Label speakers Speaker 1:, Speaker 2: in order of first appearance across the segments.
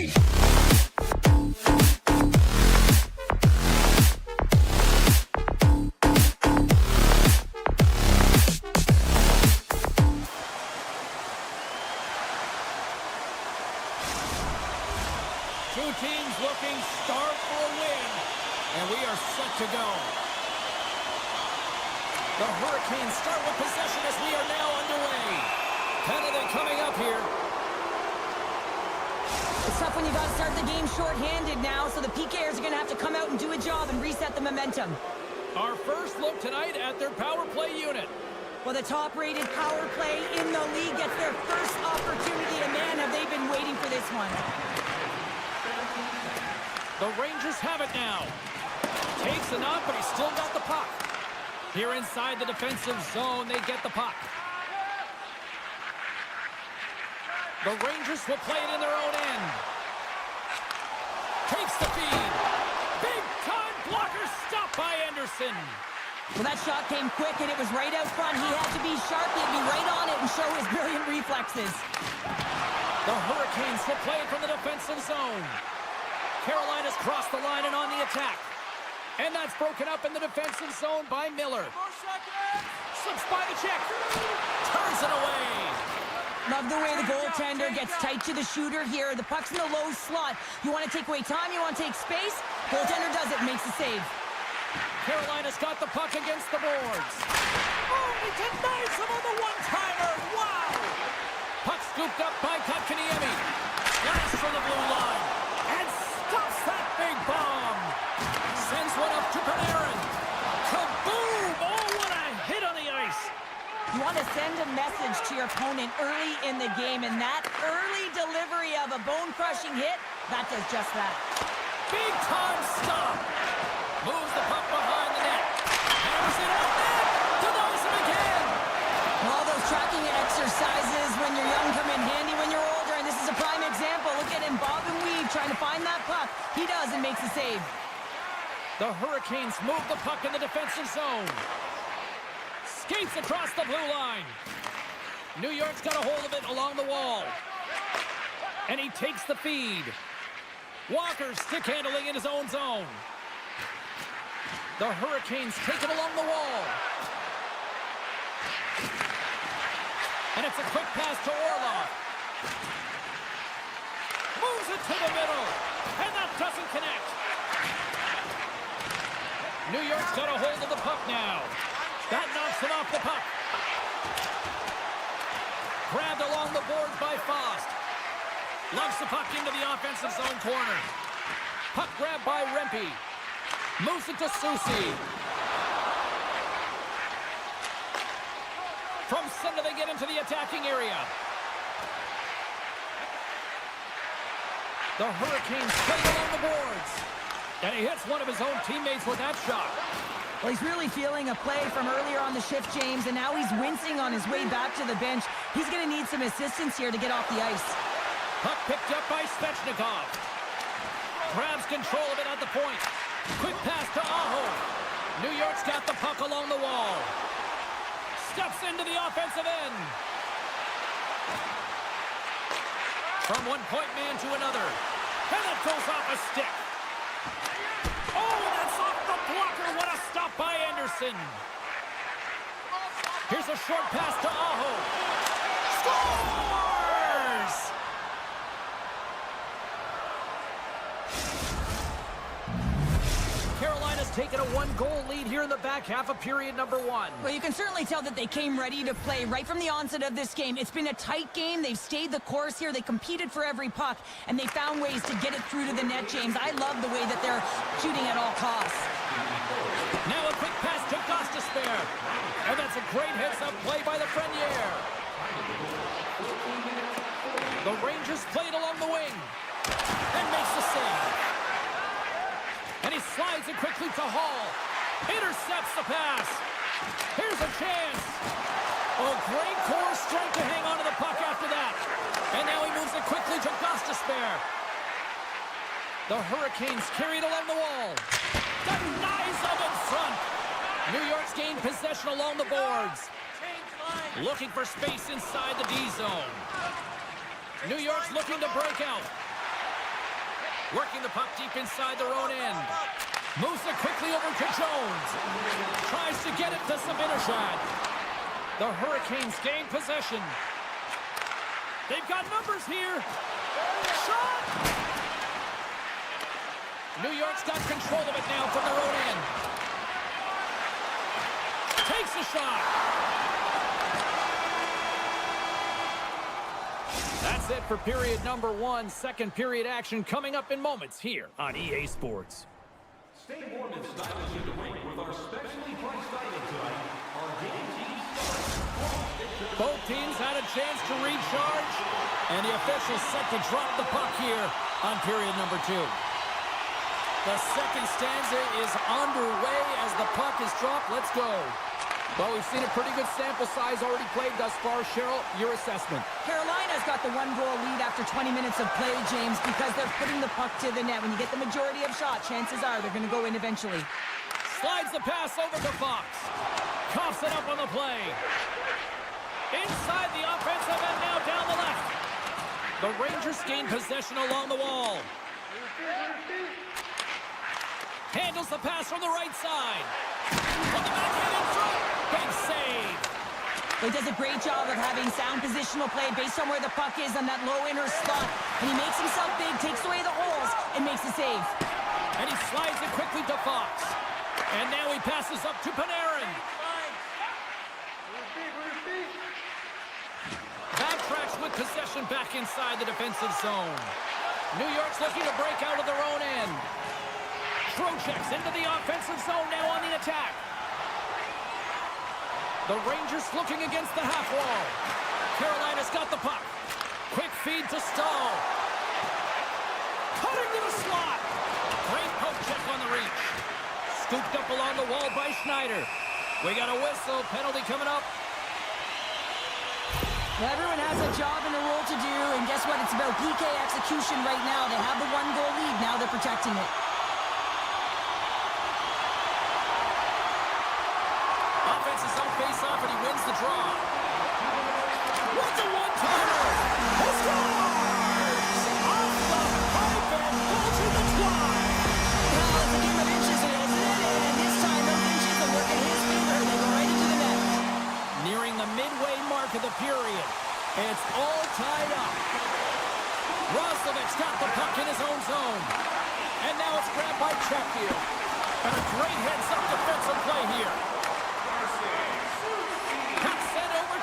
Speaker 1: Two teams looking starved for a win, and we are set to go. The Hurricanes start with possession as we are now underway. Penalty coming up here.
Speaker 2: It's tough when you got to start the game short-handed now, so the PKers are going to have to come out and do a job and reset the momentum.
Speaker 1: Our first look tonight at their power play unit.
Speaker 2: Well, the top-rated power play in the league gets their first opportunity, and man, have they been waiting for this one.
Speaker 1: The Rangers have it now. Takes a knock, but he's still got the puck. Here inside the defensive zone, they get the puck. The Rangers will play it in their own end. Takes the feed. Big-time blocker stopped by Anderson.
Speaker 2: Well, that shot came quick, and it was right out front. He had to be sharp. He had to be right on it and show his brilliant reflexes.
Speaker 1: The Hurricanes will play it from the defensive zone. Carolina's crossed the line and on the attack. And that's broken up in the defensive zone by Miller. Slips by the check. Turns it away.
Speaker 2: Love the way the goaltender gets tight to the shooter here. The puck's in the low slot. You want to take away time, you want to take space. Goaltender does it and makes the save.
Speaker 1: Carolina's got the puck against the boards. Oh, he denies him on the one-timer. Wow. Puck scooped up by Kotkaniemi. Slides for the blue line. And stops that big bomb. Sends one up to Panarin. Kaboom! Oh, what a hit on the ice.
Speaker 2: You want to send a message to your opponent early in the game, and that early delivery of a bone-crushing hit, that does just that.
Speaker 1: Big-time stop. Moves the puck behind the net. Hammers it out net. Denies him again.
Speaker 2: Well, all those tracking exercises when you're young come in handy when you're older, and this is a prime example. Look at him bob and weave trying to find that puck. He does and makes the save.
Speaker 1: The Hurricanes move the puck in the defensive zone. Skates across the blue line. New York's got a hold of it along the wall. And he takes the feed. Walker stick handling in his own zone. The Hurricanes take it along the wall. And it's a quick pass to Orlov. Moves it to the middle. And that doesn't connect. New York's got a hold of the puck now. That knocks him off the puck. Grabbed along the boards by Faust. Lugs the puck into the offensive zone corner. Puck grabbed by Rempe. Moves it to Soucy. From center they get into the attacking area. The Hurricanes play along the boards. And he hits one of his own teammates with that shot.
Speaker 2: Well, he's really feeling a play from earlier on the shift, James, and now he's wincing on his way back to the bench. He's going to need some assistance here to get off the ice.
Speaker 1: Puck picked up by Svechnikov. Grabs control of it at the point. Quick pass to Aho. New York's got the puck along the wall. Steps into the offensive end. From one point man to another. And it goes off a stick. Oh, that's off the blocker. What a stop by Anderson. Here's a short pass to Aho. Scores! Carolina's taken a one-goal lead here in the back half of period number one.
Speaker 2: Well, you can certainly tell that they came ready to play right from the onset of this game. It's been a tight game. They've stayed the course here. They competed for every puck, and they found ways to get it through to the net, James. I love the way that they're shooting at all costs.
Speaker 1: Now a quick pass to Gostisbehere. And that's a great heads-up play by the Frenier. The Rangers played along the wing. And makes the save. And he slides it quickly to Hall. Intercepts the pass. Here's a chance. Oh, great core strength to hang on to the puck after that. And now he moves it quickly to Gostisbehere. The Hurricanes carried along the wall. Denies them in front. New York's gained possession along the boards. Looking for space inside the D zone. New York's looking to break out. Working the puck deep inside their own end. Moves it quickly over to Jones. Tries to get it to Zibanejad. The Hurricanes gain possession. They've got numbers here. Shot! New York's got control of it now from their own end. Takes a shot. That's it for period number 1. Second period action coming up in moments here on EA Sports.
Speaker 3: Stay warm and stylish in the rink with our specially priced item tonight. Our game team starts.
Speaker 1: Both teams had a chance to recharge, and the officials set to drop the puck here on period number 2. The second stanza is underway as the puck is dropped. Let's go. Well, we've seen a pretty good sample size already played thus far. Cheryl, your assessment.
Speaker 2: Carolina's got the 1-goal lead after 20 minutes of play, James, because they're putting the puck to the net. When you get the majority of shots, chances are they're going to go in eventually.
Speaker 1: Slides the pass over to Fox. Coughs it up on the play. Inside the offensive end, now down the left. The Rangers gain possession along the wall. Handles the pass from the right side. On the backhand in front. Big save.
Speaker 2: He does a great job of having sound positional play based on where the puck is on that low inner slot. And he makes himself big, takes away the holes, and makes a save.
Speaker 1: And he slides it quickly to Fox. And now he passes up to Panarin. Backtracks with possession back inside the defensive zone. New York's looking to break out of their own end. Trocheck's into the offensive zone now on the attack. The Rangers looking against the half wall. Carolina's got the puck. Quick feed to Stahl. Cutting to the slot. Great poke check on the reach. Scooped up along the wall by Schneider. We got a whistle. Penalty coming up.
Speaker 2: Well, everyone has a job and a role to do, and guess what? It's about PK execution right now. They have the 1-goal lead. Now they're protecting it.
Speaker 1: Face-off, and he wins the draw. What's a one-timer? He scores! Off the pipe and pulls in the twine.
Speaker 2: Well, it's a game of inches, isn't it? And this time, those inches are working his favor. They go right into the net.
Speaker 1: Nearing the midway mark of the period. It's all tied up. Roslovic's got the puck in his own zone. And now it's grabbed by Chatfield. And a great heads-up defensive play here.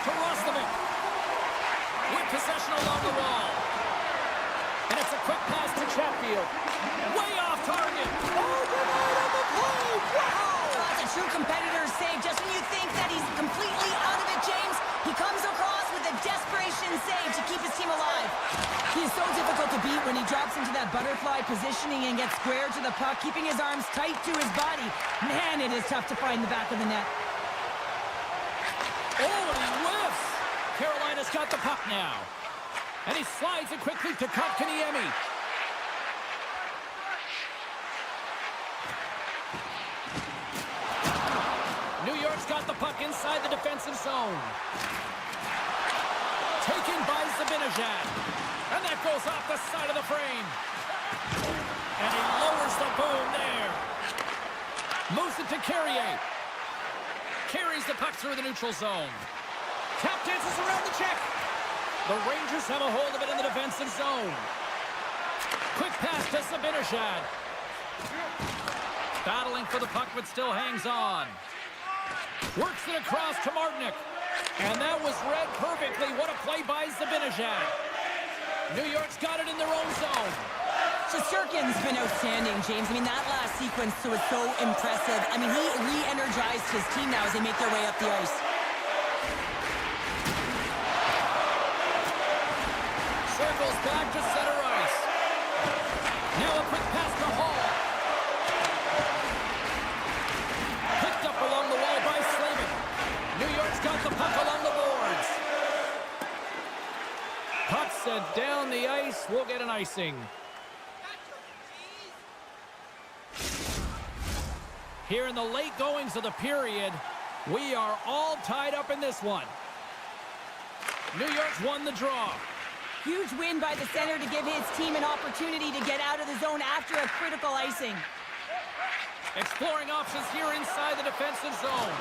Speaker 1: Roslovic with possession along the wall. And it's a quick pass to Chatfield. Way off target. Overnight on the play. Wow!
Speaker 2: That's a true competitor's save. Just when you think that he's completely out of it, James, he comes across with a desperation save to keep his team alive. He is so difficult to beat when he drops into that butterfly positioning and gets square to the puck, keeping his arms tight to his body. Man, it is tough to find the back of the net.
Speaker 1: Oh, and he whiffs. Carolina's got the puck now. And he slides it quickly to Kotkaniemi. New York's got the puck inside the defensive zone. Taken by Zibanejad. And that goes off the side of the frame. And he lowers the boom there. Moves it to Carrier. Carries the puck through the neutral zone. Tap dances around the check. The Rangers have a hold of it in the defensive zone. Quick pass to Zibanejad. Battling for the puck, but still hangs on. Works it across to Martinic. And that was read perfectly. What a play by Zibanejad. New York's got it in their own zone.
Speaker 2: Shesterkin's been outstanding, James. I mean, that last sequence was so impressive. I mean, he re-energized his team now as they make their way up the ice.
Speaker 1: Circles back to center ice. Now a quick pass to Hall. Picked up along the wall by Slavin. New York's got the puck along the boards. Puck sent down the ice. We'll get an icing. Here in the late goings of the period, we are all tied up in this one. New York's won the draw.
Speaker 2: Huge win by the center to give his team an opportunity to get out of the zone after a critical icing.
Speaker 1: Exploring options here inside the defensive zone.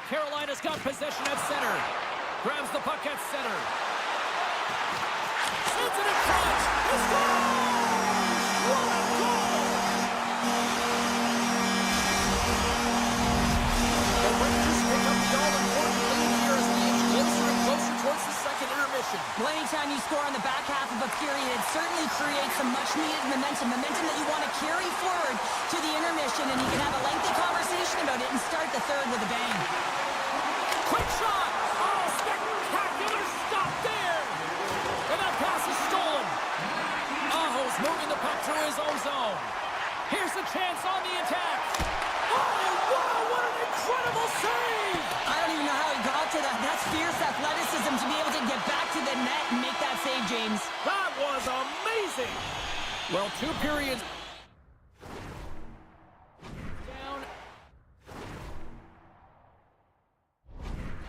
Speaker 1: Carolina's got possession at center. Grabs the puck at center. Sends it in front. He scores! What a goal! The Rangers pick up the all-important lead here as we inch closer and closer towards the second intermission.
Speaker 2: Well, anytime you score on the back half of a period, it certainly creates some much-needed momentum that you want to carry forward to the intermission, and you can have a lengthy conversation about it and start the third with a bang.
Speaker 1: Quick shot! Oh, spectacular stop there! And that pass is stolen. Aho's moving the puck through his own zone. Here's a chance on the attack. Oh, wow, what an incredible save!
Speaker 2: I don't even know how he got to that. That's fierce athleticism to be able to get back to the net and make that save, James.
Speaker 1: That was amazing! Well, 2 periods down.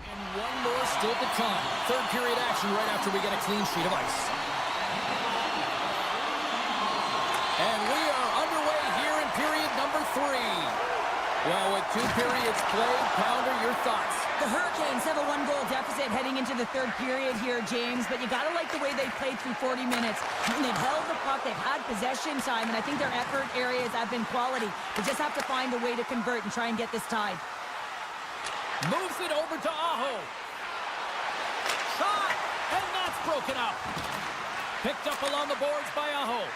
Speaker 1: And one more still to come. Third period action right after we get a clean sheet of ice. And we are underway here in period number 3. Well, with 2 periods played, Pounder, your thoughts?
Speaker 2: The Hurricanes have a 1-goal deficit heading into the third period here, James, but you got to like the way they've played through 40 minutes. And they've held the puck, they've had possession time, and I think their effort areas have been quality. They just have to find a way to convert and try and get this tied.
Speaker 1: Moves it over to Aho. Shot! And that's broken up. Picked up along the boards by Aho.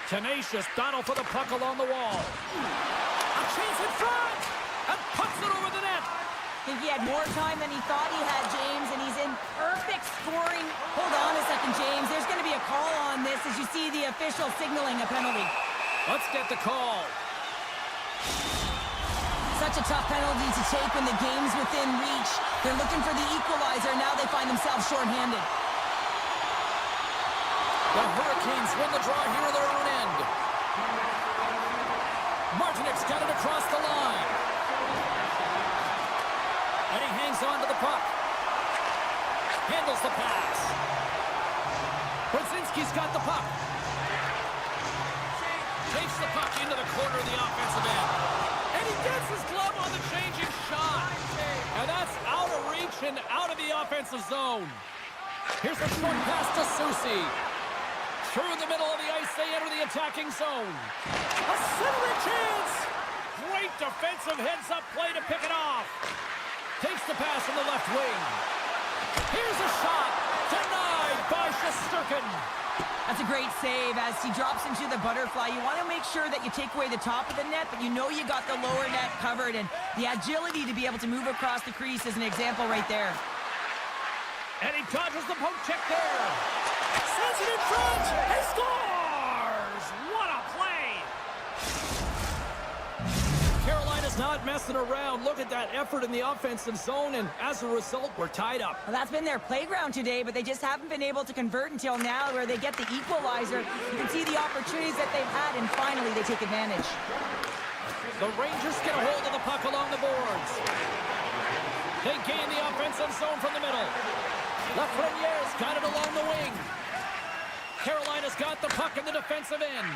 Speaker 1: Tenacious battle for the puck along the wall. A chance in front! And puts it over the net.
Speaker 2: I think he had more time than he thought he had, James, and he's in perfect scoring. Hold on a second, James. There's going to be a call on this as you see the official signaling a penalty.
Speaker 1: Let's get the call.
Speaker 2: Such a tough penalty to take when the game's within reach. They're looking for the equalizer. Now they find themselves shorthanded.
Speaker 1: The Hurricanes win the draw here at their own end. Martinik's got it across the line. And he hangs on to the puck. Handles the pass. Brzezinski's got the puck. Takes the puck into the corner of the offensive end. And he gets his glove on the changing shot. And that's out of reach and out of the offensive zone. Here's a short pass to Soucy. Through the middle of the ice, they enter the attacking zone. A centering chance! Great defensive heads-up play to pick it off. Takes the pass from the left wing. Here's a shot. Denied by Shesterkin.
Speaker 2: That's a great save as he drops into the butterfly. You want to make sure that you take away the top of the net, but you know you got the lower net covered, and the agility to be able to move across the crease is an example right there.
Speaker 1: And he dodges the poke check there. Sends it in front. He scores! What a play! Carolina's not messing around. Look at that effort in the offensive zone, and as a result, we're tied up.
Speaker 2: Well, that's been their playground today, but they just haven't been able to convert until now where they get the equalizer. You can see the opportunities that they've had, and finally they take advantage.
Speaker 1: The Rangers get a hold of the puck along the boards. They gain the offensive zone from the middle. Lafreniere's got it along the wing. Carolina's got the puck in the defensive end.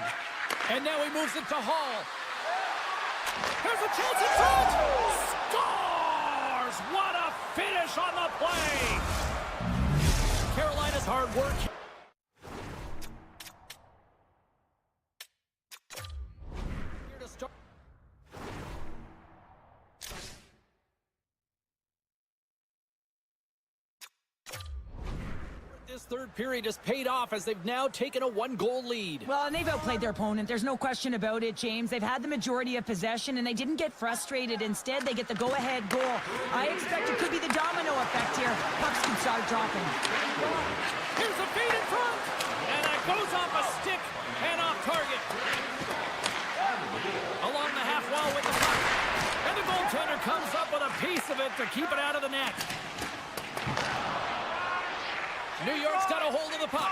Speaker 1: And now he moves it to Hall. Here's a chance in front! Scores! What a finish on the play! Carolina's hard work. Here to start. This third period has paid off as they've now taken a 1-goal lead.
Speaker 2: Well, and they've outplayed their opponent. There's no question about it, James. They've had the majority of possession, and they didn't get frustrated. Instead, they get the go-ahead goal. I expect it could be the domino effect here. Pucks could start dropping.
Speaker 1: Here's a feed in front, and that goes off a stick and off target. Along the half wall with the puck, and the goaltender comes up with a piece of it to keep it out of the net. New York's got a hold of the puck.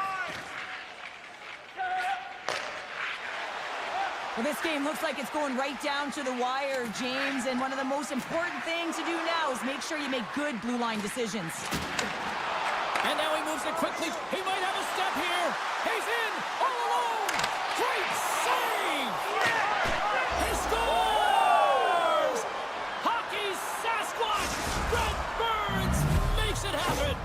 Speaker 2: Well, this game looks like it's going right down to the wire, James, and one of the most important things to do now is make sure you make good blue line decisions.
Speaker 1: And now he moves it quickly. He might have a step here. He's in all alone. Great save. He scores. Hockey Sasquatch. Brent Burns makes it happen.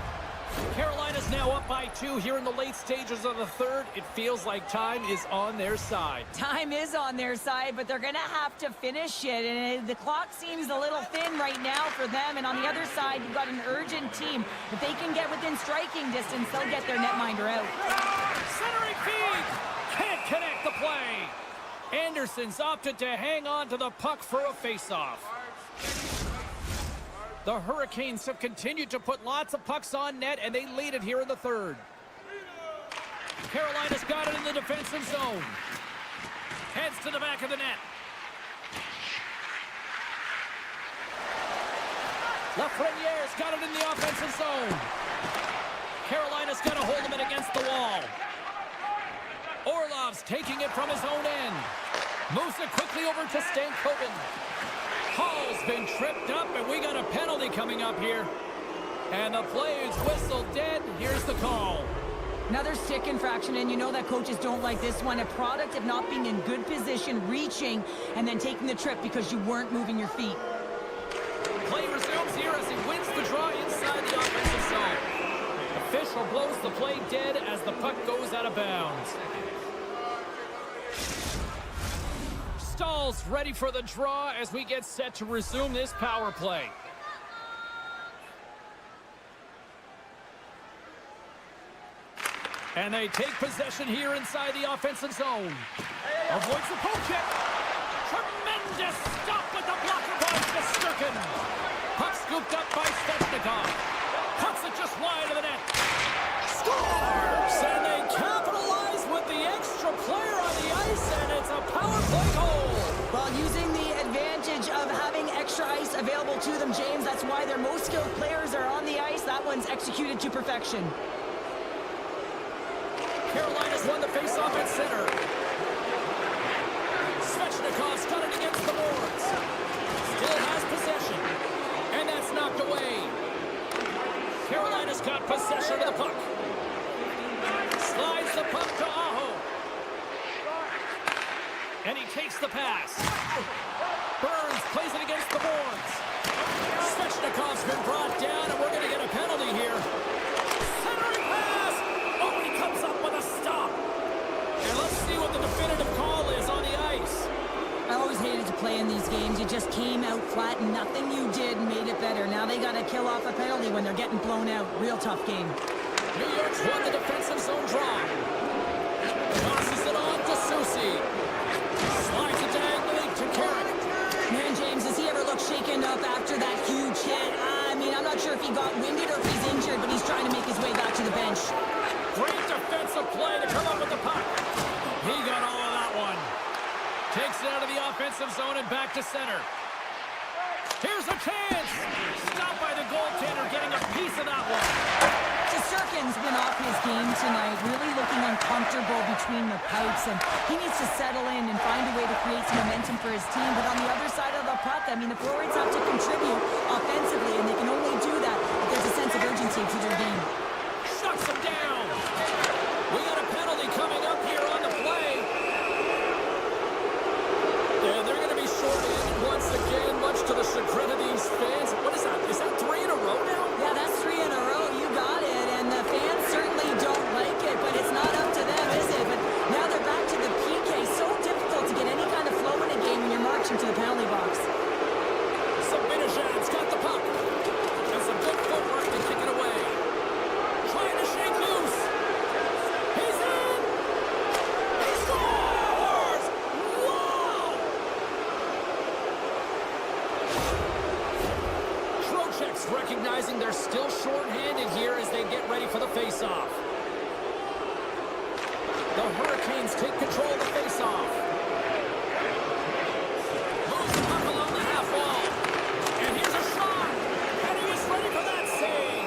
Speaker 1: Carolina's now up by 2 here in the late stages of the third. It feels like time is on their side.
Speaker 2: Time is on their side, but they're going to have to finish it. And the clock seems a little thin right now for them. And on the other side, you've got an urgent team. If they can get within striking distance, they'll get their netminder out.
Speaker 1: Centering feed. Can't connect the play. Anderson's opted to hang on to the puck for a faceoff. The Hurricanes have continued to put lots of pucks on net, and they lead it here in the third. Carolina's got it in the defensive zone. Heads to the back of the net. Lafreniere's got it in the offensive zone. Carolina's got a hold of it against the wall. Orlov's taking it from his own end. Moves it quickly over to Stankoven. Hall's been tripped up, and we got a penalty coming up here. And the play is whistled dead. Here's the call.
Speaker 2: Another stick infraction, and you know that coaches don't like this one. A product of not being in good position, reaching, and then taking the trip because you weren't moving your feet.
Speaker 1: Play resumes here as he wins the draw inside the offensive zone. Official blows the play dead as the puck goes out of bounds. Stahl's ready for the draw as we get set to resume this power play. And they take possession here inside the offensive zone. Avoids the poke check. Tremendous stop with the blocker by Shesterkin. Puck scooped up by Svechnikov. Puts it just wide of the net. Scores! And they capitalize with the extra player on the ice, and it's a power play goal.
Speaker 2: Well, using the advantage of having extra ice available to them, James, that's why their most skilled players are on the ice. That one's executed to perfection.
Speaker 1: Carolina's won the faceoff at center. Svechnikov's got it against the boards. Still has possession. And that's knocked away. Carolina's got possession of the puck. Slides the puck to Aho. And he takes the pass. Burns plays it against the boards. Svechnikov's been brought down, and we're going to get a penalty here. Centering pass. Oh, he comes up with a stop. And let's see what the definitive call is on the ice.
Speaker 2: I always hated to play in these games. You just came out flat, and nothing you did made it better. Now they got to kill off a penalty when they're getting blown out. Real tough game.
Speaker 1: New York's won the defensive zone draw. Tosses it on to Soucy. Slides it diagonally to Carrick.
Speaker 2: Man, James, does he ever look shaken up after that huge hit? I mean, I'm not sure if he got winded or if he's injured, but he's trying to make his way back to the bench.
Speaker 1: Great defensive play to come up with the puck. He got all of that one. Takes it out of the offensive zone and back to center. Here's a chance. Stopped by the goaltender, getting a piece of that one.
Speaker 2: Shesterkin's been off his game tonight, really looking uncomfortable between the pipes, and he needs to settle in and find a way to create some momentum for his team. But on the other side of the puck, I mean, the forwards have to contribute offensively, and they can only do that if there's a sense of urgency to their game.
Speaker 1: Shuts him down. We got a penalty coming up here on the play. And they're going to be short-handed once again, much to the chagrin of these fans. What is that? Is that 3 in a row now?
Speaker 2: Yeah, that's 3 in a row. You got it. And the fans certainly don't like it, but it's not up to them, is it? But now they're back to the PK. So difficult to get any kind of flow in a game when you're marching to the penalty box.
Speaker 1: Sabinajad's got the puck. And some good footwork to kick it away. Trying to shake loose. He's in. He scores! Whoa! Trocheck's recognizing they're still short-handed here as they get ready for the face-off. The Hurricanes take control of the face-off. Moves the puck along the half wall. And here's a shot. And he is ready for that save.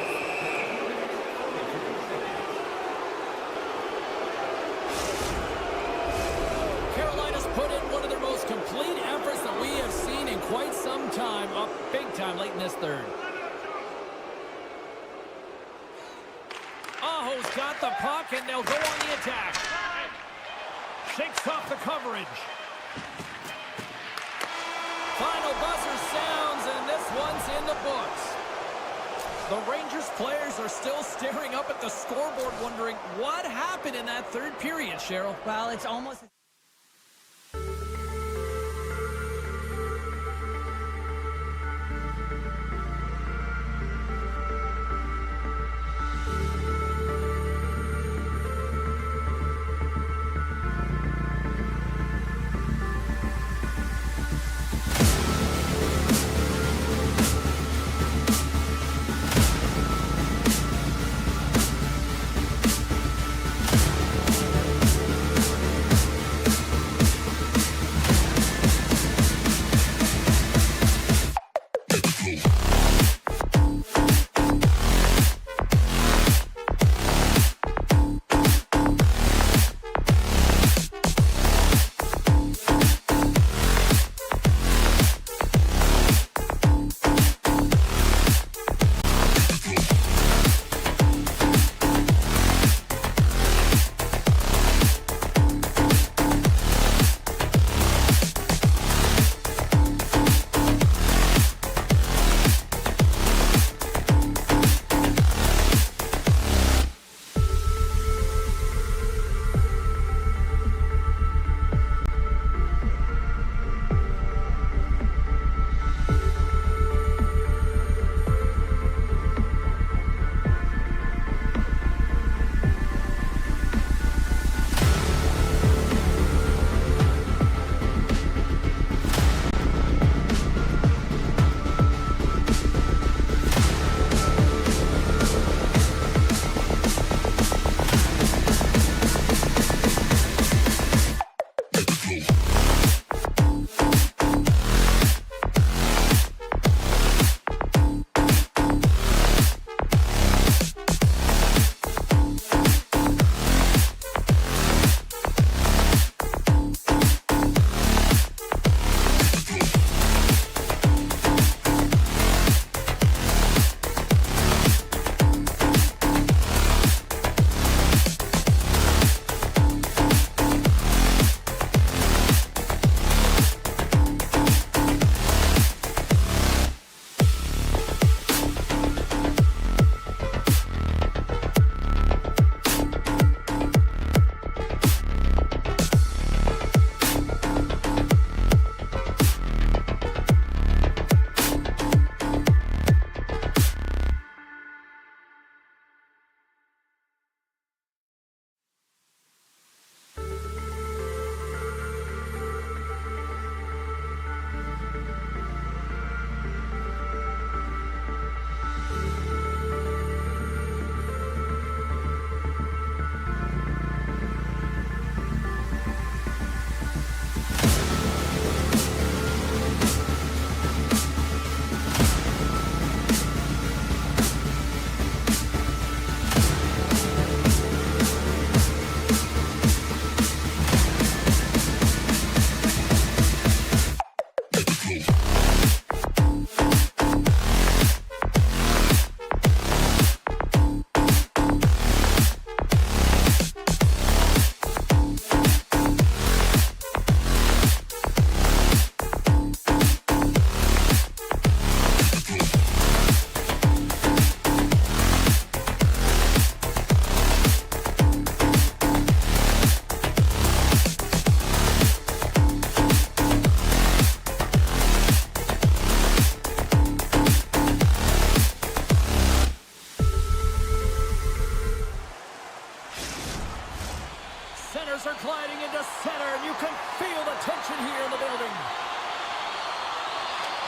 Speaker 1: Carolina's put in one of their most complete efforts that we have seen in quite some time. Up big time late in this third. got the puck, and they'll go on the attack. Shakes off the coverage. Final buzzer sounds, and this one's in the books. The Rangers players are still staring up at the scoreboard wondering what happened in that third period, Cheryl.
Speaker 2: Well, it's almost...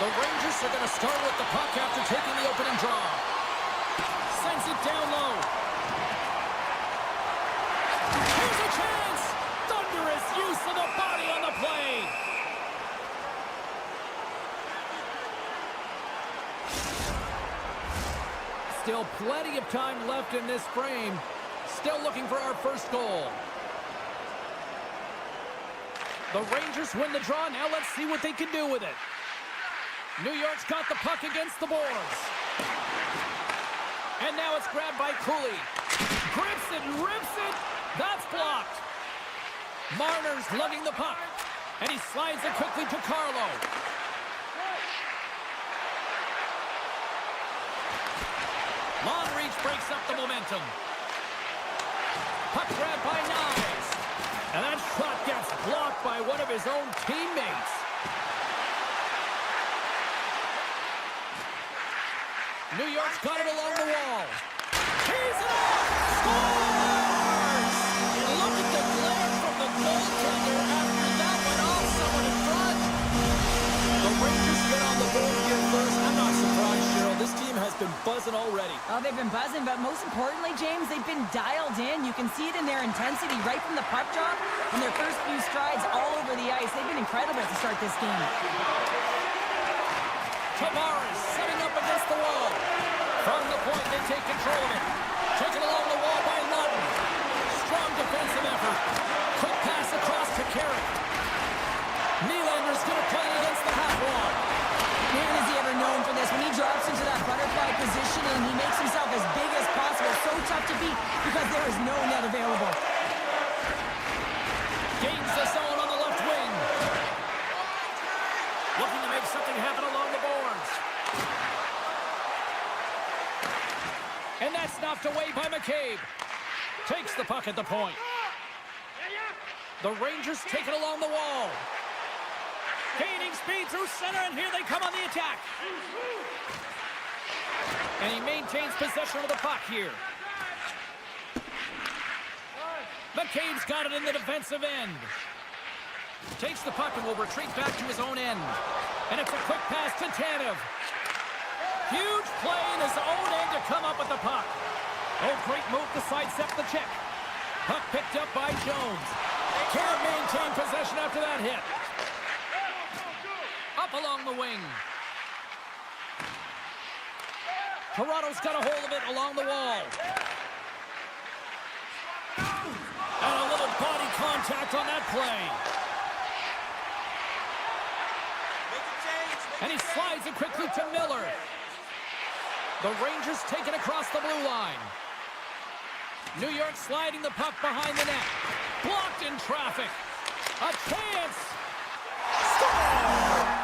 Speaker 1: The Rangers are going to start with the puck after taking the opening draw. Sends it down low. Here's a chance! Thunderous use of the body on the play. Still plenty of time left in this frame. Still looking for our first goal. The Rangers win the draw. Now let's see what they can do with it. New York's got the puck against the boards. And now it's grabbed by Cooley. Grips it and rips it. That's blocked. Marner's lugging the puck. And he slides it quickly to Carlo. Long reach breaks up the momentum. Puck grabbed by Knives. And that shot gets blocked by one of his own teammates. New York's got it along the wall. He's it up! Scores! Look at the glare from the goaltender after that went off someone in front. The Rangers get on the board here first. I'm not surprised, Cheryl. This team has been buzzing already.
Speaker 2: Oh, they've been buzzing, but most importantly, James, they've been dialed in. You can see it in their intensity right from the puck drop and their first few strides all over the ice. They've been incredible to start this game.
Speaker 1: Tavares setting up against the wall. From the point, they take control of it. Taken along the wall by Lutton. Strong defensive effort. Quick pass across to Carrick. Nylander's going to play against the half wall.
Speaker 2: Man, is he ever known for this. When he drops into that butterfly positioning, he makes himself as big as possible. So tough to beat because there is no net available.
Speaker 1: Gains the zone on the left wing. Looking to make something happen along the boards. And that's knocked away by McCabe. Takes the puck at the point. The Rangers take it along the wall. Gaining speed through center, and here they come on the attack. And he maintains possession of the puck here. McCabe's got it in the defensive end. Takes the puck and will retreat back to his own end. And it's a quick pass to Tanev. Huge play in his own end to come up with the puck. Oh, great move to sidestep the check. Puck picked up by Jones. Can't maintain possession after that hit. Up along the wing. Toronto's got a hold of it along the wall. And a little body contact on that play. And he slides it quickly to Miller. The Rangers take it across the blue line. New York sliding the puck behind the net. Blocked in traffic. A chance. Score!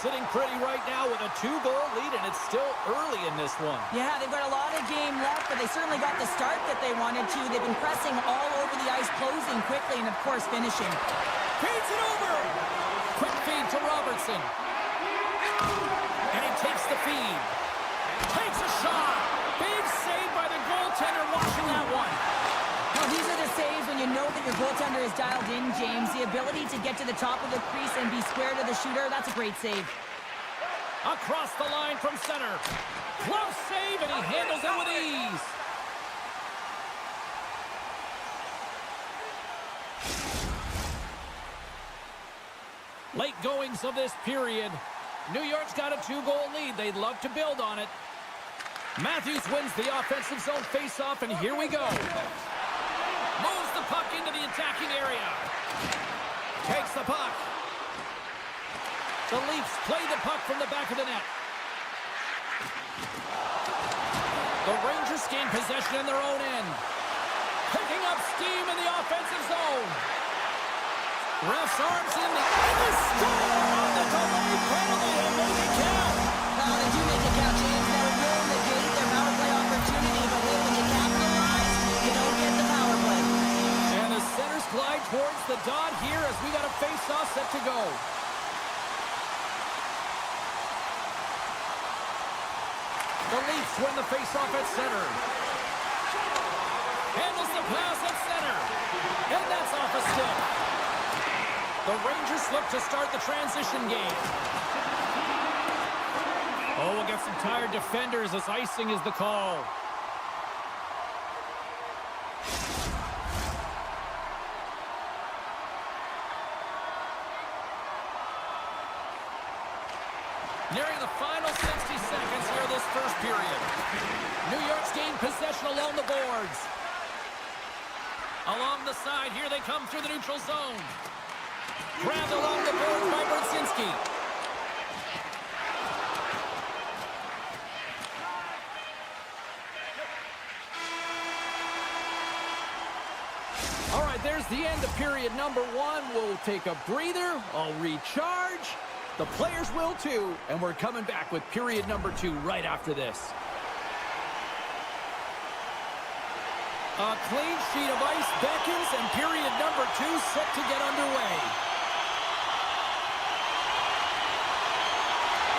Speaker 1: Sitting pretty right now with a 2-goal lead, and it's still early in this one.
Speaker 2: Yeah, they've got a lot of game left, but they certainly got the start that they wanted to. They've been pressing all over the ice, closing quickly, and of course finishing.
Speaker 1: Feeds it over! Quick feed to Robertson. And he takes the feed. Takes a shot! Big save by the goaltender watching that one.
Speaker 2: Now, these are the saves when you know that your goaltender is dialed in, James. The ability to get to the top of the crease and be square to the shooter, that's a great save.
Speaker 1: Across the line from center. Close save, and he handles it with ease. Late goings of this period. New York's got a 2-goal lead. They'd love to build on it. Matthews wins the offensive zone faceoff, and here we go. Moves the puck into the attacking area. Takes the puck. The Leafs play the puck from the back of the net. The Rangers gain possession in their own end. Picking up steam in the offensive zone. Ref's arms in the score on the delayed penalty, and make it count.
Speaker 2: Well, they do make it count, James. They're in the gate, their power play opportunity, but when you capitalize, you don't get the power play.
Speaker 1: And the centers glide towards the dot here as we got a face-off set to go. The Leafs win the face-off at center. Handles the pass at center. And that's off a stick. The Rangers look to start the transition game. Oh, we'll get some tired defenders as icing is the call. Nearing the final 60 seconds here this first period. New York's gained possession along the boards. Along the side, here they come through the neutral zone. Grabbed along the boards by Brzezinski. All right, there's the end of period number one. We'll take a breather. I'll recharge. The players will too. And we're coming back with period number two right after this. A clean sheet of ice beckons, and period number two set to get underway.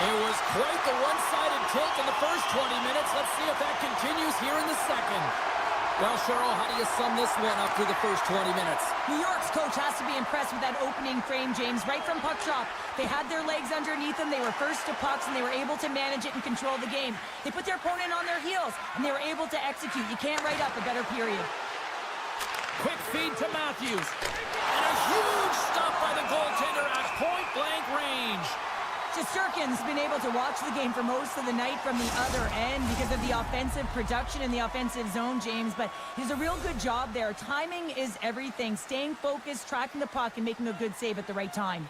Speaker 1: It was quite the one-sided tilt in the first 20 minutes. Let's see if that continues here in the second. Well, Cheryl, how do you sum this one up through the first 20 minutes?
Speaker 2: New York's coach has to be impressed with that opening frame, James. Right from puck drop, they had their legs underneath them. They were first to pucks, and they were able to manage it and control the game. They put their opponent on their heels, and they were able to execute. You can't write up a better period.
Speaker 1: Quick feed to Matthews. And a huge stop by the goaltender at point-blank range.
Speaker 2: Shesterkin's been able to watch the game for most of the night from the other end because of the offensive production in the offensive zone, James, but he does a real good job there. Timing is everything. Staying focused, tracking the puck, and making a good save at the right time.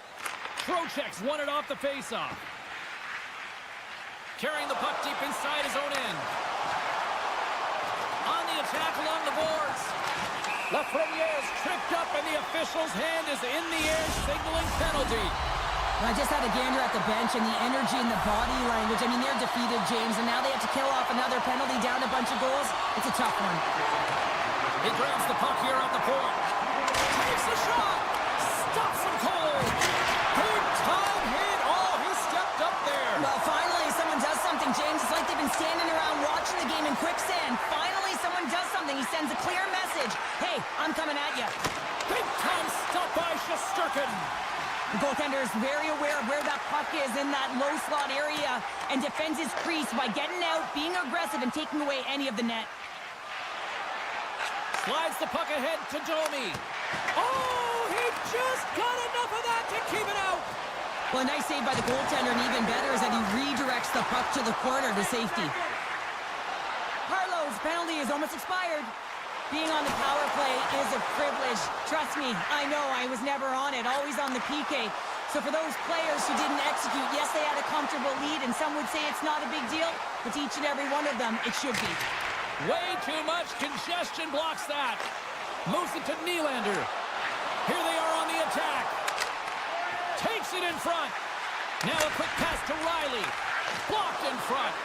Speaker 1: Trocheck's won it off the faceoff. Carrying the puck deep inside his own end. On the attack along the boards. Lafreniere's tripped up, and the official's hand is in the air, signaling penalty.
Speaker 2: I just had a gander at the bench, and the energy and the body language. I mean, they're defeated, James, and now they have to kill off another penalty, down a bunch of goals. It's a tough one.
Speaker 1: He grabs the puck here at the point. Takes a shot. Stops him cold. Big time hit. Oh, he stepped up there.
Speaker 2: Well, finally, someone does something, James. It's like they've been standing around watching the game in quicksand. Finally, someone does something. He sends a clear message. Hey, I'm coming at you.
Speaker 1: Big time stop by Shesterkin.
Speaker 2: The goaltender is very aware of where that puck is in that low slot area and defends his crease by getting out, being aggressive, and taking away any of the net.
Speaker 1: Slides the puck ahead to Domi. Oh, he just got enough of that to keep it out.
Speaker 2: Well, a nice save by the goaltender, and even better is that he redirects the puck to the corner to safety. Carlo's penalty is almost expired. Being on the power play is a privilege. Trust me, I know I was never on it, always on the PK. So for those players who didn't execute, yes, they had a comfortable lead, and some would say it's not a big deal, but to each and every one of them, it should be.
Speaker 1: Way too much congestion blocks that. Moves it to Nylander. Here they are on the attack. Takes it in front. Now a quick pass to Riley. Blocked in front.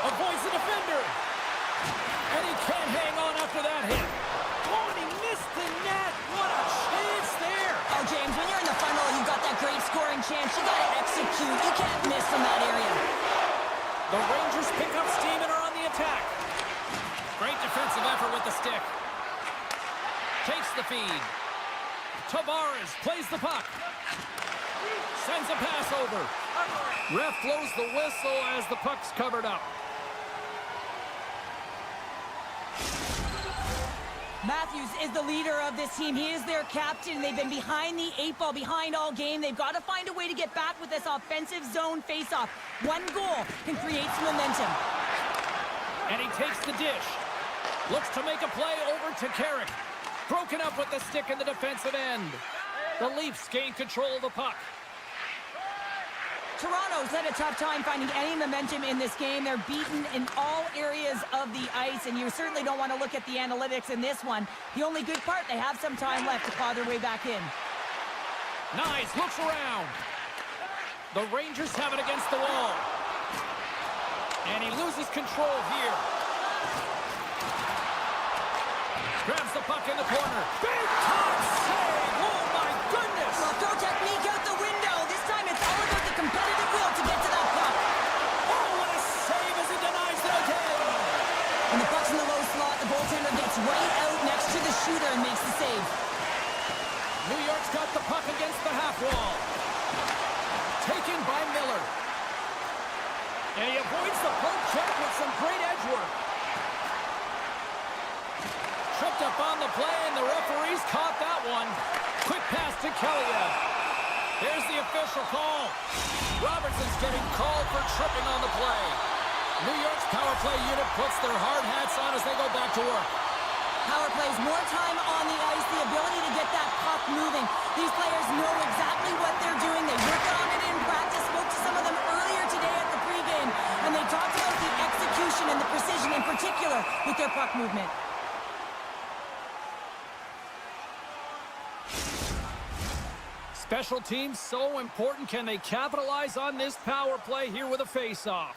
Speaker 1: Avoids the defender. And he can't hang on after that hit. Oh, and he missed the net. What a chance there.
Speaker 2: Oh, James, when you're in the funnel, you've got that great scoring chance. You got to execute. You can't miss from that area.
Speaker 1: The Rangers pick up steam and are on the attack. Great defensive effort with the stick. Takes the feed. Tavares plays the puck. Sends a pass over. Ref blows the whistle as the puck's covered up.
Speaker 2: Matthews is the leader of this team. He is their captain. They've been behind the 8 ball, behind all game. They've got to find a way to get back with this offensive zone faceoff. One goal can create some momentum.
Speaker 1: And he takes the dish. Looks to make a play over to Carrick. Broken up with the stick in the defensive end. The Leafs gain control of the puck.
Speaker 2: Toronto's had a tough time finding any momentum in this game. They're beaten in all areas of the ice, and you certainly don't want to look at the analytics in this one. The only good part, they have some time left to claw their way back in.
Speaker 1: Nice, looks around. The Rangers have it against the wall. And he loses control here. Grabs the puck in the corner. Big time save! Oh my goodness!
Speaker 2: Well, throw technique out the window. This time it's all about the competitive will to get to that puck.
Speaker 1: Oh, what a save as he denies it again!
Speaker 2: When the puck's in the low slot, the goaltender gets right out next to the shooter and makes the save.
Speaker 1: New York's got the puck against the half wall. Taken by Miller. And he avoids the poke check with some great edge work. Tripped up on the play, and the referees caught that one. Quick pass to Kelly. There's the official call. Robertson's getting called for tripping on the play. New York's power play unit puts their hard hats on as they go back to work.
Speaker 2: Power plays, more time on the ice, the ability to get that puck moving. These players know exactly what they're doing. They worked on it in practice, spoke to some of them earlier today at the pregame, and they talked about the execution and the precision in particular with their puck movement.
Speaker 1: Special teams so important. Can they capitalize on this power play here with a face-off?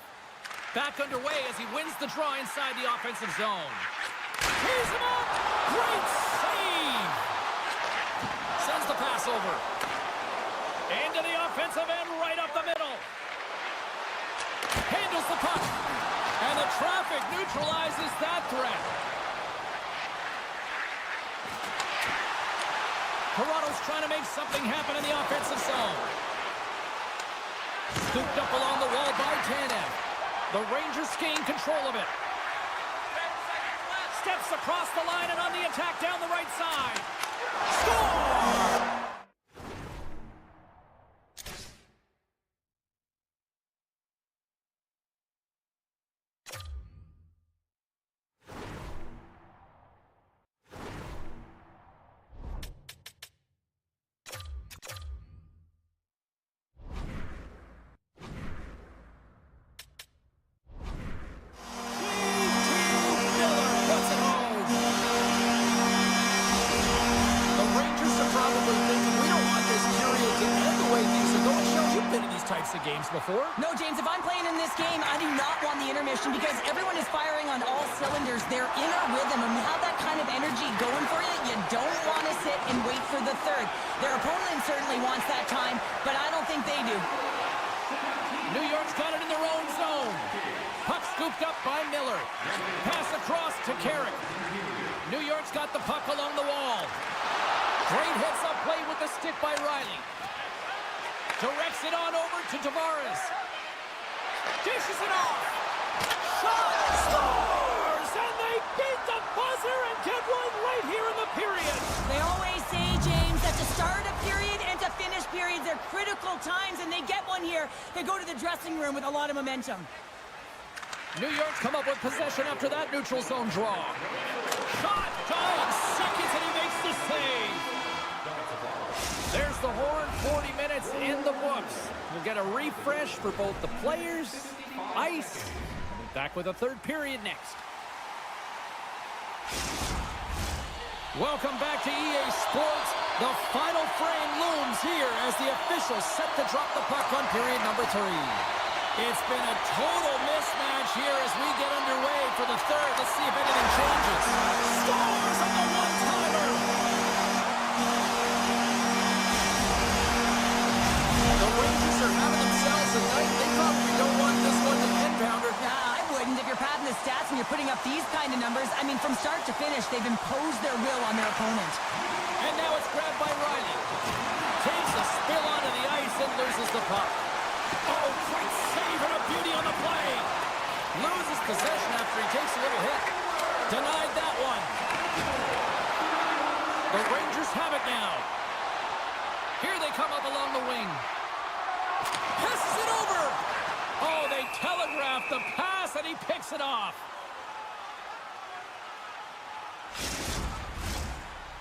Speaker 1: Back underway as he wins the draw inside the offensive zone. He's him up! Great save! Sends the pass over. Into the offensive end, right up the middle. Handles the puck. And the traffic neutralizes that threat. Kratos trying to make something happen in the offensive zone. Scooped up along the wall by Tanev. The Rangers gain control of it. Steps across the line and on the attack down the right side. Score! Of games before.
Speaker 2: No, James, if I'm playing in this game, I do not want the intermission because everyone is firing on all cylinders. They're in a rhythm, and you have that kind of energy going for you. You don't want to sit and wait for the third. Their opponent certainly wants that time, but I don't think they do.
Speaker 1: New York's got it in their own zone. Puck scooped up by Miller. Pass across to Carrick. New York's got the puck along the wall. Great hits up play with the stick by Riley. Directs it on over to Tavares. Dishes it off. Shot! Scores! And they beat the buzzer and get one right here in the period.
Speaker 2: They always say, James, that to start a period and to finish periods are critical times, and they get one here. They go to the dressing room with a lot of momentum.
Speaker 1: New York's come up with possession after that neutral zone draw. Shot! Dying seconds, and he makes the save. There's the horn, 40 minutes in the books. We'll get a refresh for both the players, ice, and back with a third period next. Welcome back to EA Sports. The final frame looms here as the officials set to drop the puck on period number 3. It's been a total mismatch here as we get underway for the third. Let's see if anything changes. Scores on the one-timer! The Rangers are having themselves a night. They probably don't want this one to end, Pounder.
Speaker 2: Nah, I wouldn't. If you're padding the stats and you're putting up these kind of numbers, I mean, from start to finish, they've imposed their will on their opponent.
Speaker 1: And now it's grabbed by Riley. Takes a spill onto the ice and loses the puck. Oh, great save and a beauty on the play. Loses possession after he takes a little hit. Denied that one. The Rangers have it now. Here they come up along the wing. Passes it over. Oh, they telegraphed the pass, and he picks it off.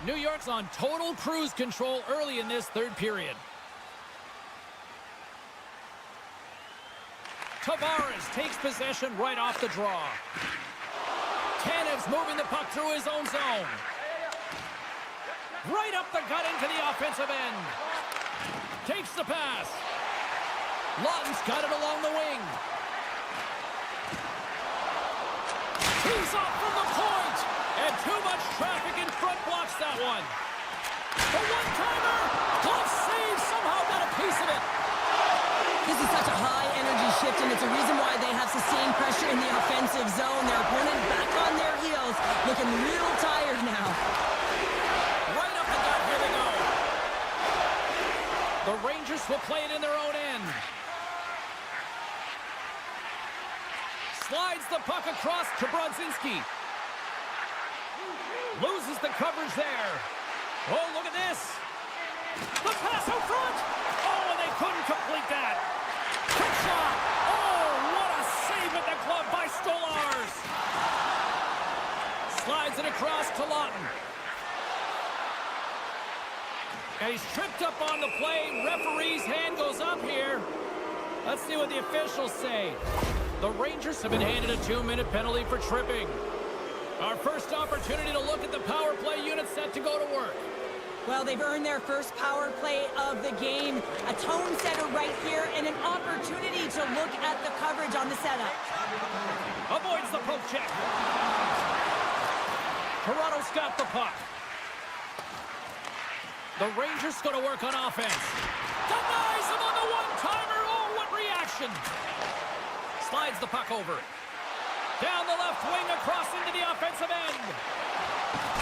Speaker 1: New York's on total cruise control early in this third period. Tavares takes possession right off the draw. Tanev's moving the puck through his own zone. Right up the gut into the offensive end. Takes the pass. Lawton's got it along the wing. Tees off from the point. And too much traffic in front blocks that one. The one-timer. Glove save. Somehow got a piece of it.
Speaker 2: This is such a high-energy shift, and it's a reason why they have sustained pressure in the offensive zone. Their opponent back on their heels, looking real tired now.
Speaker 1: Right up the gut. Here they go. The Rangers will play it in their own end. Slides the puck across to Brodzinski. Loses the coverage there. Oh, look at this. The pass out front. Oh, and they couldn't complete that. Quick shot. Oh, what a save with the glove by Stolars. Slides it across to Lawton. And he's tripped up on the play. Referee's hand goes up here. Let's see what the officials say. The Rangers have been handed a 2-minute penalty for tripping. Our first opportunity to look at the power play unit set to go to work.
Speaker 2: Well, they've earned their first power play of the game. A tone setter right here and an opportunity to look at the coverage on the setup.
Speaker 1: Avoids the poke check. Toronto's got the puck. The Rangers going to work on offense. Denies him on the one-timer. Oh, what reaction. Slides the puck over. Down the left wing across into the offensive end.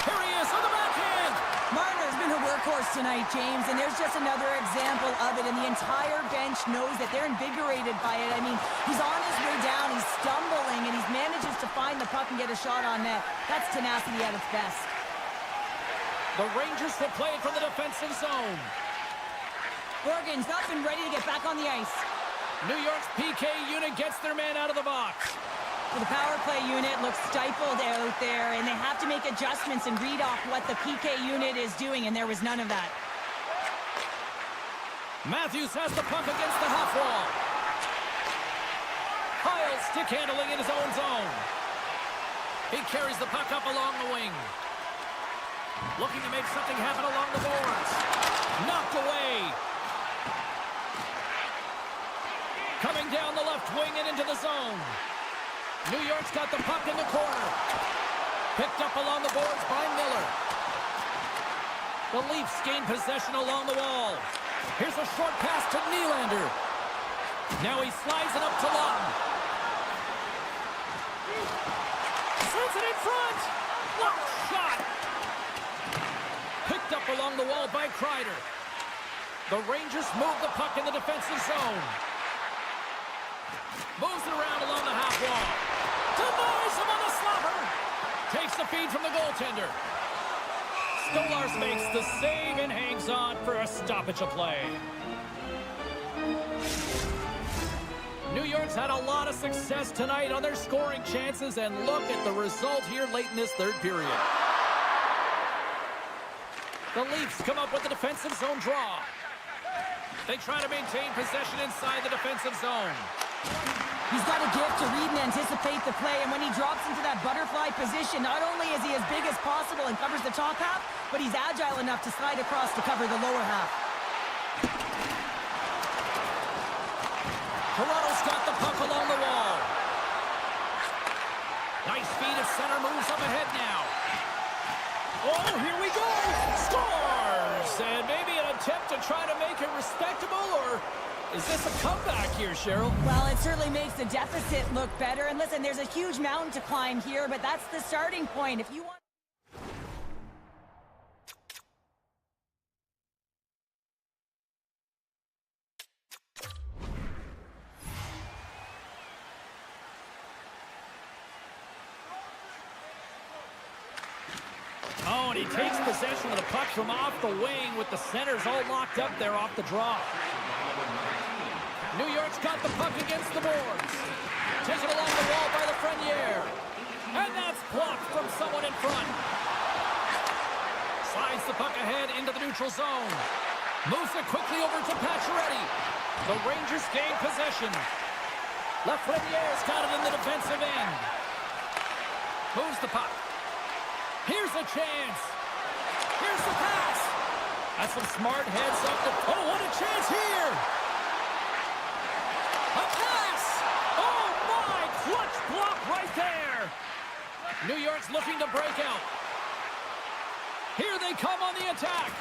Speaker 1: Here he is on the backhand.
Speaker 2: Marner's been a workhorse tonight, James, and there's just another example of it, and the entire bench knows that they're invigorated by it. I mean, he's on his way down, he's stumbling, and he manages to find the puck and get a shot on net. That's tenacity at its best.
Speaker 1: The Rangers will play it from the defensive zone.
Speaker 2: Oregon's up and ready to get back on the ice.
Speaker 1: New York's PK unit gets their man out of the box.
Speaker 2: The power play unit looks stifled out there, and they have to make adjustments and read off what the PK unit is doing, and there was none of that.
Speaker 1: Matthews has the puck against the half wall. Kyle stick handling in his own zone. He carries the puck up along the wing. Looking to make something happen along the boards. Knocked away. Coming down the left wing and into the zone. New York's got the puck in the corner. Picked up along the boards by Miller. The Leafs gain possession along the wall. Here's a short pass to Nylander. Now he slides it up to Lawton. Sends it in front. What a shot. Picked up along the wall by Kreider. The Rangers move the puck in the defensive zone. Moves it around along the half wall. Denies him on the slapper. Takes the feed from the goaltender. Stolars makes the save and hangs on for a stoppage of play. New York's had a lot of success tonight on their scoring chances, and look at the result here late in this third period. The Leafs come up with the defensive zone draw. They try to maintain possession inside the defensive zone.
Speaker 2: He's got a gift to read and anticipate the play, and when he drops into that butterfly position, not only is he as big as possible and covers the top half, but he's agile enough to slide across to cover the lower half.
Speaker 1: Toronto's got the puck along the wall. Nice feed at center, moves up ahead now. Oh, here we go! Scores! And maybe an attempt to try to make it respectable, or is this a comeback here, Cheryl?
Speaker 2: Well, it certainly makes the deficit look better. And listen, there's a huge mountain to climb here, but that's the starting point. If you want...
Speaker 1: Oh, and he takes possession of the puck from off the wing with the centers all locked up there off the draw. New York's got the puck against the boards. Taken along the wall by Lafreniere. And that's blocked from someone in front. Slides the puck ahead into the neutral zone. Moves it quickly over to Pacioretty. The Rangers gain possession. Lafreniere's got it in the defensive end. Moves the puck. Here's a chance. Here's the pass. That's some smart heads up the... Oh, what a chance here. A pass. Oh, my. Clutch block right there. New York's looking to break out. Here they come on the attack.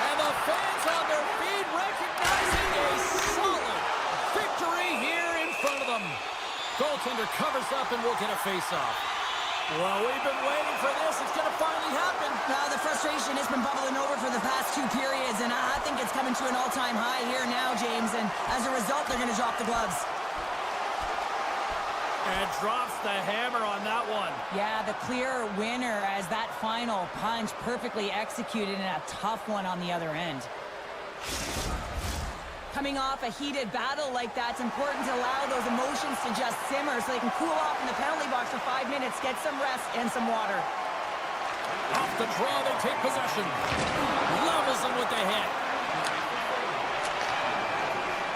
Speaker 1: And the fans on their feet recognizing a solid victory here in front of them. Goaltender covers up and will get a face-off. Well, we've been waiting for this. It's going to finally happen.
Speaker 2: Well, the frustration has been bubbling over for the past two periods, and I think it's coming to an all-time high here now, James. And as a result, they're going to drop the gloves.
Speaker 1: And drops the hammer on that one.
Speaker 2: Yeah, the clear winner as that final punch perfectly executed and a tough one on the other end. Coming off a heated battle like that, it's important to allow those emotions to just simmer so they can cool off in the penalty box for 5 minutes, get some rest and some water.
Speaker 1: Off the draw, they take possession. Levels them with the hit.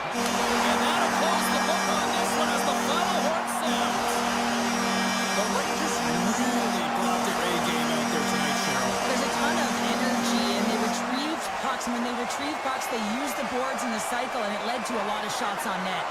Speaker 1: And that'll close the book on this one as the final horn sounds. The Rangers really brought their A game out there tonight, Cheryl.
Speaker 2: There's a ton of energy, and they retrieved pucks. And when they retrieved pucks, they used the boards in the cycle, and it led to a lot of shots on net.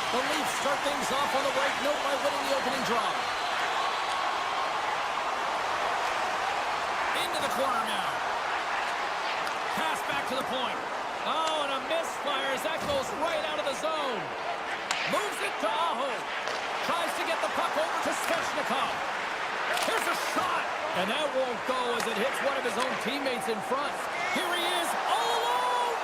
Speaker 1: The Leafs start things off on the right note by winning the opening draw. Into the corner now. Pass back to the point. Oh, and a misfire as that goes right out of the zone. Moves it to Aho. Tries to get the puck over to Svechnikov. Here's a shot. And that won't go as it hits one of his own teammates in front. Here he is, all alone.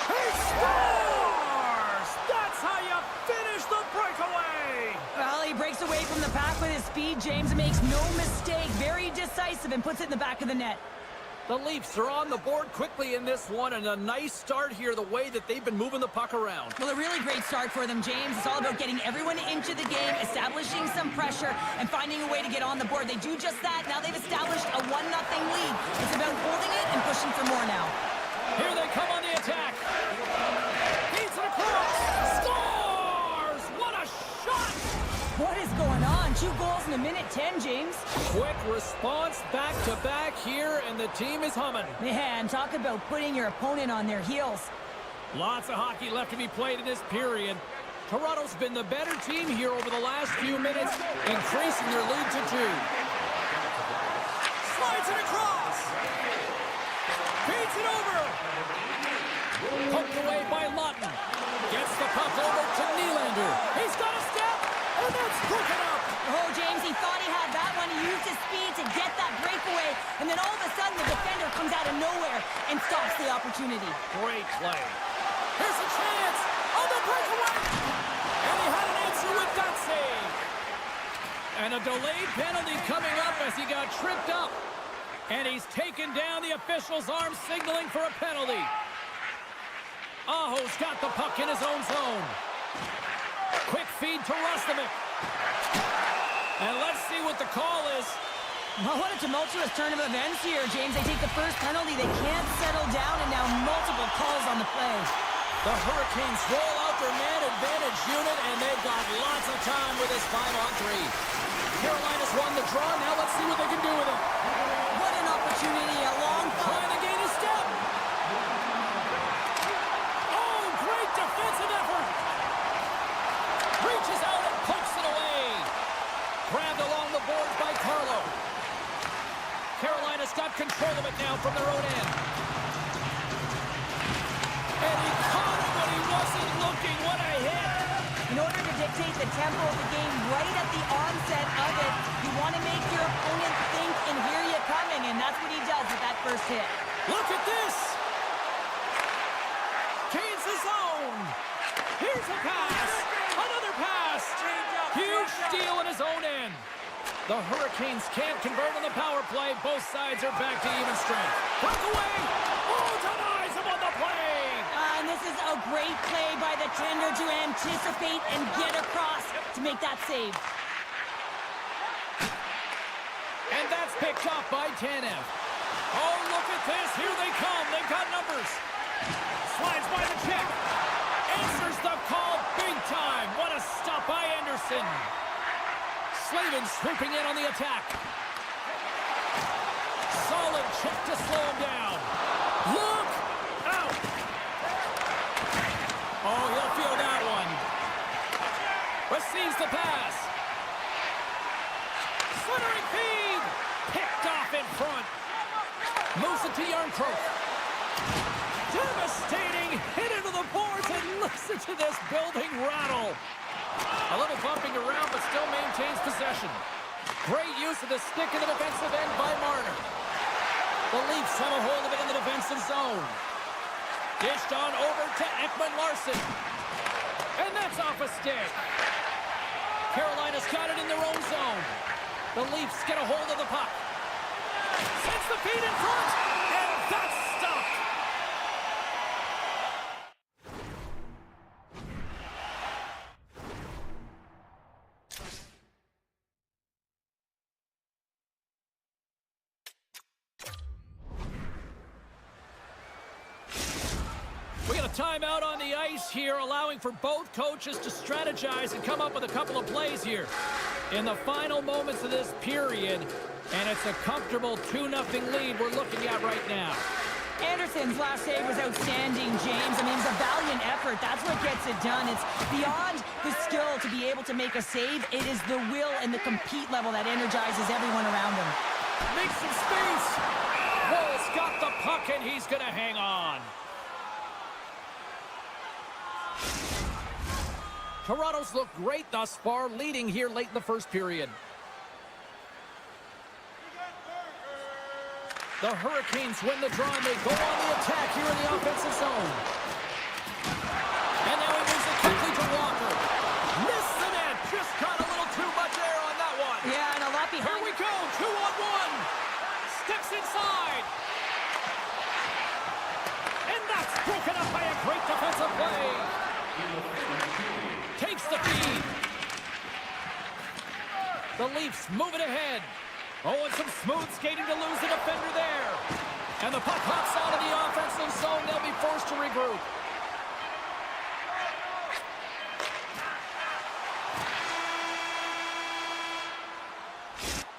Speaker 1: He scores! That's how you finish the breakaway.
Speaker 2: Well, he breaks away from the pack with his speed. James makes no mistake. Very decisive and puts it in the back of the net.
Speaker 1: The Leafs are on the board quickly in this one, and a nice start here the way that they've been moving the puck around.
Speaker 2: Well, a really great start for them, James. It's all about getting everyone into the game, establishing some pressure, and finding a way to get on the board. They do just that. Now they've established a 1-0 lead. It's about holding it and pushing for more now.
Speaker 1: Here they come on the attack. Feeds it across. Scores! What a shot!
Speaker 2: What is going on? 2 goals in a minute 10, James.
Speaker 1: Quick response back-to-back here, and the team is humming.
Speaker 2: Man, talk about putting your opponent on their heels.
Speaker 1: Lots of hockey left to be played in this period. Toronto's been the better team here over the last few minutes, increasing their lead to 2. Slides it across. Feeds it over. He's got a step, and that's broken up.
Speaker 2: Oh, James, he thought he had that one. He used his speed to get that breakaway, and then all of a sudden the defender comes out of nowhere and stops the opportunity.
Speaker 1: Great play. Here's a chance on the breakaway. And he had an answer with that save. And a delayed penalty coming up as he got tripped up. And he's taken down. The official's arm signaling for a penalty. Aho's got the puck in his own zone. Quick feed to Rustovic. And let's see what the call is.
Speaker 2: Well, what a tumultuous turn of events here, James. They take the first penalty. They can't settle down, and now multiple calls on the play.
Speaker 1: The Hurricanes roll out their man advantage unit, and they've got lots of time with this 5-on-3. Carolina's won the draw. Now let's see what they can do with it.
Speaker 2: What an opportunity. A long
Speaker 1: Trying to gain a step. Oh, great defensive effort. Reaches out and pokes it away. Grabbed along the boards by Carlo. Carolina's got control of it now from their own end. And he caught it when he wasn't looking. What a hit.
Speaker 2: In order to dictate the tempo of the game right at the onset of it, you want to make your opponent think and hear you coming, and that's what he does with that first hit.
Speaker 1: Look at this. Gains the zone. Here's a pass. Another pass. Huge steal in his own end. The Hurricanes can't convert on the power play. Both sides are back to even strength. Breakaway. Oh, denies him on the play.
Speaker 2: And this is a great play by the tender to anticipate and get across to make that save.
Speaker 1: And that's picked up by Tanev. Oh, look at this. Here they come. They've got numbers. Slides by the check. Answers the call big time. What a stop by Anderson. Slavin swooping in on the attack. Solid check to slow him down. Look out. Oh, he'll feel that one. Receives the pass. Slithering feed. Picked off in front. Moves it to Yarncroke. Devastating hit into the boards, and listen to this building rattle. A little bumping around, but still maintains possession. Great use of the stick in the defensive end by Marner. The Leafs have a hold of it in the defensive zone. Dished on over to Ekman-Larsson. And that's off a stick. Carolina's got it in their own zone. The Leafs get a hold of the puck. Sends the feed in front, and that's stopped. We got a timeout on the ice here, allowing for both coaches to strategize and come up with a couple of plays here in the final moments of this period. And it's a comfortable 2-0 lead we're looking at right now.
Speaker 2: Anderson's last save was outstanding, James. I mean, it's a valiant effort. That's what gets it done. It's beyond the skill to be able to make a save. It is the will and the compete level that energizes everyone around him.
Speaker 1: Makes some space. Woll's got the puck, and he's going to hang on. Toronto's looked great thus far, leading here late in the first period. The Hurricanes win the draw, and they go on the attack here in the offensive zone. And now he moves it quickly to Walker. Missed the net. Just got a little too much air on that one.
Speaker 2: Yeah, and a lot behind.
Speaker 1: Here we go. 2-on-1. Steps inside. And that's broken up by a great defensive play. Takes the feed. The Leafs move it ahead. Oh, and some smooth skating to lose the defender there. And the puck hops out of the offensive zone. They'll be forced to regroup.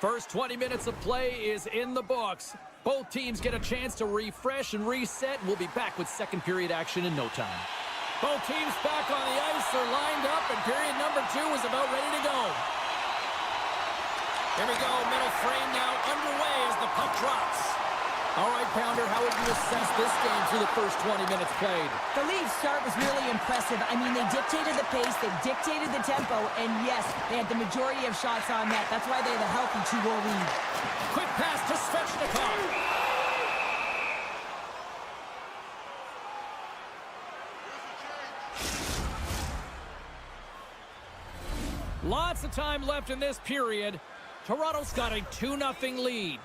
Speaker 1: First 20 minutes of play is in the books. Both teams get a chance to refresh and reset. We'll be back with second period action in no time. Both teams back on the ice. They're lined up, and period number 2 is about ready to go. Here we go, middle frame now underway as the puck drops. All right, Pounder, how would you assess this game through the first 20 minutes played?
Speaker 2: The Leafs' start was really impressive. I mean, they dictated the pace, they dictated the tempo, and yes, they had the majority of shots on net. That's why they had a healthy 2-goal lead.
Speaker 1: Quick pass to Svechnikov. Lots of time left in this period. Toronto's got a 2-0 lead.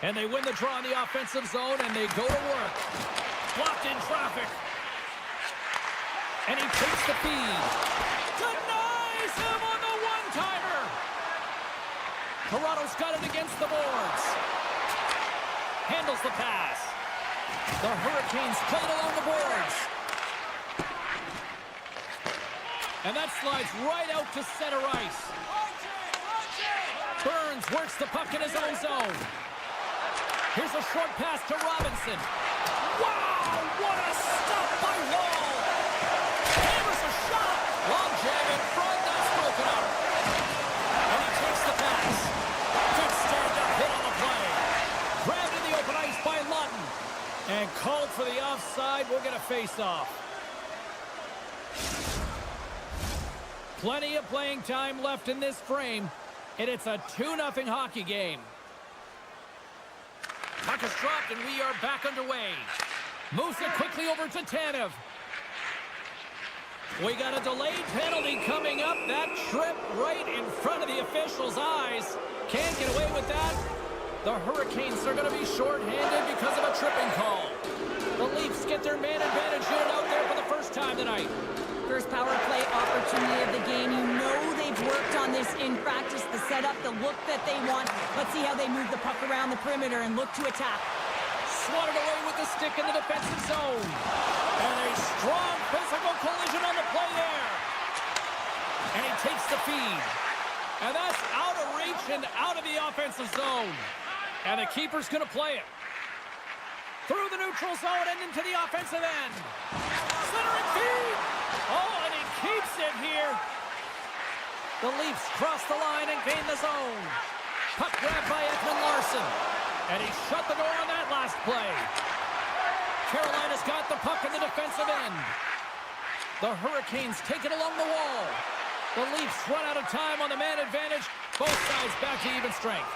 Speaker 1: And they win the draw in the offensive zone, and they go to work. Blocked in traffic. And he takes the feed. Denies him on the one-timer. Toronto's got it against the boards. Handles the pass. The Hurricanes play it along the boards. And that slides right out to center ice. Burns works the puck in his own zone. Here's a short pass to Robinson. Wow, what a stop by Wall. Hammers a shot. Long jab in front, that's broken up. And he takes the pass. Good stand-up hit on the play. Grabbed in the open ice by Lawton. And called for the offside. We'll get a face-off. Plenty of playing time left in this frame. And it's a 2-0 hockey game. Puck is dropped, and we are back underway. Moves it quickly over to Tanev. We got a delayed penalty coming up. That trip right in front of the official's eyes. Can't get away with that. The Hurricanes are going to be shorthanded because of a tripping call. The Leafs get their man advantage unit out there for the first time tonight.
Speaker 2: First power play opportunity of the game. You know they've worked on this in practice, the setup, the look that they want. Let's see how they move the puck around the perimeter and look to attack.
Speaker 1: Swatted away with the stick in the defensive zone. And a strong physical collision on the play there. And he takes the feed. And that's out of reach and out of the offensive zone. And the keeper's going to play it. Through the neutral zone and into the offensive end. Centering feed. Oh, and he keeps it here. The Leafs cross the line and gain the zone. Puck grabbed by Ekman Larsson. And he shut the door on that last play. Carolina's got the puck in the defensive end. The Hurricanes take it along the wall. The Leafs run out of time on the man advantage. Both sides back to even strength.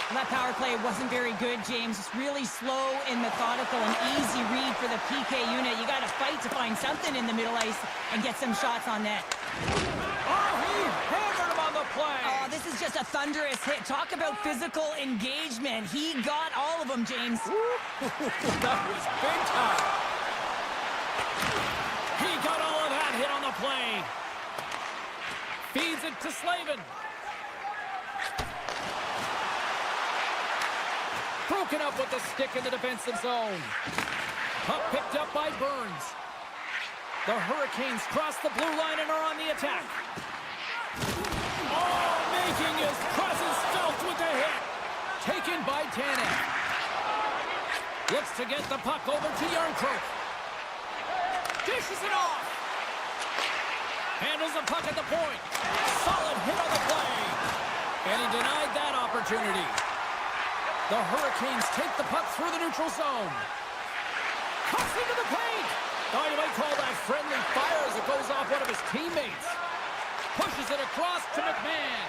Speaker 2: Well, that power play wasn't very good, James. It's really slow and methodical and easy read for the PK unit. You got to fight to find something in the middle ice and get some shots on net.
Speaker 1: Oh, he hammered him on the play.
Speaker 2: Oh, this is just a thunderous hit. Talk about physical engagement. He got all of them, James.
Speaker 1: That was big time. He got all of that hit on the play. Feeds it to Slavin. Broken up with the stick in the defensive zone. Puck picked up by Burns. The Hurricanes cross the blue line and are on the attack. Oh, making his presence felt with the hit. Taken by Tanev. Looks to get the puck over to Järnkrok. Dishes it off. Handles the puck at the point. Solid hit on the play. And he denied that opportunity. The Hurricanes take the puck through the neutral zone. Cuts into the paint. Oh, you might call that friendly fire as it goes off one of his teammates. Pushes it across to McMahon.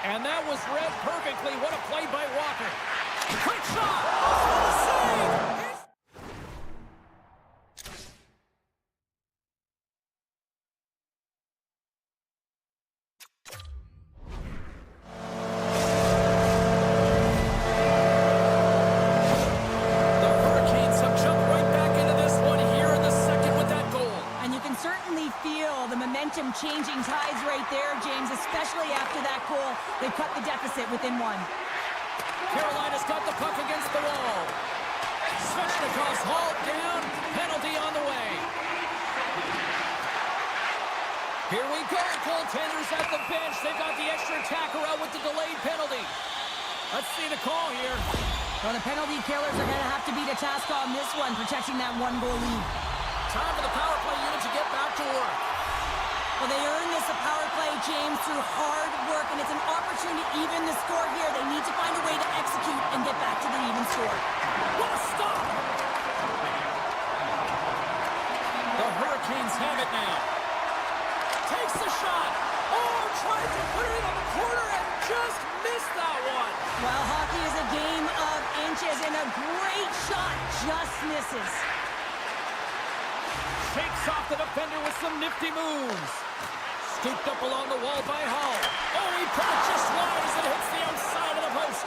Speaker 1: And that was read perfectly. What a play by Walker. Quick shot. Oh, what a save.
Speaker 2: Changing tides right there, James, especially after that goal. They cut the deficit within one.
Speaker 1: Carolina's got the puck against the wall. Svechnikov's hauled down. Penalty on the way. Here we go. Goaltenders at the bench. They've got the extra attacker out with the delayed penalty. Let's see the call here.
Speaker 2: Well, the penalty killers are going to have to beat a task on this one, protecting that one-goal lead.
Speaker 1: Time for the power play unit to get back to work.
Speaker 2: Well, they earned this a power play, James, through hard work, and it's an opportunity to even the score here. They need to find a way to execute and get back to the even score.
Speaker 1: What a stop! The Hurricanes have it now. Takes the shot. Oh, tried to put it in on the corner and just missed that one.
Speaker 2: Well, hockey is a game of inches, and a great shot just misses.
Speaker 1: Shakes off the defender with some nifty moves. Scooped up along the wall by Hall. Oh, he put it just wide as it hits the outside of the post.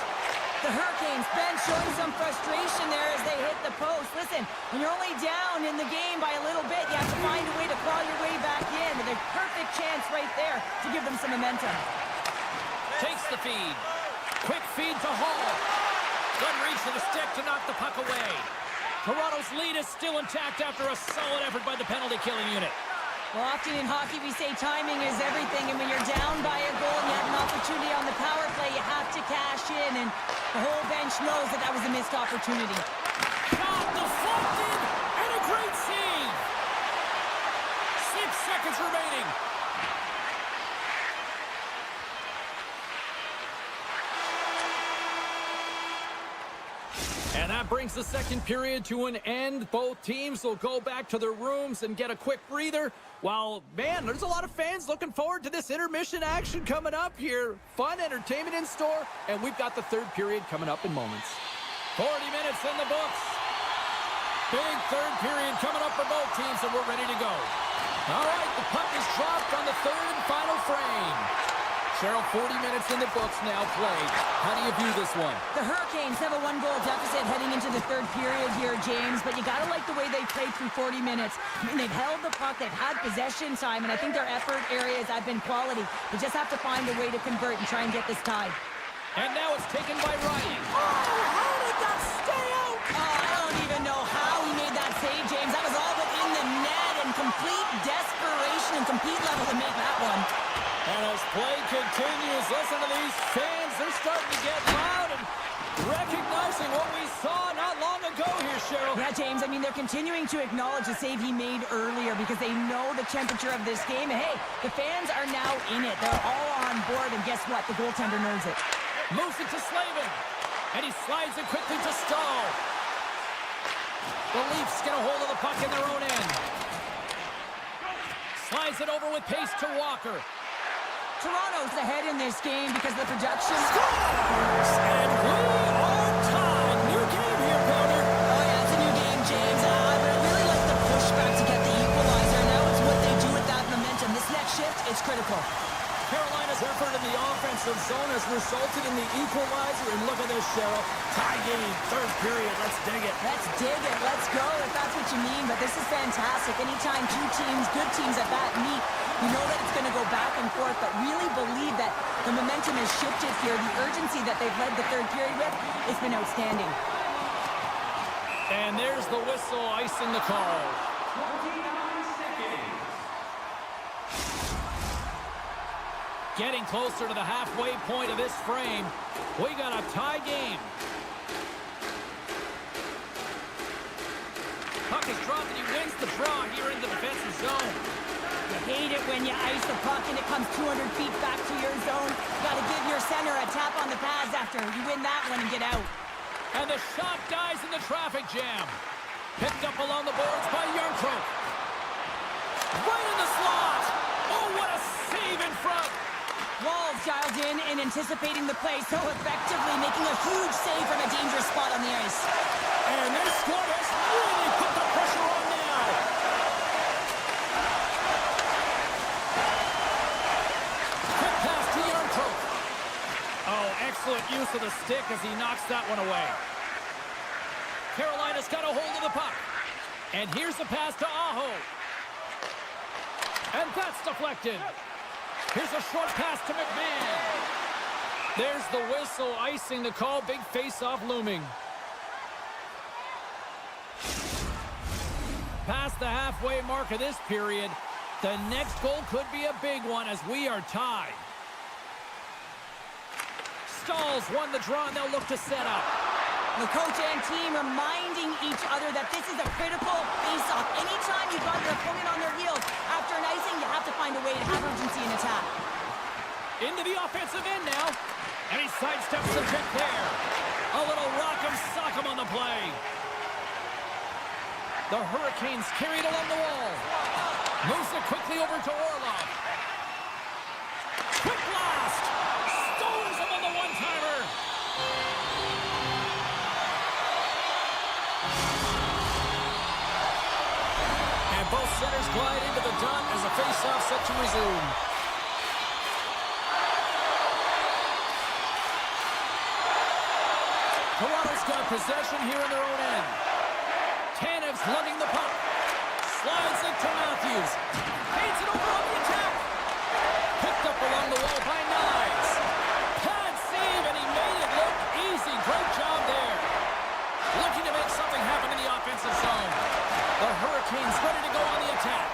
Speaker 2: The Hurricanes, Ben, showing some frustration there as they hit the post. Listen, when you're only down in the game by a little bit, you have to find a way to claw your way back in. And a perfect chance right there to give them some momentum.
Speaker 1: Takes the feed. Quick feed to Hall. Good reach to the stick to knock the puck away. Toronto's lead is still intact after a solid effort by the penalty-killing unit.
Speaker 2: Well, often in hockey we say timing is everything, and when you're down by a goal and you have an opportunity on the power play, you have to cash in, and the whole bench knows that that was a missed opportunity.
Speaker 1: Shot deflected, and a great save. 6 seconds remaining. And that brings the second period to an end. Both teams will go back to their rooms and get a quick breather. While, man, there's a lot of fans looking forward to this intermission action coming up here. Fun entertainment in store, and we've got the third period coming up in moments. 40 minutes in the books. Big third period coming up for both teams, and we're ready to go. All right, the puck is dropped on the third and final frame. Cheryl, 40 minutes in the books now played. How do you view this one?
Speaker 2: The Hurricanes have a one-goal deficit heading into the third period here, James, but you got to like the way they played through 40 minutes. I mean, they've held the puck, they've had possession time, and I think their effort areas have been quality. They just have to find a way to convert and try and get this tied.
Speaker 1: And now it's taken by Riley.
Speaker 2: Oh, how did that stay out? Oh, I don't even know how he made that save, James. That was all but in the net, and complete desperation and compete level to make that one.
Speaker 1: And as play continues, listen to these fans. They're starting to get loud and recognizing what we saw not long ago here, Cheryl.
Speaker 2: Yeah, James, I mean, they're continuing to acknowledge the save he made earlier because they know the temperature of this game. And, hey, the fans are now in it. They're all on board, and guess what? The goaltender knows it.
Speaker 1: Moves it to Slavin, and he slides it quickly to Stahl. The Leafs get a hold of the puck in their own end. Slides it over with pace to Walker.
Speaker 2: Toronto's ahead in this game because the production...
Speaker 1: Scores! And we are tied. New game here, Powder.
Speaker 2: Oh, yeah, it's a new game, James. But I really like the pushback to get the equalizer. Now it's what they do with that momentum. This next shift is critical.
Speaker 1: Carolina's effort in the offensive zone has resulted in the equalizer. And look at this, Cheryl. Tie game, third period. Let's dig it.
Speaker 2: Let's dig it. Let's go, if that's what you mean. But this is fantastic. Anytime two teams, good teams at that, meet, you know that it's going to go back and forth, but really believe that the momentum has shifted here. The urgency that they've led the third period with has been outstanding.
Speaker 1: And there's the whistle icing the call.
Speaker 3: 29 seconds.
Speaker 1: Getting closer to the halfway point of this frame. We got a tie game. Puck is dropped and he wins the draw here in the defensive zone.
Speaker 2: You hate it when you ice the puck and it comes 200 feet back to your zone. You got to give your center a tap on the pads after you win that one and get out.
Speaker 1: And the shot dies in the traffic jam. Picked up along the boards by Yarncroke. Right in the slot. Oh, what a save in front.
Speaker 2: Walls dialed in and anticipating the play so effectively, making a huge save from a dangerous spot on the ice.
Speaker 1: And this squad has really put the pressure on now. Quick pass to Yarncroke. Oh, excellent use of the stick as he knocks that one away. Carolina's got a hold of the puck. And here's the pass to Aho. And that's deflected. Here's a short pass to McMahon. There's the whistle icing the call. Big face-off looming. Past the halfway mark of this period, the next goal could be a big one as we are tied. Stahl's won the draw and they'll look to set up.
Speaker 2: The coach and team reminding each other that this is a critical face-off. Anytime you've got your opponent on their heels after an icing, you have to find a way to have urgency in attack.
Speaker 1: Into the offensive end now. And he sidesteps the kick there. A little rock'em sock'em on the play. The Hurricanes carry it along the wall. Moves it quickly over to Orlov. Quick blast. Stones him on the one-timer. And both centers glide into the dot as the face-off set to resume. Toronto's got possession here in their own end. Tanev's lugging the puck. Slides it to Matthews. Paints it over on the attack. Picked up along the wall by Knives. Pad save, and he made it look easy. Great job there. Looking to make something happen in the offensive zone. The Hurricanes ready to go on the attack.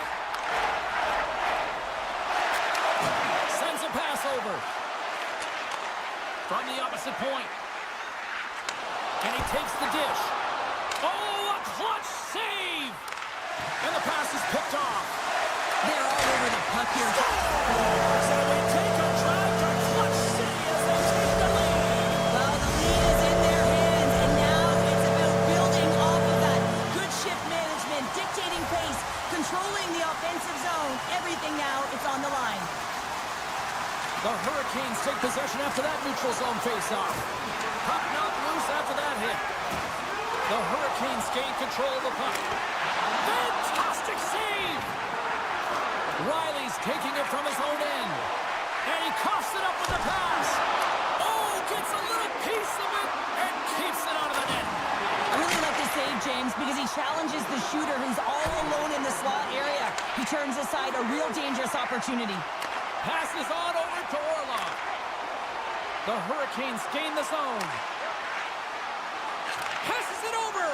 Speaker 1: Sends a pass over. From the opposite point. And he takes the dish. Oh, a clutch save! And the pass is picked off.
Speaker 2: They're all over the puck here.
Speaker 1: So we take a drive to Clutch City as they take the lead.
Speaker 2: Well, the lead is in their hands, and now it's about building off of that. Good shift management, dictating pace, controlling the offensive zone. Everything now, it's on the line.
Speaker 1: The Hurricanes take possession after that neutral zone faceoff. Puck knocked loose after that hit. The Hurricanes gain control of the puck. Fantastic save! Riley's taking it from his own end. And he coughs it up with the pass. Oh, gets a little piece of it and keeps it out of the net.
Speaker 2: I really like the save, James, because he challenges the shooter who's all alone in the slot area. He turns aside a real dangerous opportunity.
Speaker 1: Passes on over to Orlov. The Hurricanes gain the zone. Passes it over.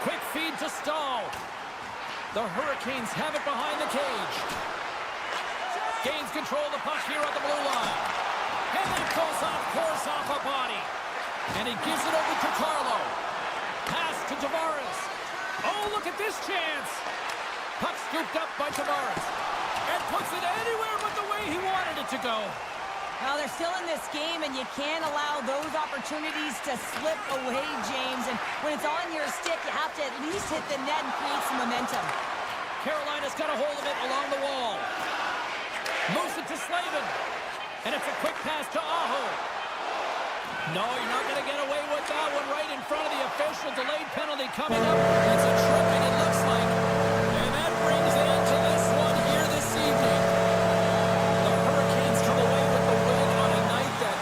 Speaker 1: Quick feed to Stahl. The Hurricanes have it behind the cage. Gains control of the puck here on the blue line. And then goes off course off a body. And he gives it over to Carlo. Pass to Tavares. Oh, look at this chance. Puck scooped up by Tavares. And puts it anywhere but the way he wanted it to go.
Speaker 2: Well, they're still in this game, and you can't allow those opportunities to slip away, James. And when it's on your stick, you have to at least hit the net and create some momentum.
Speaker 1: Carolina's got a hold of it along the wall. Moves it to Slavin. And it's a quick pass to Aho. No, you're not going to get away with that one right in front of the official. Delayed penalty coming up. It's a tripping, it looks like. And that brings it into this one here this evening. The Hurricanes come away with the win on a night that...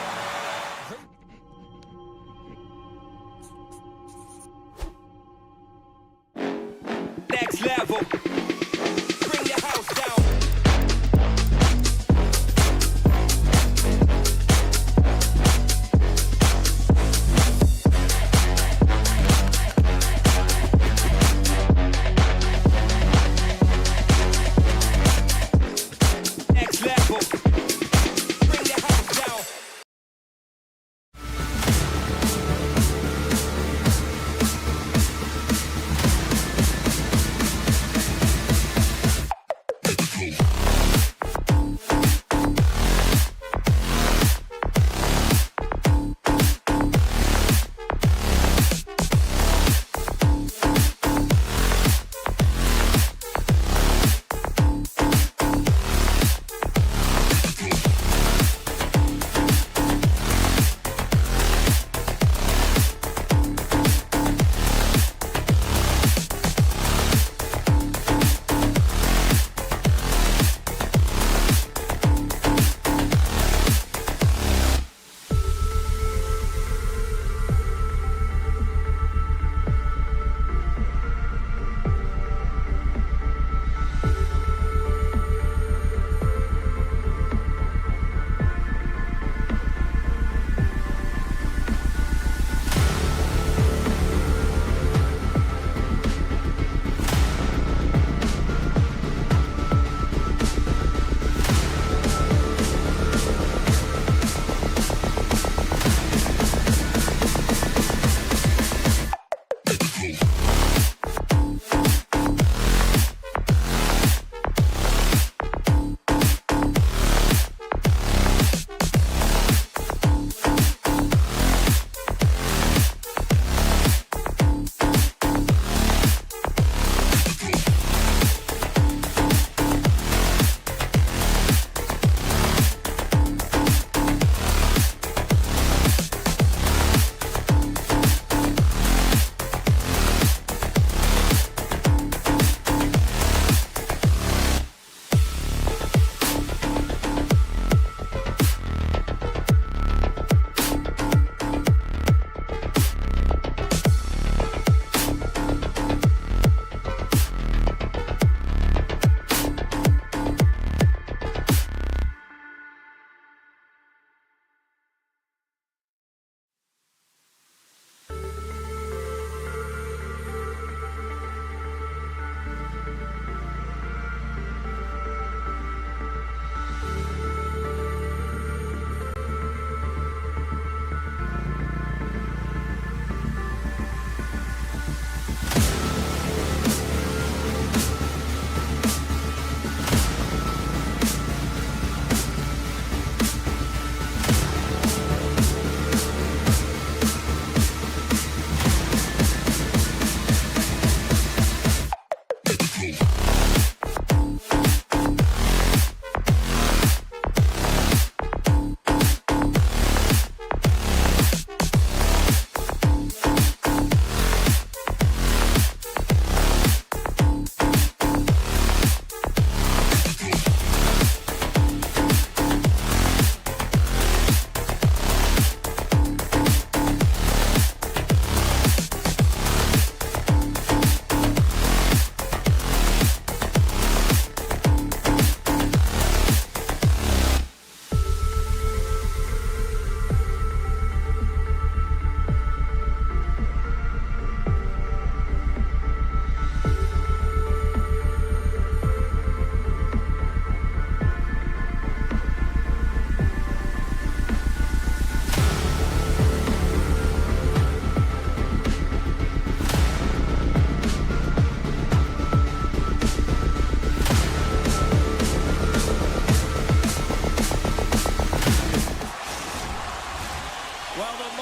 Speaker 4: Next level. Bring the house down. Next level. Bring the house down.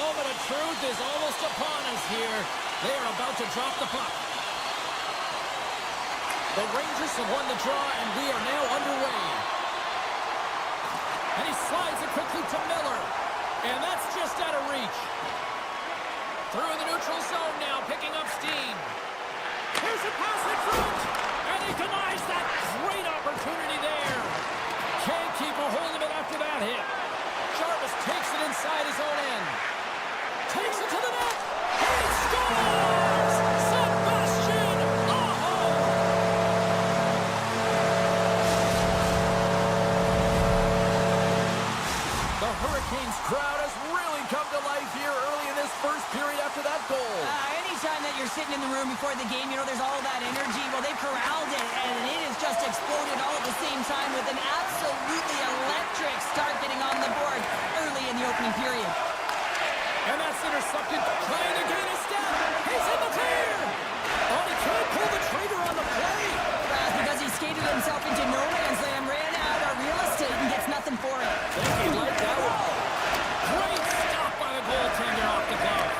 Speaker 1: moment of truth is almost upon us here. They are about to drop the puck. The Rangers have won the draw, and we are now underway. And he slides it quickly to Miller. And that's just out of reach. Through the neutral zone now, picking up steam. Here's a pass in front. And he denies that great opportunity there. Can't keep a hold of it after that hit. Jarvis takes it inside his own end. Takes it to the net. He scores! Sebastian Aho! The Hurricanes crowd has really come to life here early in this first period after that goal.
Speaker 2: Anytime that you're sitting in the room before the game, you know, there's all that energy. Well, they corralled it, and it has just exploded all at the same time with an absolutely electric start getting on the board early in the opening period.
Speaker 1: And that's intercepted, trying to gain a step. He's in the clear. Oh, he can't pull the trigger on the play.
Speaker 2: Because he skated himself into no man's land, ran out of real estate, and gets nothing for it.
Speaker 1: Think he liked that one. Great stop by the goaltender off the glove.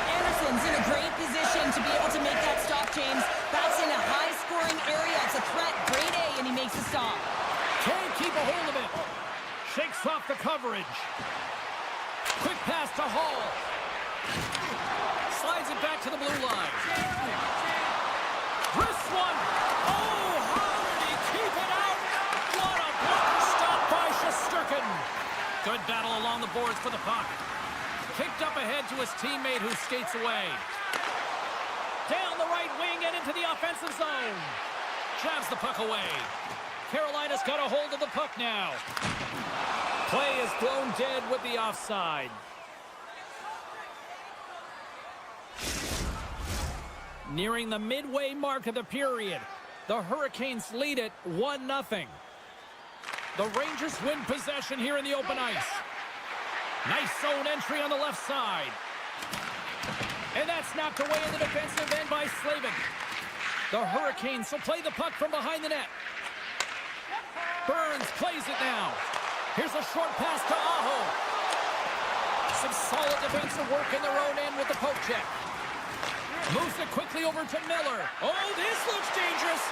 Speaker 2: Anderson's in a great position to be able to make that stop, James. That's in a high-scoring area. It's a threat, grade A, and he makes the stop.
Speaker 1: Can't keep a hold of it. Shakes off the coverage. Quick pass to Hall. Slides it back to the blue line. Wrist one. Oh, how did he keep it out? What a blocker stop by Shesterkin. Good battle along the boards for the puck. Kicked up ahead to his teammate who skates away. Down the right wing and into the offensive zone. Jabs the puck away. Carolina's got a hold of the puck now. Play is thrown dead with the offside. Nearing the midway mark of the period, the Hurricanes lead it 1-0. The Rangers win possession here in the open ice. Nice zone entry on the left side. And that's knocked away in the defensive end by Slavin. The Hurricanes will play the puck from behind the net. Burns plays it now. Here's a short pass to Aho. Some solid defensive work in their own end with the poke check. Moves it quickly over to Miller. Oh, this looks dangerous.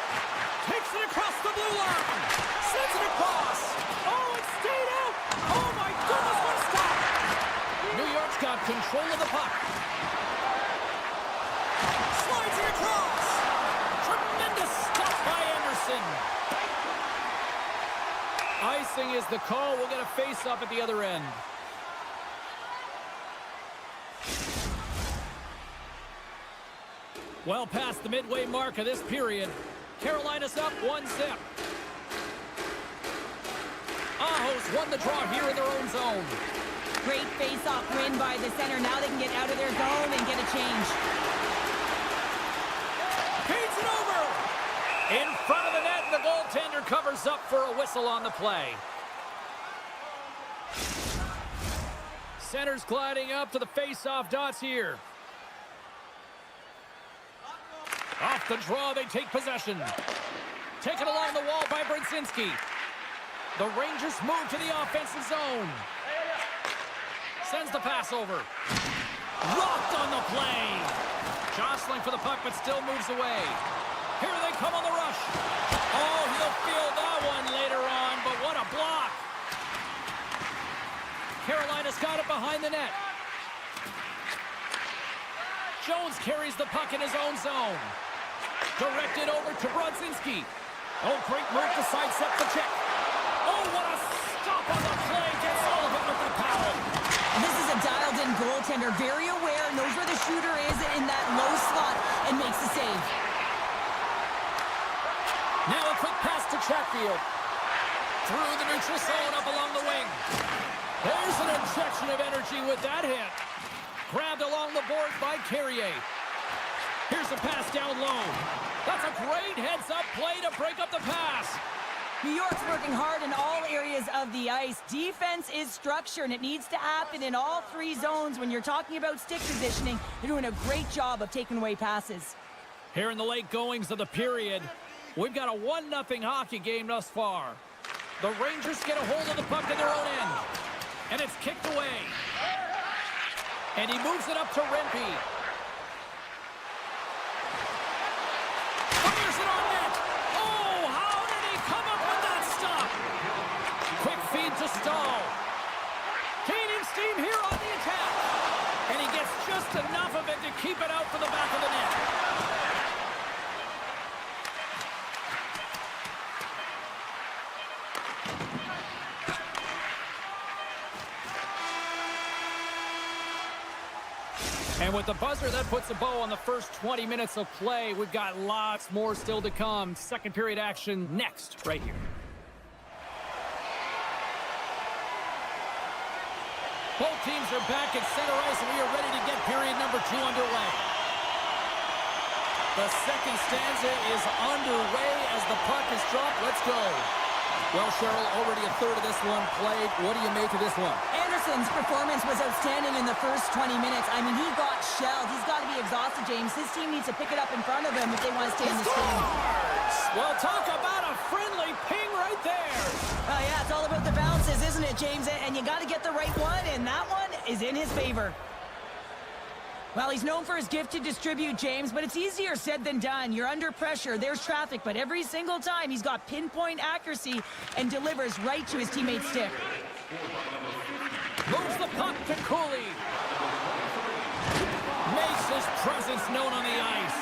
Speaker 1: Takes it across the blue line. Sends it across. Oh, it stayed out. Oh, my goodness, what a stop. New York's got control of the puck. Slides it across. Tremendous stop by Anderson. Icing is the call. We'll get a face-up at the other end. Well past the midway mark of this period. Carolina's up 1-0. Aho's won the draw here in their own zone.
Speaker 2: Great face-off win by the center. Now they can get out of their zone and get a change.
Speaker 1: Feeds it over. In front of the net, the goaltender covers up for a whistle on the play. Center's gliding up to the face-off dots here. Off the draw, they take possession. Taken along the wall by Brzezinski. The Rangers move to the offensive zone. Sends the pass over. Rocked on the play. Jostling for the puck, but still moves away. Here they come on the rush. Oh, he'll feel that one later on, but what a block. Carolina's got it behind the net. Jones carries the puck in his own zone. Directed over to Brzezinski. Oh, great move to sidestep the check. Oh, what a stop on the play. Gets all of it with the power.
Speaker 2: This is a dialed-in goaltender. Very aware, knows where the shooter is in that low slot, and makes the save.
Speaker 1: Now a quick pass to Chatfield. Through the neutral zone, up along the wing. There's an injection of energy with that hit. Grabbed along the board by Carrier. Here's a pass down low. That's a great heads-up play to break up the pass.
Speaker 2: New York's working hard in all areas of the ice. Defense is structure, and it needs to happen in all three zones. When you're talking about stick positioning, they're doing a great job of taking away passes.
Speaker 1: Here in the late goings of the period, we've got a 1-0 hockey game thus far. The Rangers get a hold of the puck in their own end, and it's kicked away. And he moves it up to Rempe. Fires it on net. Oh, how did he come up with that stop? Quick feed to Stahl. Gaining steam here on the attack. And he gets just enough of it to keep it out for the back of the net. And with the buzzer, that puts a bow on the first 20 minutes of play. We've got lots more still to come. Second period action next, right here. Both teams are back at center ice, and we are ready to get period number 2 underway. The second stanza is underway as the puck is dropped. Let's go. Well, Cheryl, already a third of this one played. What do you make of this one?
Speaker 2: Anderson's performance was outstanding in the first 20 minutes. I mean, he got shelled. He's got to be exhausted, James. His team needs to pick it up in front of him if they want to stay in this game.
Speaker 1: Well, talk about a friendly ping right there.
Speaker 2: Oh, yeah, it's all about the bounces, isn't it, James? And you got to get the right one, and that one is in his favor. Well, he's known for his gift to distribute, James, but it's easier said than done. You're under pressure, there's traffic, but every single time he's got pinpoint accuracy and delivers right to his teammate's stick.
Speaker 1: Moves the puck to Cooley. Makes his presence known on the ice.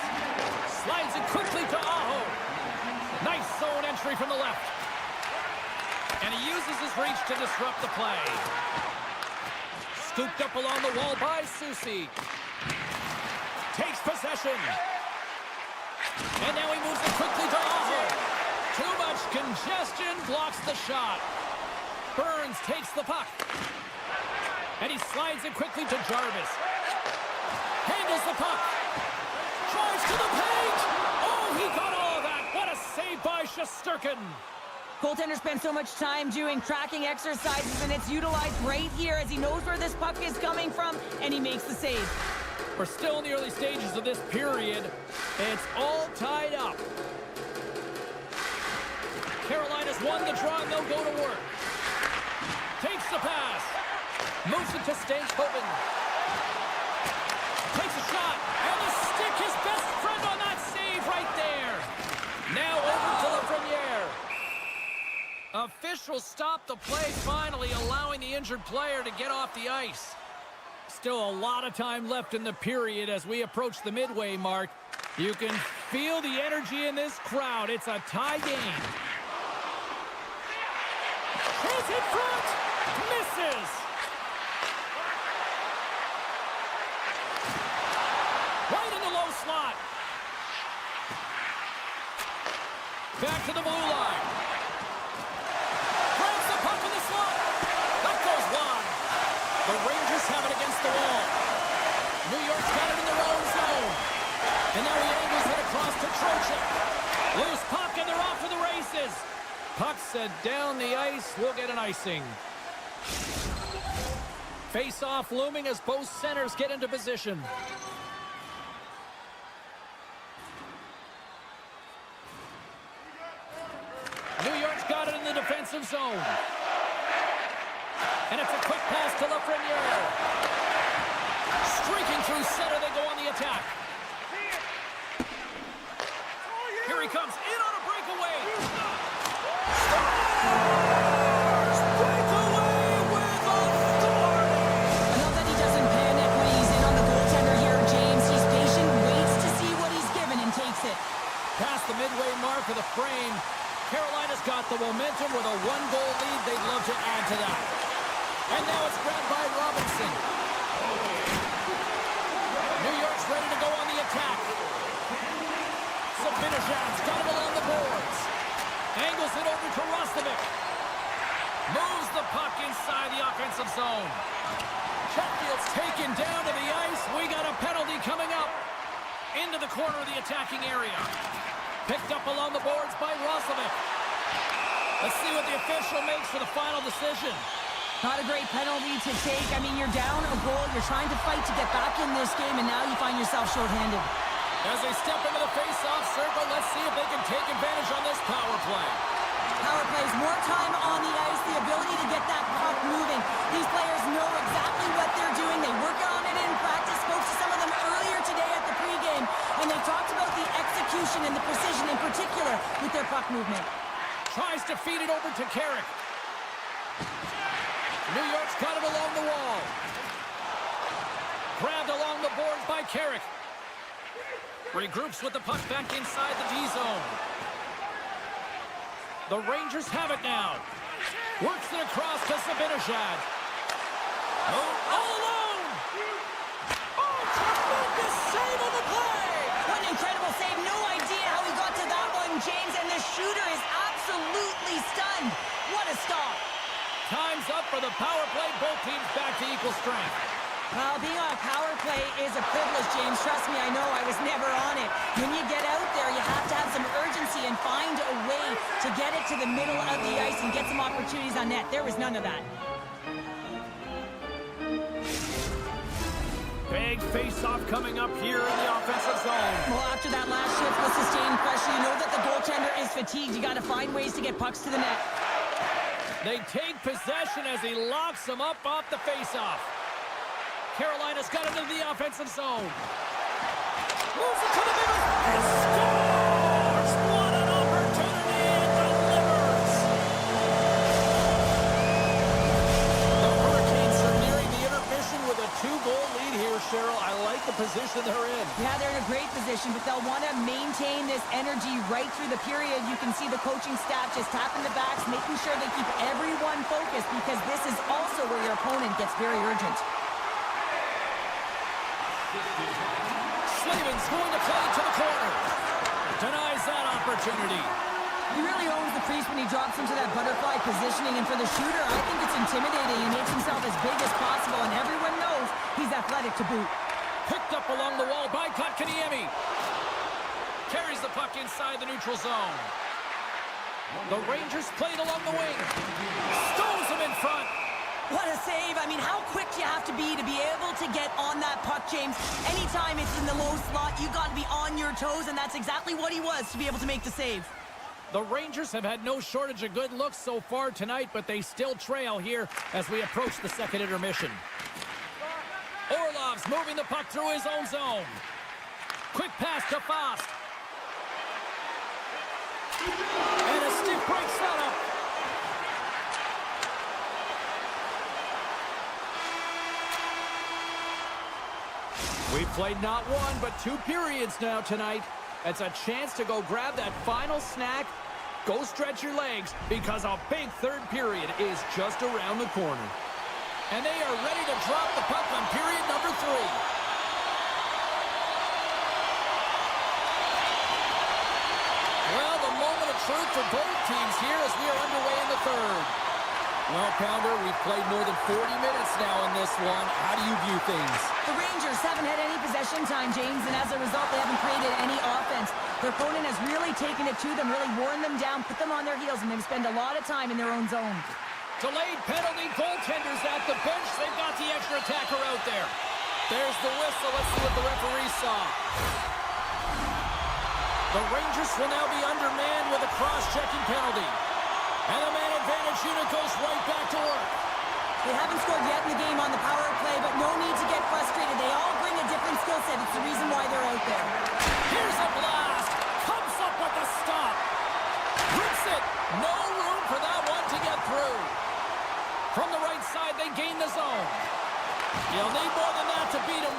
Speaker 1: Slides it quickly to Aho. Nice zone entry from the left. And he uses his reach to disrupt the play. Scooped up along the wall by Susie. Takes possession. And now he moves it quickly to Aho. Too much congestion blocks the shot. Burns takes the puck. And he slides it quickly to Jarvis. Handles the puck. Drives to the paint. Oh, he got all of that. What a save by Shesterkin.
Speaker 2: Goaltender spends so much time doing tracking exercises, and it's utilized right here as he knows where this puck is coming from, and he makes the save.
Speaker 1: We're still in the early stages of this period. It's all tied up. Carolina's won the draw, and they'll go to work. Takes the pass. Moves it to Stankoven. Takes a shot. And the stick, his best friend on that save right there. Now over to Lafreniere. Officials stop the play finally, allowing the injured player to get off the ice. Still a lot of time left in the period as we approach the midway mark. You can feel the energy in this crowd. It's a tie game. He's in front. Misses. Right in the low slot. Back to the blue line. Grabs the puck in the slot. That goes wide. The Rangers have it against the wall. New York's got it in their own zone. And now he angles it across to Trocheck. Loose puck, and they're off to the races. Puck set down the ice. We'll get an icing. Face-off looming as both centers get into position. New York's got it in the defensive zone. And it's a quick pass to Lafreniere. Streaking through center, they go on the attack. Here he comes, in on a breakaway. Breakaway with authority.
Speaker 2: I know that he doesn't panic when he's in on the goaltender here, James. He's patient, waits to see what he's given, and takes it.
Speaker 1: Past the midway mark of the frame, Carolina's got the momentum with a one-goal lead. They'd love to add to that. And now it's grabbed by Robinson. New York's ready to go on the attack. Zabinajad's got it along the boards. Angles it over to Rostovic. Moves the puck inside the offensive zone. Chatfield's taken down to the ice. We got a penalty coming up. Into the corner of the attacking area. Picked up along the boards by Rostovic. Let's see what the official makes for the final decision.
Speaker 2: Not a great penalty to take. I mean, you're down a goal. You're trying to fight to get back in this game, and now you find yourself shorthanded.
Speaker 1: As they step into the face-off circle, let's see if they can take advantage on this power play.
Speaker 2: Power plays, more time on the ice, the ability to get that puck moving. These players know exactly what they're doing. They work on it in puck movement.
Speaker 1: Tries to feed it over to Carrick. New York's got it along the wall. Grabbed along the boards by Carrick. Regroups with the puck back inside the D-zone. The Rangers have it now. Works it across to Zibanejad. Oh, all alone! Oh, tremendous save on the play!
Speaker 2: What an incredible save. No idea how he got to that one, James, and the shooter is absolutely stunned. What a stop.
Speaker 1: Time's up for the power play. Both teams back to equal strength.
Speaker 2: Well, being on a power play is a privilege, James. Trust me, I know. I was never on it. When you get out there, you have to have some urgency and find a way to get it to the middle of the ice and get some opportunities on net. There was none of that.
Speaker 1: Big face-off coming up here in the offensive zone.
Speaker 2: Well, after that last shift with sustained pressure, you know that the goaltender is fatigued. You got to find ways to get pucks to the net.
Speaker 1: They take possession as he locks them up off the face-off. Carolina's got it into the offensive zone. Moves it to the middle and scores! What an opportunity and delivers! The Hurricanes are nearing the intermission with a 2-goal lead here, Cheryl. I like the position they're in.
Speaker 2: Yeah, they're in a great position, but they'll want to maintain this energy right through the period. You can see the coaching staff just tapping the backs, making sure they keep everyone focused, because this is also where your opponent gets very urgent.
Speaker 1: Slavin's going to play to the corner. Denies that opportunity.
Speaker 2: He really owns the crease when he drops into that butterfly positioning, and for the shooter, I think it's intimidating. He makes himself as big as possible, and everyone knows he's athletic to boot.
Speaker 1: Picked up along the wall by Kotkaniemi. Carries the puck inside the neutral zone. The Rangers played along the wing. Stones him in front.
Speaker 2: What a save. I mean, how quick do you have to be able to get on that puck, James? Anytime it's in the low slot, you got to be on your toes, and that's exactly what he was to be able to make the save.
Speaker 1: The Rangers have had no shortage of good looks so far tonight, but they still trail here as we approach the second intermission. Orlov's moving the puck through his own zone. Quick pass to Fast. And a stiff break setup. We've played not one, but 2 periods now tonight. It's a chance to go grab that final snack. Go stretch your legs, because a big third period is just around the corner. And they are ready to drop the puck on period number 3. Well, the moment of truth for both teams here as we are underway in the third. Well, Pounder, we've played more than 40 minutes now in this one. How do you view things?
Speaker 2: The Rangers haven't had any possession time, James, and as a result, they haven't created any offense. Their opponent has really taken it to them, really worn them down, put them on their heels, and they've spent a lot of time in their own zone.
Speaker 1: Delayed penalty, goaltenders at the bench. They've got the extra attacker out there. There's the whistle. Let's see what the referee saw. The Rangers will now be undermanned with a cross-checking penalty. And the man advantage unit goes right back to work.
Speaker 2: They haven't scored yet in the game on the power play, but no need to get frustrated. They all bring a different skill set. It's the reason why they're out there.
Speaker 1: Here's a blast. Comes up with the stop. Hits it. No room for that one to get through. From the right side, they gain the zone. You'll need more than that to beat him.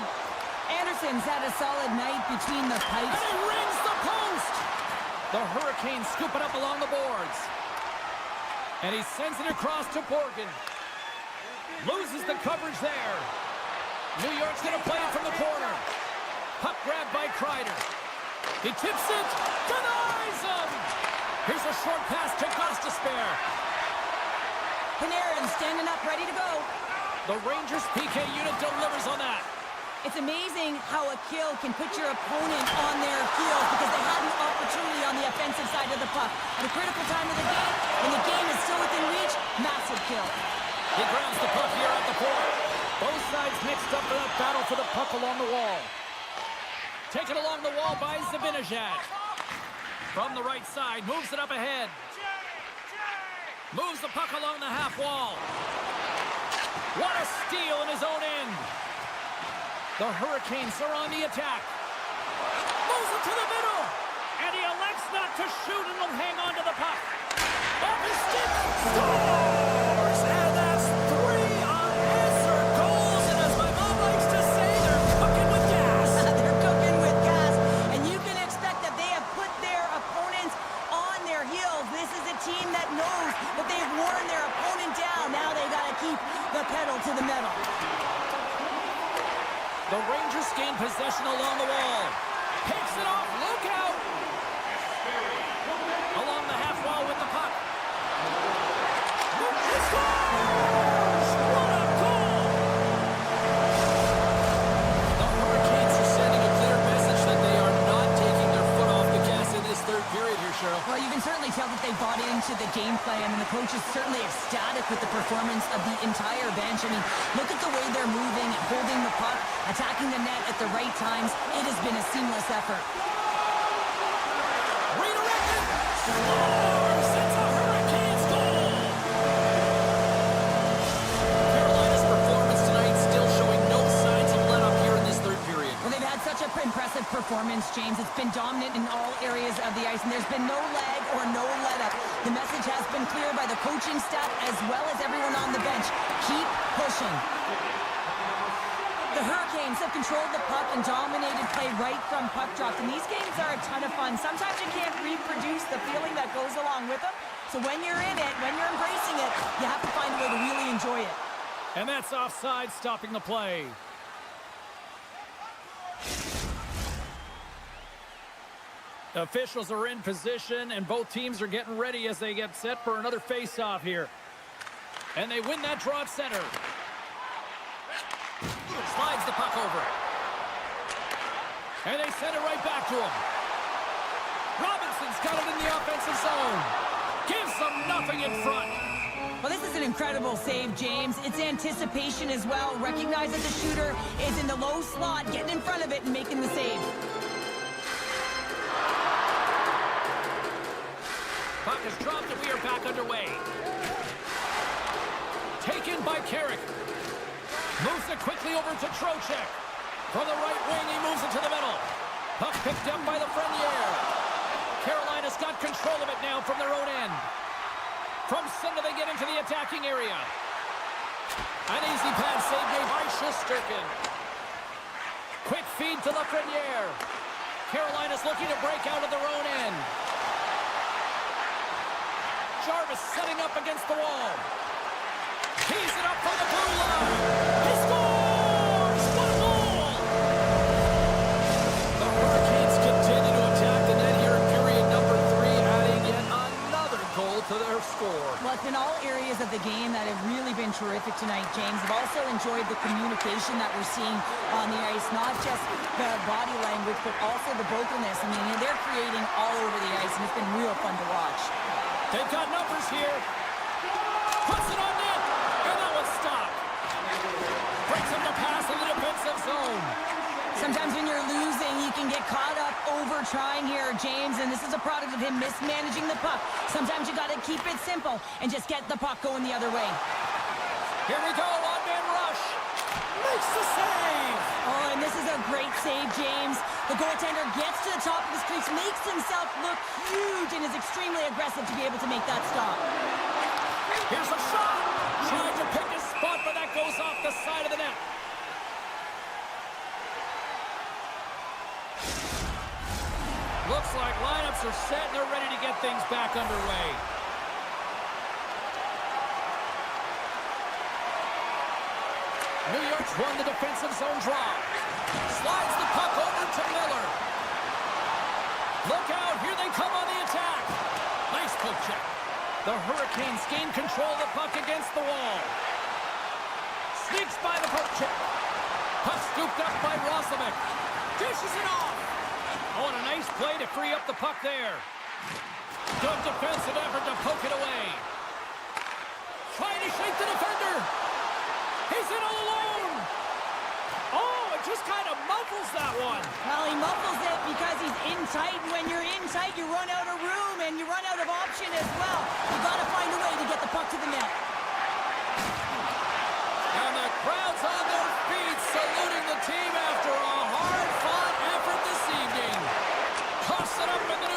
Speaker 2: Anderson's had a solid night between the pipes.
Speaker 1: And he rings the post. The Hurricanes scoop it up along the boards. And he sends it across to Borgen. Loses the coverage there. New York's going to play it from the corner. Puck grabbed by Kreider. He tips it. Denies him. Here's a short pass to Gostisbehere.
Speaker 2: Panarin standing up, ready to go.
Speaker 1: The Rangers PK unit delivers on that.
Speaker 2: It's amazing how a kill can put your opponent on their heels because they had an opportunity on the offensive side of the puck. At a critical time of the game, when the game is still within reach, massive kill.
Speaker 1: He grabs the puck here at the point. Both sides mixed up for that battle for the puck along the wall. Taken along the wall by Zibanejad. From the right side, moves it up ahead. Moves the puck along the half wall. What a steal in his own end. The Hurricanes are on the attack. Moves it to the middle. And he elects not to shoot and will hang on to the puck. Off his stick, scores! And that's 3 unanswered goals. And as my mom likes to say, they're cooking with gas.
Speaker 2: They're cooking with gas, and you can expect that they have put their opponents on their heels. This is a team that knows that they've worn their opponent down. Now they got to keep the pedal to the metal.
Speaker 1: The Rangers gain possession along the wall. Picks it off. Look out! Along the half wall with the puck. He scores! What a goal! The Hurricanes are sending a clear message that they are not taking their foot off the gas in this third period here, Cheryl.
Speaker 2: Well, you can certainly tell that they bought into the game plan, and the coach is certainly ecstatic with the performance of the entire bench. I mean, look at the way they're moving, holding the puck, attacking the net at the right times. It has been a seamless effort.
Speaker 1: Redirected! Scores! It's a Hurricanes goal! Carolina's performance tonight still showing no signs of let-up here in this third period.
Speaker 2: Well, they've had such an impressive performance, James. It's been dominant in all areas of the ice, and there's been no lag or no let-up. The message has been clear by the coaching staff as well as everyone on the bench. Keep pushing. The Hurricanes have controlled the puck and dominated play right from puck drops, and these games are a ton of fun. Sometimes you can't reproduce the feeling that goes along with them, so when you're in it, when you're embracing it, you have to find a way to really enjoy it.
Speaker 1: And that's offside, stopping the play. Officials are in position, and both teams are getting ready as they get set for another face-off here. And they win that draw at center. Slides the puck over. And they send it right back to him. Robinson's got it in the offensive zone. Gives them nothing in front.
Speaker 2: Well, this is an incredible save, James. It's anticipation as well. Recognize that the shooter is in the low slot, getting in front of it and making the save.
Speaker 1: Puck is dropped and we are back underway. Taken by Carrick. Moves it quickly over to Trocheck. From the right wing, he moves it to the middle. Puck picked up by the Frenier. Carolina's got control of it now from their own end. From center, they get into the attacking area. An easy pad save made by Shesterkin. Quick feed to Lafreniere. Carolina's looking to break out of their own end. Jarvis setting up against the wall. Tees it up from the blue line. He scores! What a goal! The Hurricanes continue to attack the net here in period number 3, adding yet another goal to their score.
Speaker 2: Well, it's in all areas of the game that have really been terrific tonight, James. I've also enjoyed the communication that we're seeing on the ice, not just the body language, but also the vocalness. I mean, they're creating all over the ice, and it's been real fun to watch.
Speaker 1: They've got numbers here. Puts it on net, and that was stopped. Brings him to pass in the defensive zone.
Speaker 2: Sometimes when you're losing, you can get caught up over trying here, James, and this is a product of him mismanaging the puck. Sometimes you got to keep it simple and just get the puck going the other way.
Speaker 1: Here we go, one-man rush. Makes the save.
Speaker 2: Oh, and this is a great save, James. The goaltender gets to the top of his crease, makes himself look huge, and is extremely aggressive to be able to make that stop.
Speaker 1: Here's a shot. Trying to pick his spot, but that goes off the side of the net. Looks like lineups are set and they're ready to get things back underway. New York's won the defensive zone draw. Slides the puck over to Miller. Look out, here they come on the attack. Nice poke check. The Hurricanes gain control of the puck against the wall. Sneaks by the poke check. Puck scooped up by Roslovic. Dishes it off. Oh, and a nice play to free up the puck there. Good defensive effort to poke it away. Trying to shake the defender. He's in all alone. Oh, it just kind of muffles that one.
Speaker 2: Well, he muffles it because he's in tight. When you're in tight, you run out of room and you run out of option as well. You got to find a way to get the puck to the net.
Speaker 1: And the crowd's on their feet, saluting the team after a hard-fought effort this evening. Toss it up in the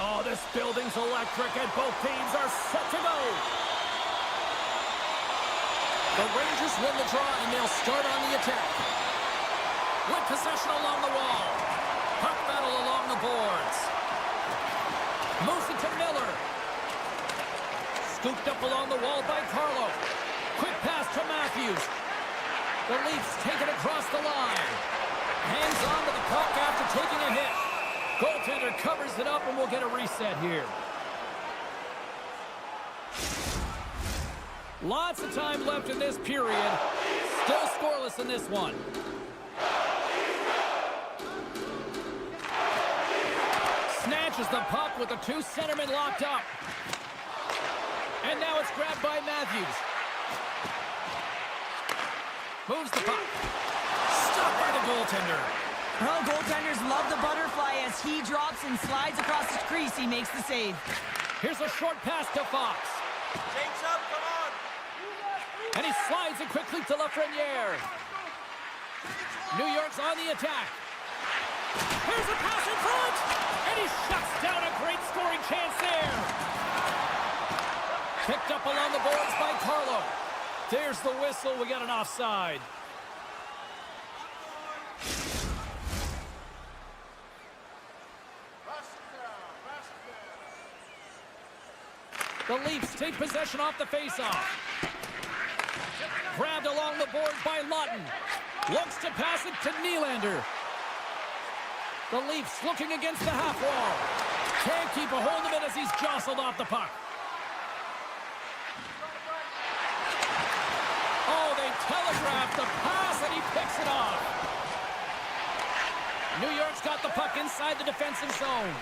Speaker 1: Oh, this building's electric, and both teams are set to go. The Rangers win the draw, and they'll start on the attack. With possession along the wall. Puck battle along the boards. Moves it to Miller. Scooped up along the wall by Carlo. Quick pass to Matthews. The Leafs take it across the line. Hands on to the puck after taking a hit. Goaltender covers it up, and we'll get a reset here. Lots of time left in this period. Still scoreless in this one. Snatches the puck with the two centermen locked up. And now it's grabbed by Matthews. Moves the puck. Stopped by the goaltender.
Speaker 2: Well, goaltenders love the butterfly as he drops and slides across the crease. He makes the save.
Speaker 1: Here's a short pass to Fox.
Speaker 4: Change up, come on.
Speaker 1: And he slides it quickly to Lafreniere. New York's on the attack. Here's a pass in front. And he shuts down a great scoring chance there. Picked up along the boards by Carlo. There's the whistle. We got an offside. The Leafs take possession off the faceoff. Grabbed along the board by Lawton. Looks to pass it to Nylander. The Leafs looking against the half wall. Can't keep a hold of it as he's jostled off the puck. Oh, they telegraphed the pass and he picks it off. New York's got the puck inside the defensive zone.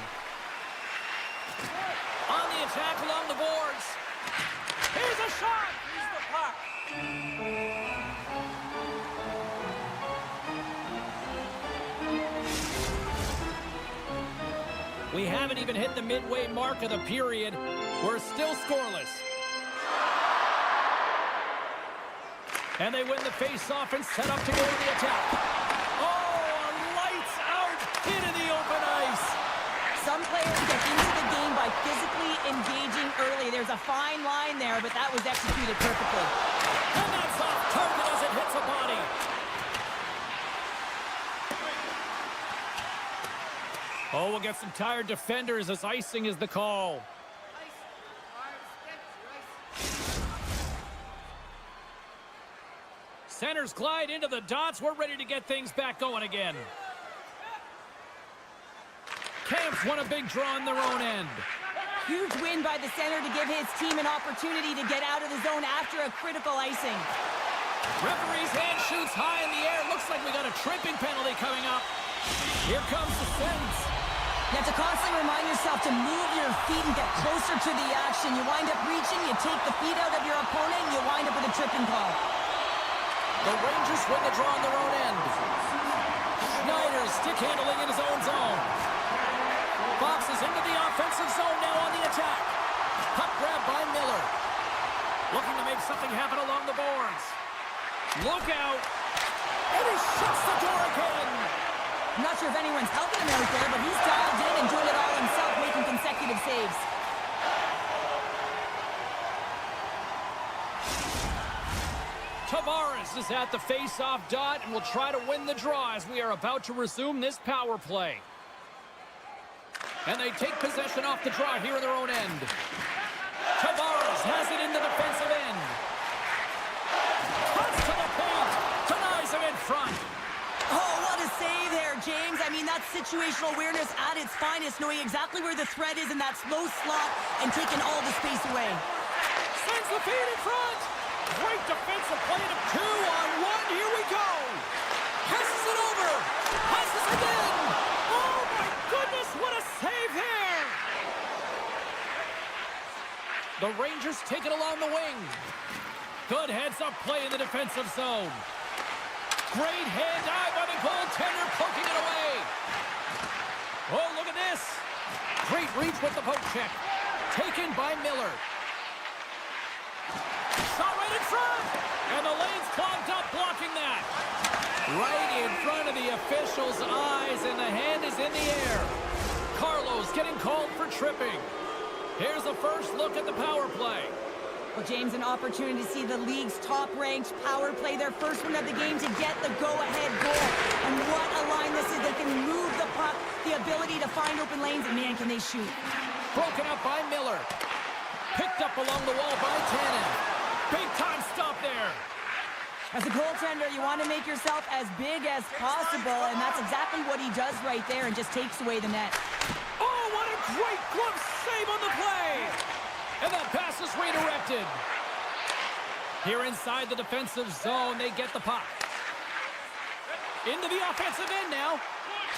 Speaker 1: On the attack along the boards. Here's a shot.
Speaker 4: Here's the puck.
Speaker 1: We haven't even hit the midway mark of the period. We're still scoreless. And they win the face-off and set up to go to the attack. Oh, a lights-out hit in the open ice.
Speaker 2: Some players get into the game by physically engaging early. There's a fine line there, but that was executed perfectly.
Speaker 1: And that's off target as it hits a body. Oh, we'll get some tired defenders as icing is the call. Centers glide into the dots. We're ready to get things back going again. Camp's won a big draw in their own end.
Speaker 2: Huge win by the center to give his team an opportunity to get out of the zone after a critical icing.
Speaker 1: Referee's hand shoots high in the air. Looks like we got a tripping penalty coming up. Here comes the sentence.
Speaker 2: You have to constantly remind yourself to move your feet and get closer to the action. You wind up reaching, you take the feet out of your opponent, and you wind up with a tripping call.
Speaker 1: The Rangers win the draw on their own end. Schneider stick handling in his own zone. Fox is into the offensive zone now on the attack. Puck grab by Miller. Looking to make something happen along the boards. Look out. And he shuts the door again.
Speaker 2: I'm not sure if anyone's helping him out there, but he's dialed in and doing it all himself, making consecutive saves.
Speaker 1: Tavares is at the face-off dot and will try to win the draw as we are about to resume this power play. And they take possession off the draw here in their own end. Tavares has it in the defensive end. Cuts to the paint. Denies him in front.
Speaker 2: Oh, what a save there, James. I mean, that's situational awareness at its finest, knowing exactly where the threat is in that slow slot and taking all the space away.
Speaker 1: Sends the feed in front. Great defensive play to 2-on-1. Here we go. Passes it over. Passes again. Oh, my goodness, what a save there. The Rangers take it along the wing. Good heads-up play in the defensive zone. Great hand dive by the goaltender, poking it away. Oh, look at this. Great reach with the poke check. Taken by Miller. Shot right in front. And the lane's clogged up, blocking that. Right in front of the official's eyes, and the hand is in the air. Carlos getting called for tripping. Here's a first look at the power play.
Speaker 2: Well, James, an opportunity to see the league's top-ranked power play their first one of the game to get the go-ahead goal. And what a line this is. They can move the puck, the ability to find open lanes, and man, can they shoot.
Speaker 1: Broken up by Miller. Picked up along the wall by Tannen. Big-time stop there.
Speaker 2: As a goaltender, you want to make yourself as big as possible, and that's exactly what he does right there and just takes away the net.
Speaker 1: Oh, what a great glove save on the play! And that pass is redirected. Here inside the defensive zone, they get the puck. Into the offensive end now.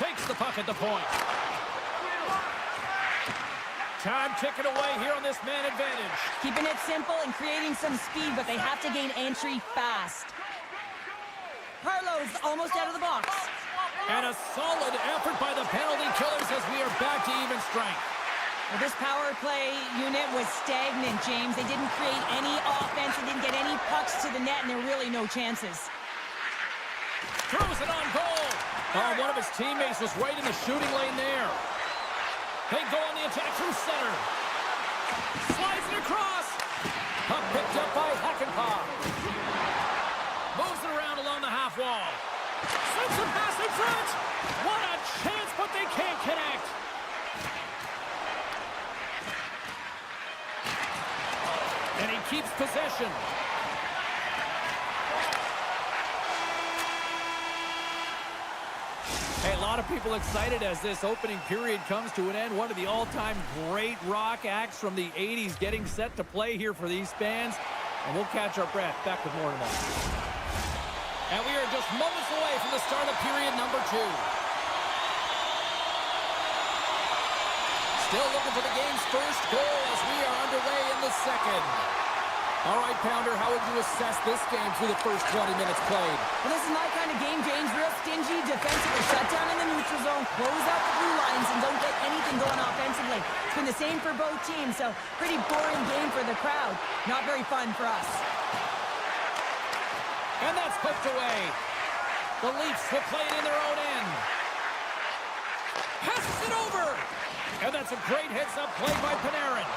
Speaker 1: Takes the puck at the point. Time ticking away here on this man advantage.
Speaker 2: Keeping it simple and creating some speed, but they have to gain entry fast. Harlow's almost out of the box.
Speaker 1: And a solid effort by the penalty killers as we are back to even strength.
Speaker 2: Well, this power play unit was stagnant, James. They didn't create any offense. They didn't get any pucks to the net, and there were really no chances.
Speaker 1: Throws it on goal. Oh, one of his teammates was right in the shooting lane there. They go on the attack from center. Slides it across. Puck picked up by Hackenpah. Moves it around along the half wall. Sends a pass in front. What a chance, but they can't connect. And he keeps possession. Hey, a lot of people excited as this opening period comes to an end. One of the all-time great rock acts from the 80s getting set to play here for these fans. And we'll catch our breath. Back with more tonight. And we are just moments away from the start of period number 2. Still looking for the game's first goal as we are underway in the second. All right, Pounder, how would you assess this game through the first 20 minutes played?
Speaker 2: Well, this is my kind of game, James. Real stingy, defensively shut down in the neutral zone, close out the blue lines, and don't get anything going offensively. It's been the same for both teams, so pretty boring game for the crowd. Not very fun for us.
Speaker 1: And that's poked away. The Leafs will play it in their own end. Passes it over. And that's a great heads-up play by Panarin.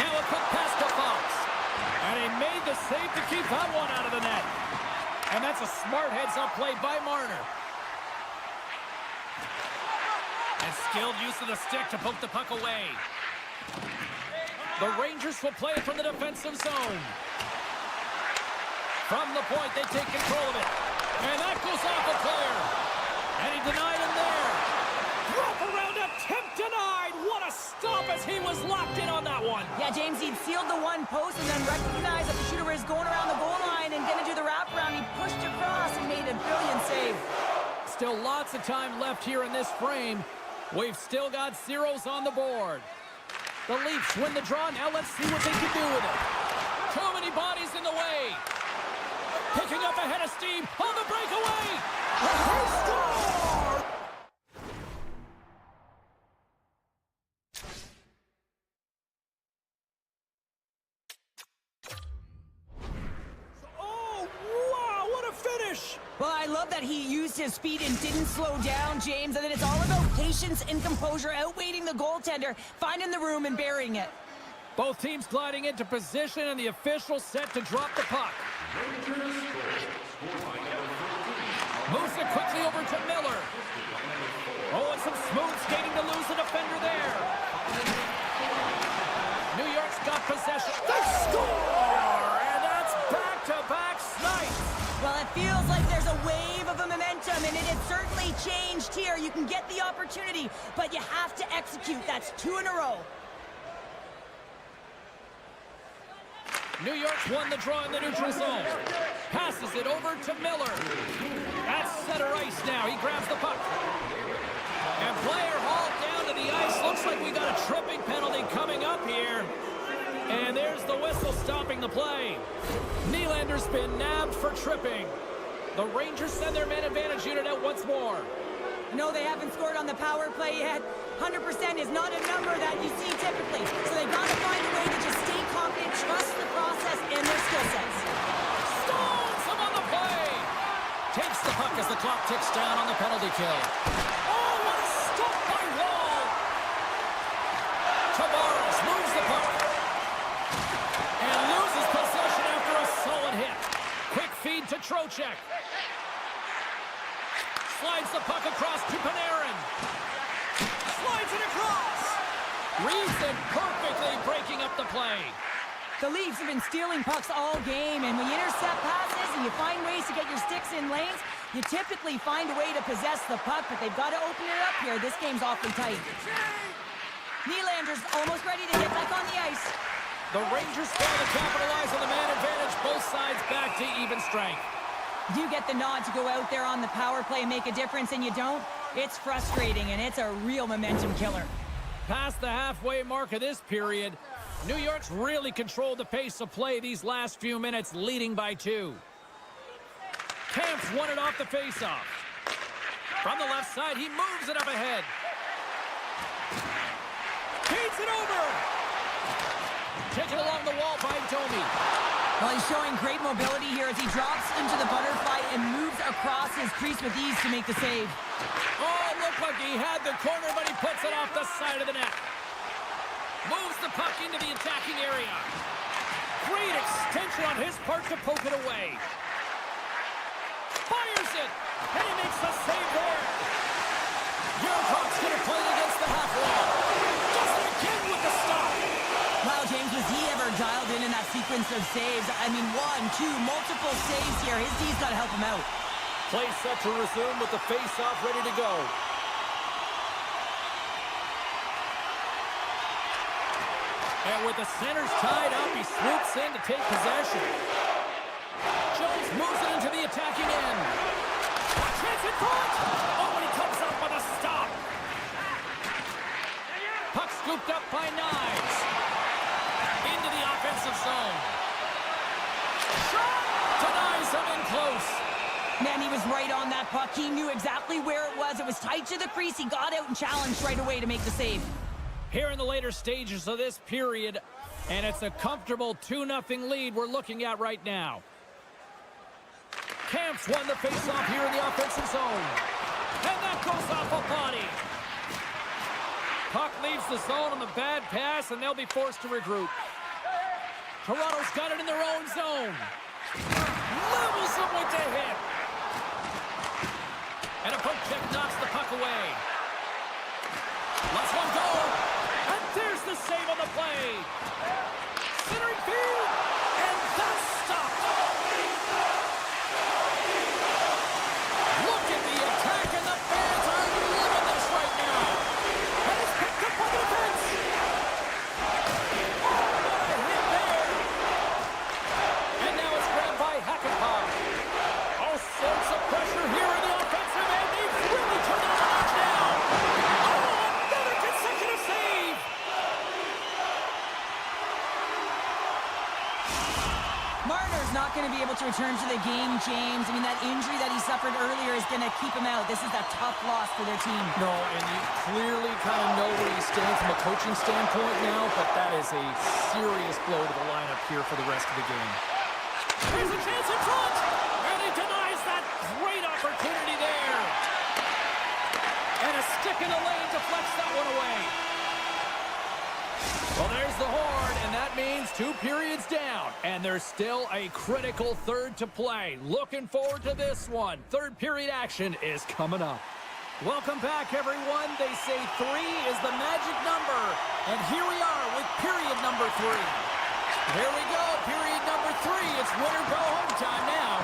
Speaker 1: Now a quick pass to Fox. And he made the save to keep that one out of the net. And that's a smart heads-up play by Marner. And skilled use of the stick to poke the puck away. The Rangers will play it from the defensive zone. From the point, they take control of it. And that goes off a player. And he denied him there. Drop around attempt denied. What a stop as he was locked in on that one.
Speaker 2: Yeah, James, he'd sealed the one post and then recognized that the shooter was going around the goal line and going to do the wraparound. He pushed across and made a brilliant save.
Speaker 1: Still lots of time left here in this frame. We've still got zeros on the board. The Leafs win the draw. Now let's see what they can do with it. Too many bodies in the way. Picking up a head of steam on the breakaway. He scored! Oh, wow, what a finish!
Speaker 2: Well, I love that he used his speed and didn't slow down, James. And then it's all about patience and composure, outweighing the goaltender, finding the room and burying it.
Speaker 1: Both teams gliding into position and the official set to drop the puck. Moves it quickly over to Miller. Oh, and some smooth skating to lose the defender there. New York's got possession. They score! And that's back-to-back snipes.
Speaker 2: Well, it feels like there's a wave of a momentum, and it has certainly changed here. You can get the opportunity, but you have to execute. That's 2 in a row.
Speaker 1: New York's won the draw in the neutral zone. Passes it over to Miller. That's center ice now. He grabs the puck. And player hauled down to the ice. Looks like we got a tripping penalty coming up here. And there's the whistle stopping the play. Nylander's been nabbed for tripping. The Rangers send their man advantage unit out once more.
Speaker 2: No, they haven't scored on the power play yet. 100% is not a number that you see typically. So they've got to find a way to just stay confident, trust the process and their skill sets.
Speaker 1: Stones him on the play. Takes the puck as the clock ticks down on the penalty kill. Oh, what a poke check. Slides the puck across to Panarin. Slides it across. Reads it perfectly, breaking up the play.
Speaker 2: The Leafs have been stealing pucks all game, and when you intercept passes and you find ways to get your sticks in lanes, you typically find a way to possess the puck, but they've got to open it up here. This game's awfully tight. Nylander's almost ready to get back on the ice.
Speaker 1: The Rangers fail to capitalize on the man advantage. Both sides back to even strength.
Speaker 2: You get the nod to go out there on the power play and make a difference, and you don't? It's frustrating, and it's a real momentum killer.
Speaker 1: Past the halfway mark of this period, New York's really controlled the pace of play these last few minutes, leading by 2. Camp's won it off the faceoff. From the left side, he moves it up ahead. Feeds it over. Taken along the wall by Domi.
Speaker 2: Well, he's showing great mobility here as he drops into the butterfly and moves across his crease with ease to make the save.
Speaker 1: Oh, it looked like he had the corner, but he puts it off the side of the net. Moves the puck into the attacking area. Great extension on his part to poke it away. Fires it, and he makes the save there. Yarkop's going to play against the half wall. Does it again with the stop.
Speaker 2: Wow, James, was he ever dialed in that sequence of saves? I mean, 1, 2, multiple saves here. His D's got to help him out.
Speaker 1: Play set to resume with the face-off ready to go. And with the centers tied up, he swoops in to take possession. Jones moves it into the attacking end. Chance in front! Oh, and he comes up with a stop. Puck scooped up by Knives. Into the offensive zone. Shot! Denies him in close.
Speaker 2: Man, he was right on that puck. He knew exactly where it was. It was tight to the crease. He got out and challenged right away to make the save.
Speaker 1: Here in the later stages of this period, and it's a comfortable 2-0 lead we're looking at right now. Camp's won the faceoff here in the offensive zone. And that goes off a body. Puck leaves the zone on the bad pass, and they'll be forced to regroup. Toronto's got it in their own zone. Levels him with the hit. And a poke check knocks the puck away. Lets one go. And there's the save on the play. Centering field. And that's stopped. Look at the attack, and the fans are loving this right now. And it's picked up by the defense. Oh, what a hit there. And now it's grabbed by Hakanpää. All sorts of pressure here in the offensive end. They've really turned it on now. Oh, another consecutive save.
Speaker 2: Marner's not going to be able to return to the game, James. I mean, that injury that he suffered earlier is going to keep him out. This is a tough loss for their team.
Speaker 1: No, and you clearly kind of know where he stands from a coaching standpoint now, but that is a serious blow to the lineup here for the rest of the game. There's a chance in front, and he denies that great opportunity there. And a stick in the lane deflects that one away. Well, there's the horn, and that means 2 periods down, and there's still a critical third to play. Looking forward to this one. Third period action is coming up. Welcome back, everyone. They say 3 is the magic number, and here we are with period number 3. Here we go, period number 3. It's win or go home time now.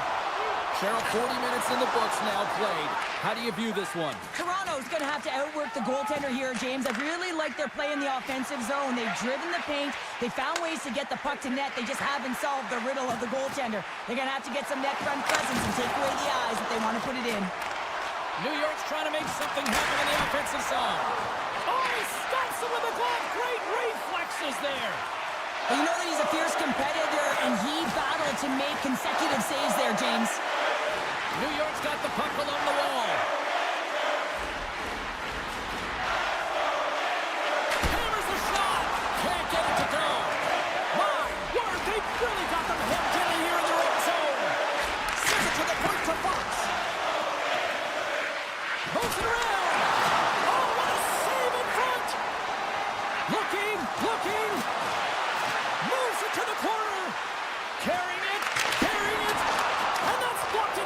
Speaker 1: Cheryl, 40 minutes in the books now played. How do you view this one?
Speaker 2: Toronto's going to have to outwork the goaltender here, James. I really like their play in the offensive zone. They've driven the paint. They found ways to get the puck to net. They just haven't solved the riddle of the goaltender. They're going to have to get some net front presence and take away the eyes if they want to put it in.
Speaker 1: New York's trying to make something happen in the offensive zone. Oh, he stops him with a glove. Great reflexes there.
Speaker 2: Well, you know that he's a fierce competitor, and he battled to make consecutive saves there, James.
Speaker 1: New York's got the puck along the wall. Hammers the shot. Can't get it to go. My word, they've really got them hemmed in here in their own zone. Sends it to the point to Fox. Moves it around. Oh, what a save in front. Looking. Moves it to the corner. Carrying it. And that's blocked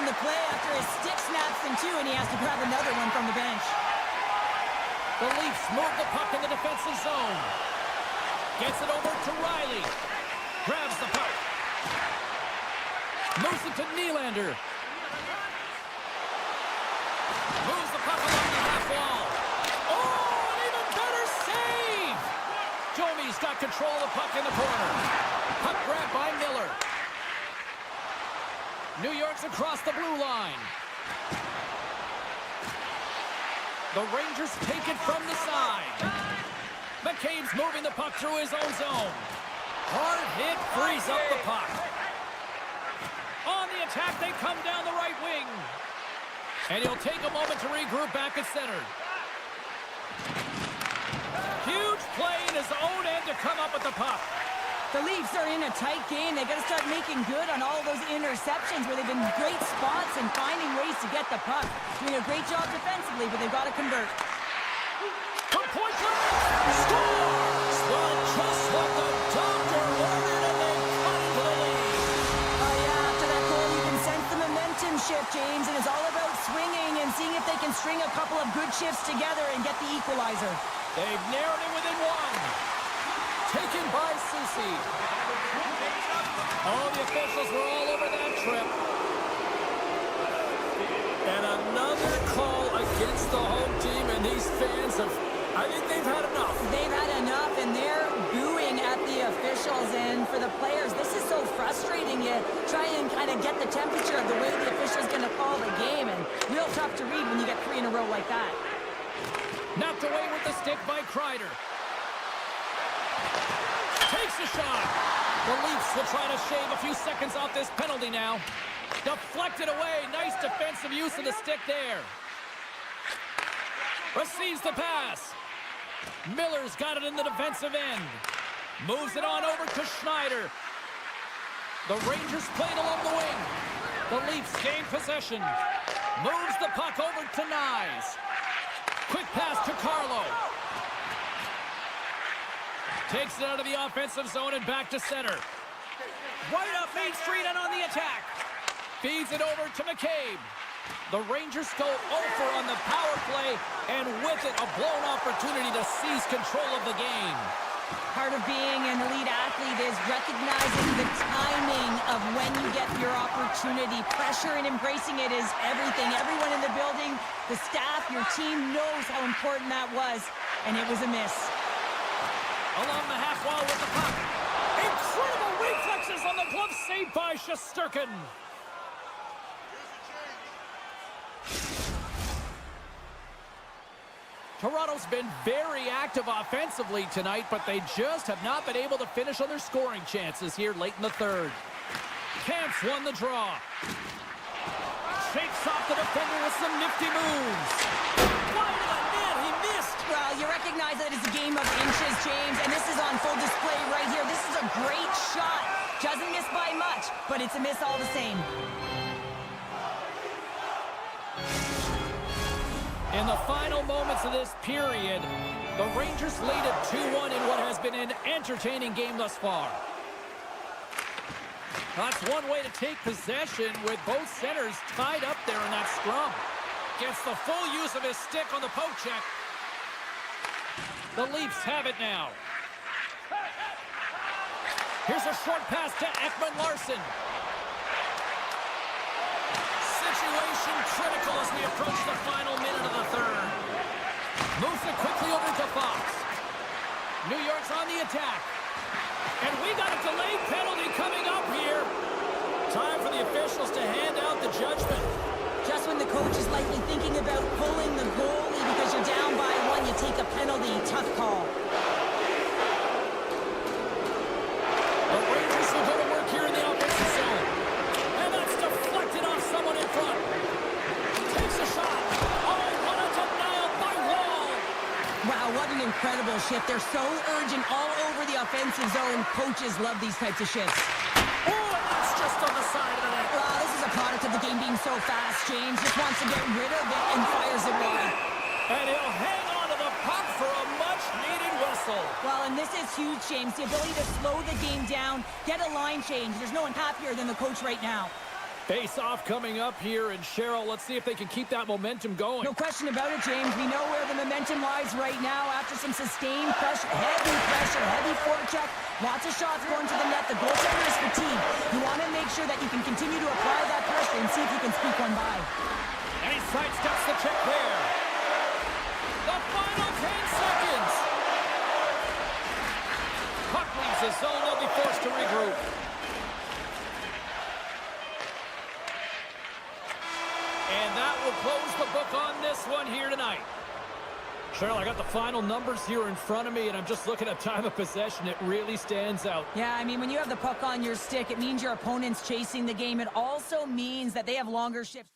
Speaker 2: the play after his stick snaps in two, and he has to grab another one from the bench.
Speaker 1: The Leafs move the puck in the defensive zone. Gets it over to Riley. Grabs the puck. Moves it to Nylander. Moves the puck along the half wall. Oh, an even better save! Domi's got control of the puck in the corner. Puck grabbed by Miller. New York's across the blue line. The Rangers take it from the side. McCabe's moving the puck through his own zone. Hard hit frees up the puck. On the attack, they come down the right wing. And he'll take a moment to regroup back at center. Huge play in his own end to come up with the puck.
Speaker 2: The Leafs are in a tight game. They got to start making good on all of those interceptions where they've been great spots and finding ways to get the puck. Doing a great job defensively, but they've got to convert.
Speaker 1: From point blank, scores! Well, just what the doctor ordered, and they cut into the lead.
Speaker 2: Oh, yeah, after that goal, you can sense the momentum shift, James, and it's all about swinging and seeing if they can string a couple of good shifts together and get the equalizer.
Speaker 1: They've narrowed it within one. Taken by Ceci. Oh, the officials were all over that trip. And another call against the home team, and these fans have, I think they've had enough.
Speaker 2: They've had enough, and they're booing at the officials. And for the players, this is so frustrating. You try and kind of get the temperature of the way the official's going to call the game, and real tough to read when you get three in a row like that.
Speaker 1: Knocked away with the stick by Kreider. Takes a shot. The Leafs will try to shave a few seconds off this penalty now. Deflected away. Nice defensive use of the stick there. Receives the pass. Miller's got it in the defensive end. Moves it on over to Schneider. The Rangers played along the wing. The Leafs gain possession. Moves the puck over to Nyes. Quick pass to Carlo. Takes it out of the offensive zone and back to center. Right up Main Street and on the attack. Feeds it over to McCabe. The Rangers go over on the power play, and with it, a blown opportunity to seize control of the game.
Speaker 2: Part of being an elite athlete is recognizing the timing of when you get your opportunity. Pressure and embracing it is everything. Everyone in the building, the staff, your team knows how important that was, and it was a miss.
Speaker 1: Along the half wall with the puck. Incredible reflexes on the glove save by Shesterkin. Toronto's been very active offensively tonight, but they just have not been able to finish on their scoring chances here late in the third. Camps won the draw. Shakes off the defender with some nifty moves. Wide of the net, he missed.
Speaker 2: Well, you recognize that it's a game of inches, James, and this is on full display right here. This is a great shot. Doesn't miss by much, but it's a miss all the same.
Speaker 1: In the final moments of this period, the Rangers lead at 2-1 in what has been an entertaining game thus far. That's one way to take possession with both centers tied up there in that scrum. Gets the full use of his stick on the poke check. The Leafs have it now. Here's a short pass to Ekman-Larsson. Situation critical as we approach the final minute of the third. Moves it quickly over to Fox. New York's on the attack. And we got a delayed penalty coming up here. Time for the officials to hand out the judgment.
Speaker 2: Just when the coach is likely thinking about pulling the goalie because you're down by one, you take a penalty. Tough call.
Speaker 1: The Rangers will go to work here in the offensive zone. And that's deflected off someone in front. Takes a shot. Oh, what a denial by Wall.
Speaker 2: Wow, what an incredible shift. They're so urgent all over the offensive zone. Coaches love these types of shifts.
Speaker 1: Oh, and that's just on the side of the net.
Speaker 2: Wow, this is a product of the game being so fast. James just wants to get rid of it and fires it wide.
Speaker 1: And he'll hang on to the puck for a much-needed whistle.
Speaker 2: Well, and this is huge, James. The ability to slow the game down, get a line change. There's no one happier than the coach right now.
Speaker 1: Face-off coming up here, and Cheryl, let's see if they can keep that momentum going.
Speaker 2: No question about it, James. We know where the momentum lies right now after some sustained pressure, heavy forecheck, lots of shots going to the net. The goaltender is fatigued. You want to make sure that you can continue to apply that pressure and see if you can squeak one by.
Speaker 1: And he sidesteps the check there. The final 10 seconds. Puck leaves the zone. They'll be forced to regroup. And that will close the book on this one here tonight. Cheryl, I got the final numbers here in front of me, and I'm just looking at time of possession. It really stands out.
Speaker 2: Yeah, I mean, when you have the puck on your stick, it means your opponent's chasing the game. It also means that they have longer shifts.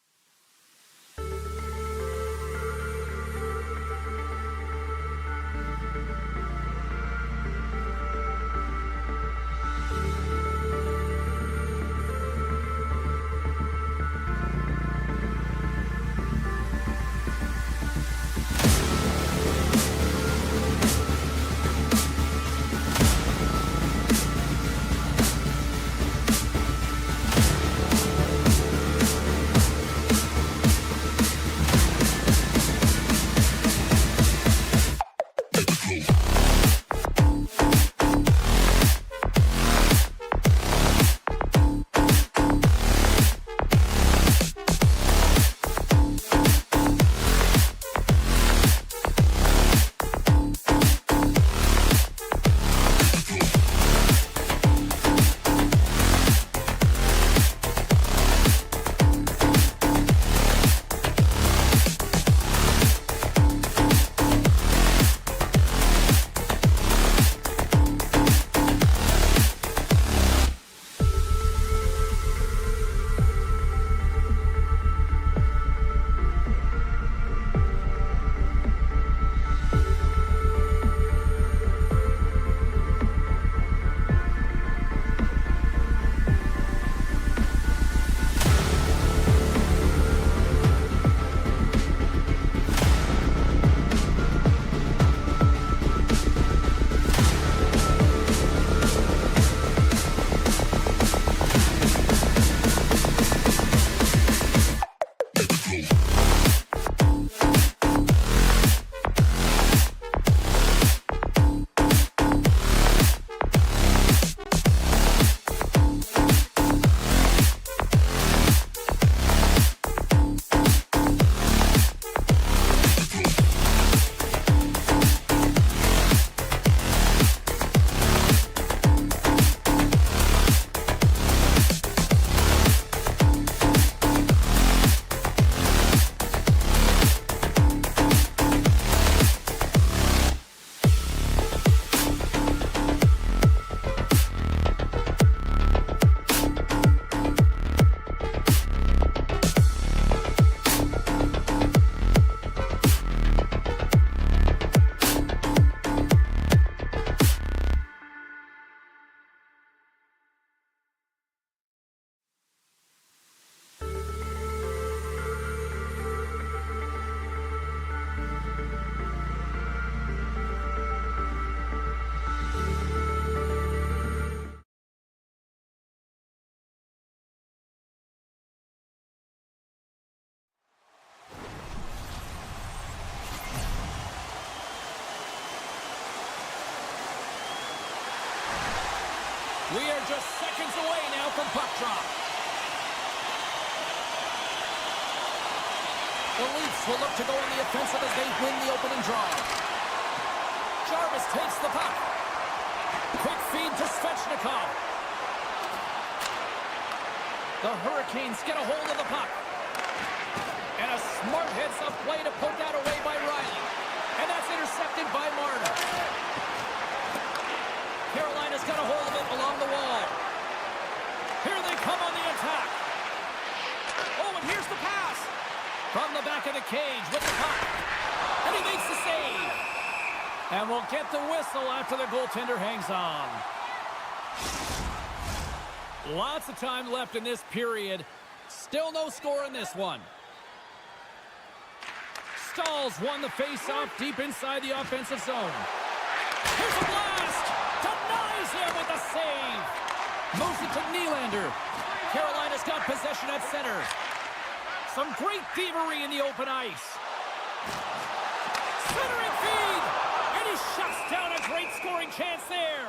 Speaker 1: We are just seconds away now from puck drop. The Leafs will look to go on the offensive as they win the opening draw. Jarvis takes the puck. Quick feed to Svechnikov. The Hurricanes get a hold of the puck. And a smart heads-up play to poke that away by Riley. And that's intercepted by Marner. Carolina's got a hold of it along the wall. Here they come on the attack. Oh, and here's the pass. From the back of the cage with the puck. And he makes the save. And we'll get the whistle after the goaltender hangs on. Lots of time left in this period. Still no score in this one. Stahls won the face-off deep inside the offensive zone. Here's a blast! Denies him with a save! Moves it to Nylander. Carolina's got possession. possession at center. Some great thievery in the open ice. Centering feed! And he shuts down a great scoring chance there.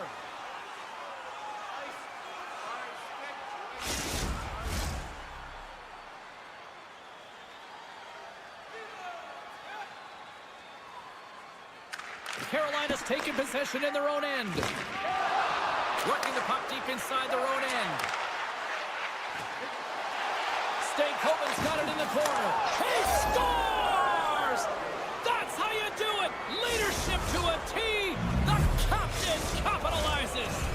Speaker 1: Carolina's taking possession in their own end. Working the puck deep inside their own end. Stankoven's got it in the corner. He scores! That's how you do it! Leadership to a T! The captain capitalizes!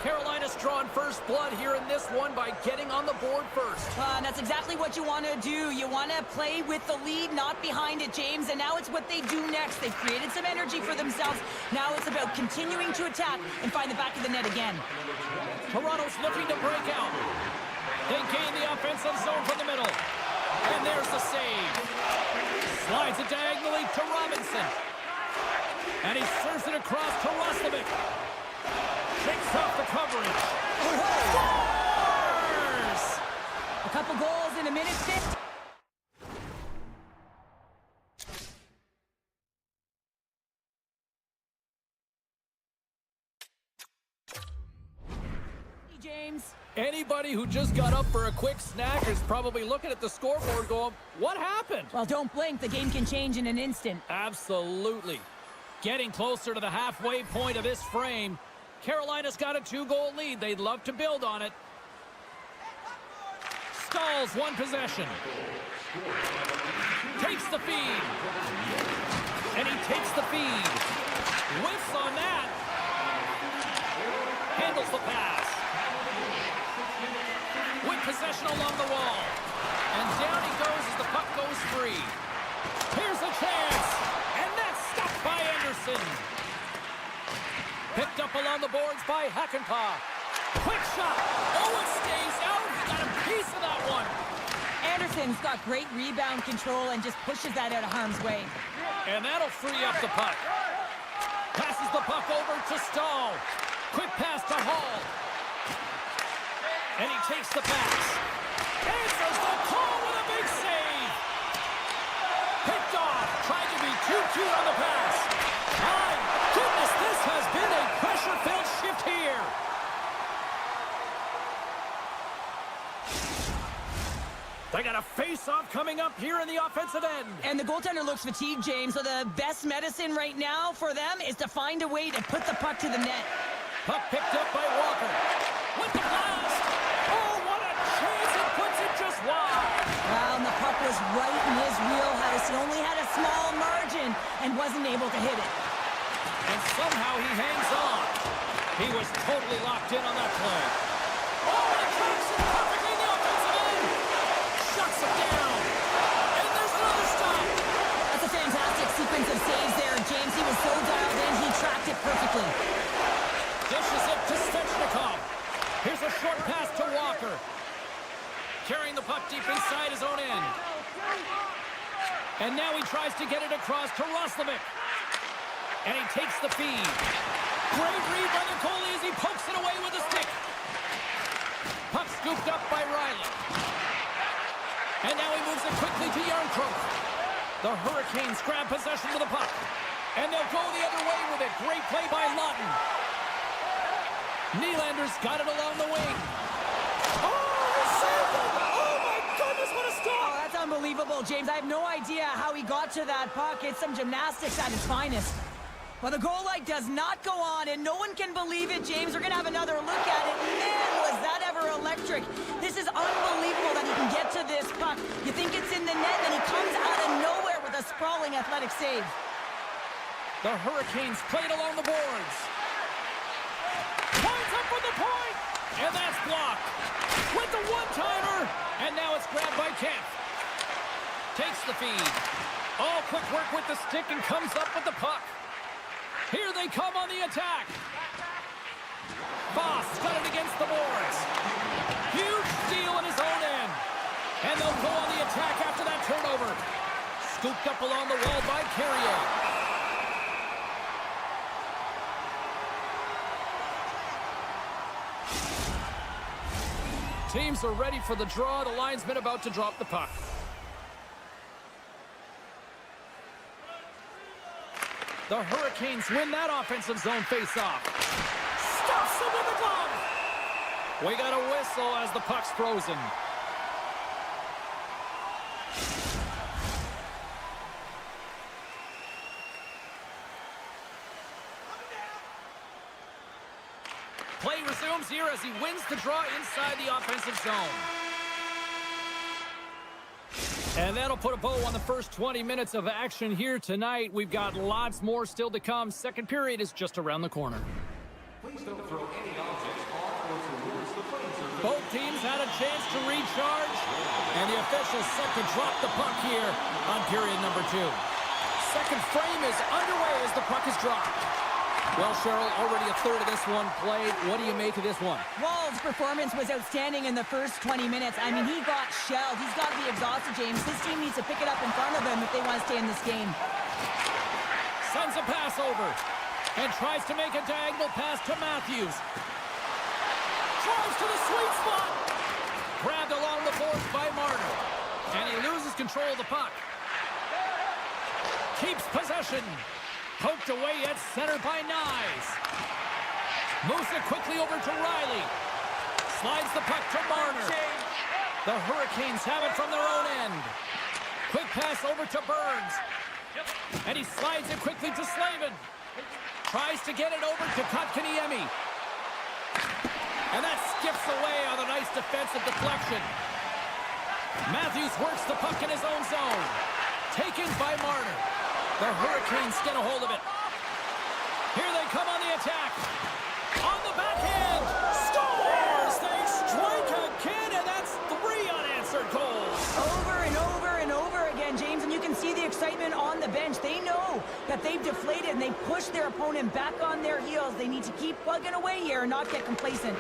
Speaker 1: Carolina's drawn first blood here in this one by getting on the board first.
Speaker 2: And that's exactly what you want to do. You want to play with the lead, not behind it, James. And now it's what they do next. They've created some energy for themselves. Now it's about continuing to attack and find the back of the net again.
Speaker 1: Toronto's looking to break out. They gain the offensive zone from the middle. And there's the save. Slides it diagonally to Robinson. And he serves it across to Roslovic. Shakes off the coverage. Scores!
Speaker 2: A couple goals in a minute 50. James.
Speaker 1: Anybody who just got up for a quick snack is probably looking at the scoreboard going, what happened?
Speaker 2: Well, don't blink. The game can change in an instant.
Speaker 1: Absolutely. Getting closer to the halfway point of this frame. Carolina's got a 2-goal lead. They'd love to build on it. Stalls one possession. Takes the feed. And he takes the feed. Whiffs on that. Handles the pass. With possession along the wall. And down he goes as the puck goes free. Here's a chance. And that's stopped by Anderson. Picked up along the boards by Hakanpää. Quick shot. Oh, it stays out. He got a piece of that one.
Speaker 2: Anderson's got great rebound control and just pushes that out of harm's way.
Speaker 1: And that'll free up the puck. Passes the puck over to Stahl. Quick pass to Hall. And he takes the pass. Answers the call with a big save. Picked off. Tried to be too cute on the pass. My goodness, this has been a pressure-filled shift here. They got a face-off coming up here in the offensive end.
Speaker 2: And the goaltender looks fatigued, James, so the best medicine right now for them is to find a way to put the puck to the net.
Speaker 1: Puck picked up by Walker. With the blast. Oh, what a chance. It puts it just wide.
Speaker 2: Well, and the puck was right in his wheelhouse. He only had a small margin and wasn't able to hit it.
Speaker 1: And somehow he hangs on. He was totally locked in on that play. Oh, and it tracks it perfectly in the offensive end. Shuts it down. And there's another stop.
Speaker 2: That's a fantastic sequence of saves there, James. He was so dialed in, he tracked it perfectly.
Speaker 1: Dishes it to Svechnikov. Here's a short pass to Walker. Carrying the puck deep inside his own end. And now he tries to get it across to Roslovic. And he takes the feed. Great read by the goalie as he pokes it away with a stick. Puck scooped up by Riley. And now he moves it quickly to Yarncroke. The Hurricanes grab possession of the puck. And they'll go the other way with it. Great play by Lawton. Nylander's got it along the wing. Oh, he saved it! Oh, my goodness, what a
Speaker 2: Oh,
Speaker 1: stop!
Speaker 2: that's unbelievable, James. I have no idea how he got to that puck. It's some gymnastics at its finest. Well, the goal light does not go on, and no one can believe it, James. We're going to have another look at it. Man, was that ever electric. This is unbelievable that he can get to this puck. You think it's in the net, and he comes out of nowhere with a sprawling athletic save.
Speaker 1: The Hurricanes played along the boards. Points up from the point! And that's blocked. With the one-timer! And now it's grabbed by Kemp. Takes the feed. All quick work with the stick and comes up with the puck. Here they come on the attack. Voss got it against the boards. Huge steal in his own end. And they'll go on the attack after that turnover. Scooped up along the wall by Carrier. Teams are ready for the draw. The linesman about to drop the puck. The Hurricanes win that offensive zone face-off. Stuffs him with the glove. We got a whistle as the puck's frozen. Play resumes here as he wins the draw inside the offensive zone. And that'll put a bow on the first 20 minutes of action here tonight. We've got lots more still to come. Second period is just around the corner.
Speaker 3: Please don't throw any objects off or towards the playing surface.
Speaker 1: Both teams had a chance to recharge, and the officials set to drop the puck here on period number 2. Second frame is underway as the puck is dropped. Well, Cheryl, already a third of this one played. What do you make of this one?
Speaker 2: Wall's performance was outstanding in the first 20 minutes. I mean, he got shelled. He's got to be exhausted, James. His team needs to pick it up in front of him if they want to stay in this game.
Speaker 1: Sends a pass over and tries to make a diagonal pass to Matthews. Drives to the sweet spot. Grabbed along the boards by Marner. And he loses control of the puck. Keeps possession. Poked away at center by Nyes. Moves it quickly over to Riley. Slides the puck to Marner. The Hurricanes have it from their own end. Quick pass over to Burns. And he slides it quickly to Slavin. Tries to get it over to Kotkaniemi. And that skips away on a nice defensive deflection. Matthews works the puck in his own zone. Taken by Marner. The Hurricanes get a hold of it. Here they come on the attack. On the backhand. Scores! They strike again, and that's 3 unanswered goals.
Speaker 2: Over and over and over again, James, and you can see the excitement on the bench. They know that they've deflated, and they push their opponent back on their heels. They need to keep plugging away here and not get complacent.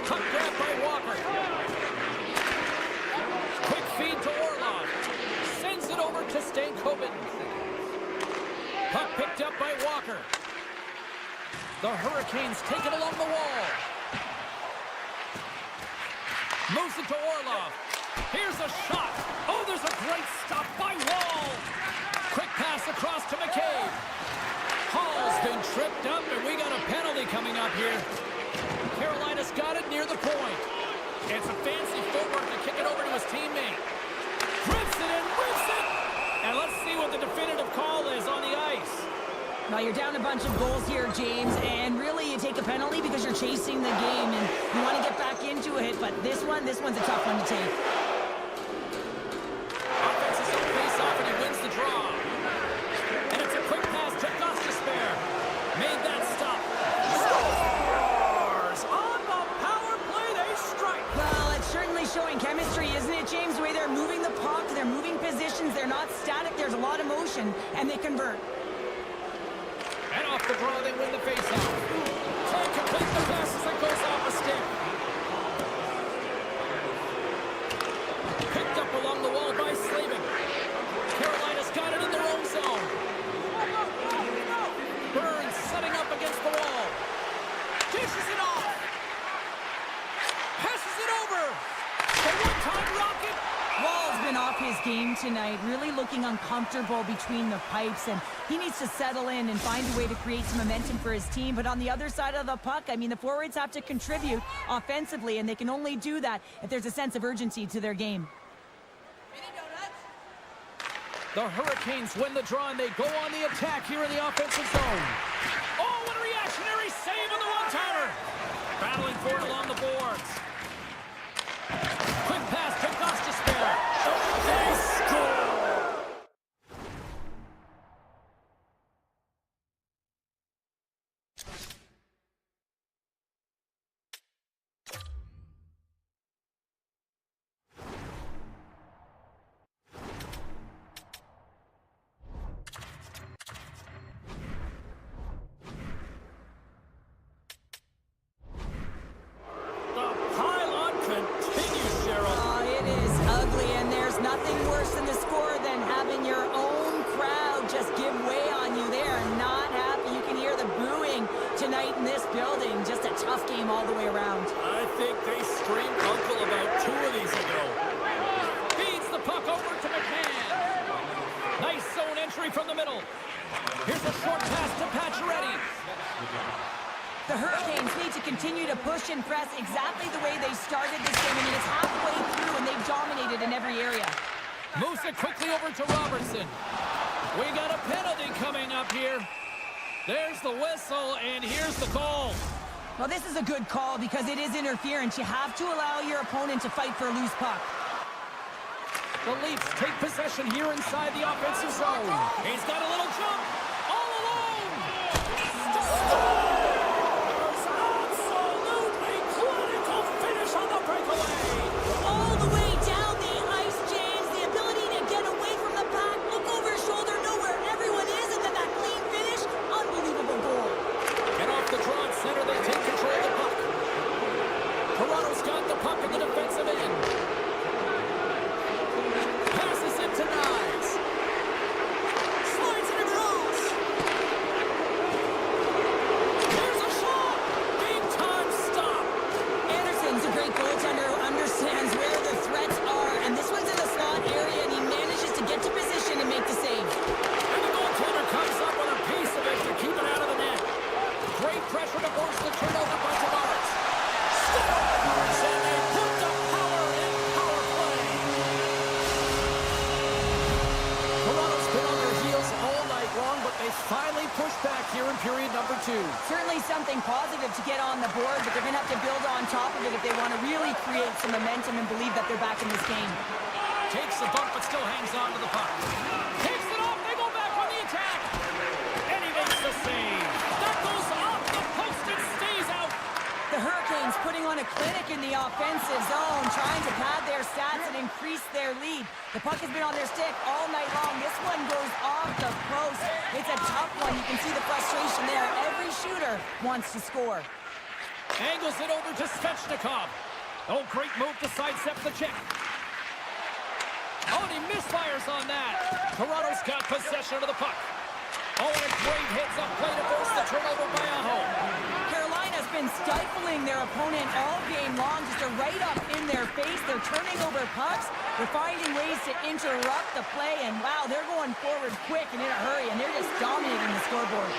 Speaker 1: Puck grab by Walker. Quick feed to Orlov. Sends it over to Stankoven. Puck picked up by Walker. The Hurricanes take it along the wall. Moves it to Orlov. Here's a shot. Oh, there's a great stop by Wall. Quick pass across to McCabe. Hall's been tripped up, and we got a penalty coming up here. Carolina's got it near the point. It's a fancy footwork to kick it over to his teammate. Rips it and rips it. And let's see what the definitive call is on the ice.
Speaker 2: Now you're down a bunch of goals here, James, and really you take a penalty because you're chasing the game and you want to get back into it, but this one's a tough one to take.
Speaker 1: Offense is on face-off and he wins the draw. And it's a quick pass to Gostisbehere. Made that stop. Scores! On the power play, they strike.
Speaker 2: Well, it's certainly showing chemistry, isn't it, James? The way they're moving the puck, they're moving positions, they're not static, there's a lot of motion, and they convert.
Speaker 1: And off the draw, they win the face-off. Can't complete the pass as it goes off the stick. Picked up along the wall by Slavin. Carolina's got it in their own zone. Burns setting up against the wall. Dishes it off. Passes it over. The one-time rocket.
Speaker 2: Wall's been off his game tonight, really looking uncomfortable between the pipes, and he needs to settle in and find a way to create some momentum for his team. But on the other side of the puck, I mean, the forwards have to contribute offensively, and they can only do that if there's a sense of urgency to their game.
Speaker 1: The Hurricanes win the draw, and they go on the attack here in the offensive zone. Oh, what a reactionary save on the one-timer! Battling for it along the boards. Quick pass to Gostisbehere. They score! All the way around. I think they screamed uncle about
Speaker 2: The Hurricanes need to continue to push and press exactly the way they started this game. I mean, it's halfway through, and they've dominated in every area.
Speaker 1: Moves it quickly over to Robertson. We got a penalty coming up here. There's the whistle, and here's the call.
Speaker 2: Well, this is a good call because it is interference. You have to allow your opponent to fight for a loose puck.
Speaker 1: The Leafs take possession here inside the offensive zone. He's got a little jump. All alone. Absolutely clinical finish on the breakaway.
Speaker 2: All the way down the ice, James. The ability to get away from the puck, look over his shoulder, know where everyone is, and then that clean finish. Unbelievable goal.
Speaker 1: And off the draw at center, they take control of the puck. Toronto's got the puck in the defensive end. Passes it to Knies. Slides it across. Here's a shot. Big time stop.
Speaker 2: Anderson's a great goaltender who understands where the threats are, and this one's in the slot area, and he manages to get to position and make the save.
Speaker 1: And the goaltender comes up with a piece of it to keep it out of the net. Great pressure to force the turnover by Tavares. Scores! And they put the power in power play. Toronto's been on their heels all night long, but they finally pushed back here in period number 2.
Speaker 2: Certainly something positive to get on the board, but they're going to have to build on top of it if they want to really create some momentum and believe that they're back in this game.
Speaker 1: Takes the bump, but still hangs on to the puck. Takes it off, they go back on the attack. And he makes the save. That goes off the post and stays out.
Speaker 2: The Hurricanes putting on a clinic in the offensive zone, trying to pad their stats and increase their lead. The puck has been on their stick all night long. This one goes off the post. It's a tough one. You can see the frustration there. Every shooter wants to score.
Speaker 1: Angles it over to Svechnikov. Oh, great move to sidestep the check. Oh, and he misfires on that. Toronto's got possession of the puck. Oh, and a great hits up play to force the turnover by Aho.
Speaker 2: Carolina's been stifling their opponent all game long, just a right up in their face. They're turning over pucks. They're finding ways to interrupt the play, and wow, they're going forward quick and in a hurry, and they're just dominating the scoreboard.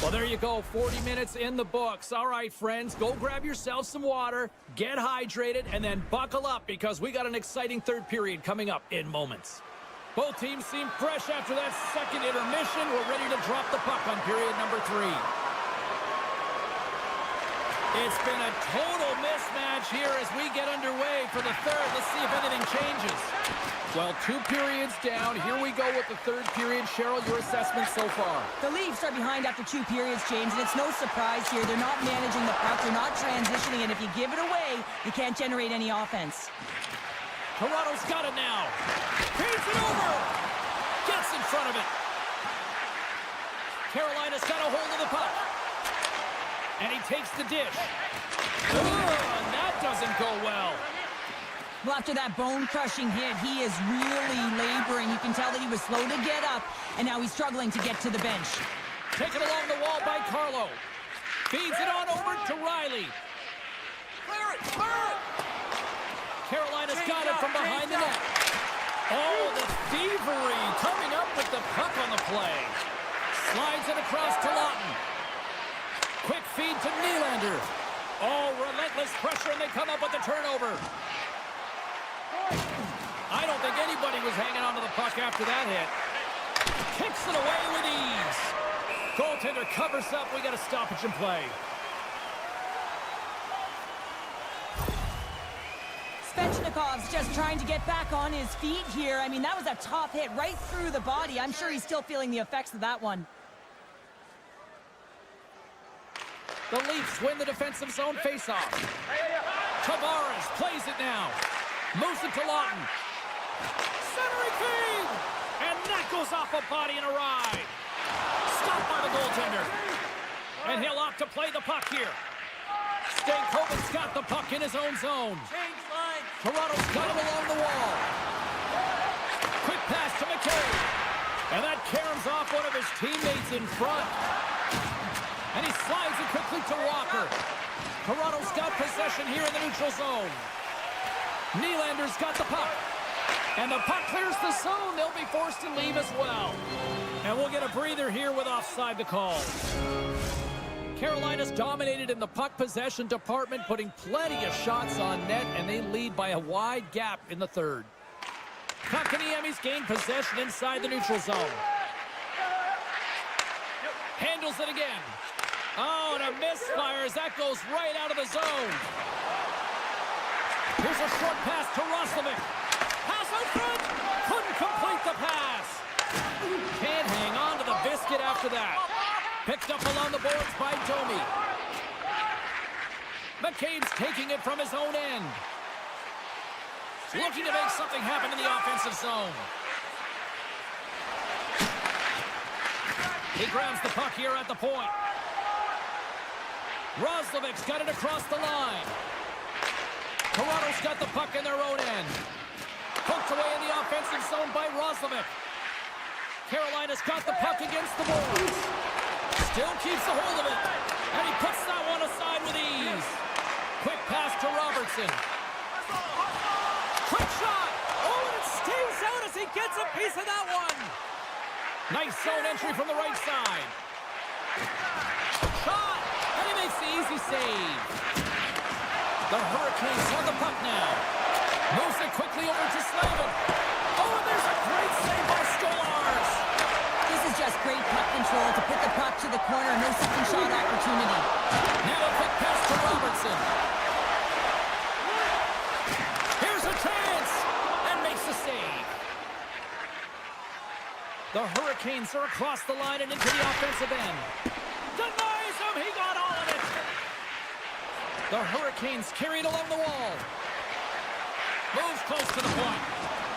Speaker 1: Well, there you go. 40 minutes in the books. All right, friends, go grab yourself some water, get hydrated, and then buckle up because we got an exciting third period coming up in moments. Both teams seem fresh after that second intermission. We're ready to drop the puck on period number 3. It's been a total mismatch here as we get underway for the third. Let's see if anything changes. Well, 2 periods down. Here we go with the third period. Cheryl, your assessment so far?
Speaker 2: The Leafs are behind after 2 periods, James, and it's no surprise here. They're not managing the puck. They're not transitioning, and if you give it away, you can't generate any offense.
Speaker 1: Toronto's got it now. Feeds it over. Gets in front of it. Carolina's got a hold of the puck. And he takes the dish. Oh, and that doesn't go well.
Speaker 2: Well, after that bone-crushing hit, he is really laboring. You can tell that he was slow to get up, and now he's struggling to get to the bench.
Speaker 1: Taken along the wall by Carlo. Feeds it on over to Riley.
Speaker 4: Clear it! Clear it!
Speaker 1: Carolina's got it from behind the net. Oh, the thievery coming up with the puck on the play. Slides it across to Lawton. Quick feed to Nylander. Oh, relentless pressure, and they come up with the turnover. I don't think anybody was hanging on to the puck after that hit. Kicks it away with ease. Goaltender covers up. We got a stoppage in play.
Speaker 2: Svechnikov's just trying to get back on his feet here. I mean, that was a tough hit right through the body. I'm sure he's still feeling the effects of that one.
Speaker 1: The Leafs win the defensive zone faceoff. Tavares plays it now. Moves it to Lawton. Centering feed! And that goes off a body and a ride. Stopped by the goaltender. And he'll opt to play the puck here. Stankoven's got the puck in his own zone. Toronto's got him along the wall. Quick pass to McKay. And that caroms off one of his teammates in front. And he slides it quickly to Walker. Toronto's got possession here in the neutral zone. Nylander's got the puck. And the puck clears the zone. They'll be forced to leave as well. And we'll get a breather here with offside to call. Carolina's dominated in the puck possession department, putting plenty of shots on net, and they lead by a wide gap in the third. Kotkaniemi's gained possession inside the neutral zone. Handles it again. Oh, and a misfire as that goes right out of the zone. Here's a short pass to Roslovic. Pass out front. Couldn't complete the pass. Can't hang on to the biscuit after that. Picked up along the boards by Domi. McCabe's taking it from his own end. Looking to make something happen in the offensive zone. He grabs the puck here at the point. Roslovic's got it across the line. Toronto's got the puck in their own end. Poked away in the offensive zone by Roslovic. Carolina's got the puck against the boards. Still keeps a hold of it. And he puts that one aside with ease. Quick pass to Robertson. Quick shot. Oh, and it stays out as he gets a piece of that one. Nice zone entry from the right side. Shot. And he makes the easy save. The Hurricanes have the puck now. Moves it quickly over to Slavin. Oh, and there's a great save by Stolarz.
Speaker 2: This is just great puck control to put the puck to the corner. No second shot opportunity.
Speaker 1: Now a quick pass to Robertson. Here's a chance. And makes the save. The Hurricanes are across the line and into the offensive end. Denies him. He got all of it. The Hurricanes carry it along the wall. Moves close to the point.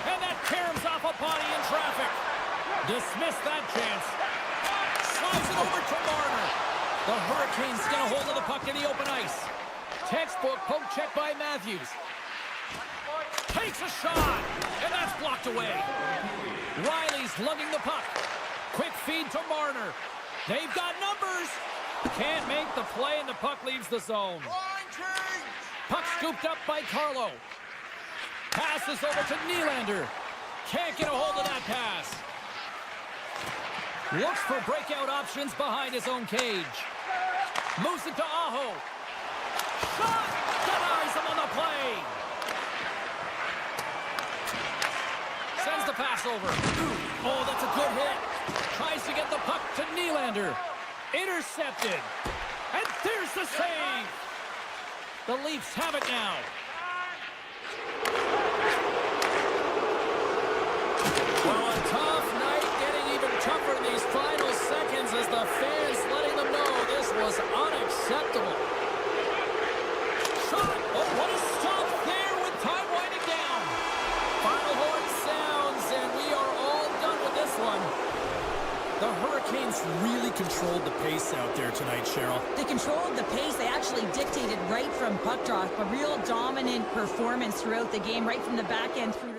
Speaker 1: And that caroms off a body in traffic. Dismissed that chance. Slides it over to Marner. The Hurricanes get a hold of the puck in the open ice. Textbook poke check by Matthews. Takes a shot. And that's blocked away. Riley's lugging the puck. Quick feed to Marner. They've got numbers. Can't make the play, and the puck leaves the zone. Puck scooped up by Carlo. Passes over to Nylander. Can't get a hold of that pass. Looks for breakout options behind his own cage. Moves it to Aho. Shot! Denies him on the play. Sends the pass over. Oh, that's a good hit. Tries to get the puck to Nylander. Intercepted. And there's the save. The Leafs have it now. Well, a tough night, getting even tougher in these final seconds as the fans letting them know this was unacceptable. Shot! Oh, what a stop there with time winding down. Final horn sounds, and we are all done with this one. The Hurricanes really controlled the pace out there tonight, Cheryl.
Speaker 2: They controlled the pace. They actually dictated right from puck drop. A real dominant performance throughout the game, right from the back end through to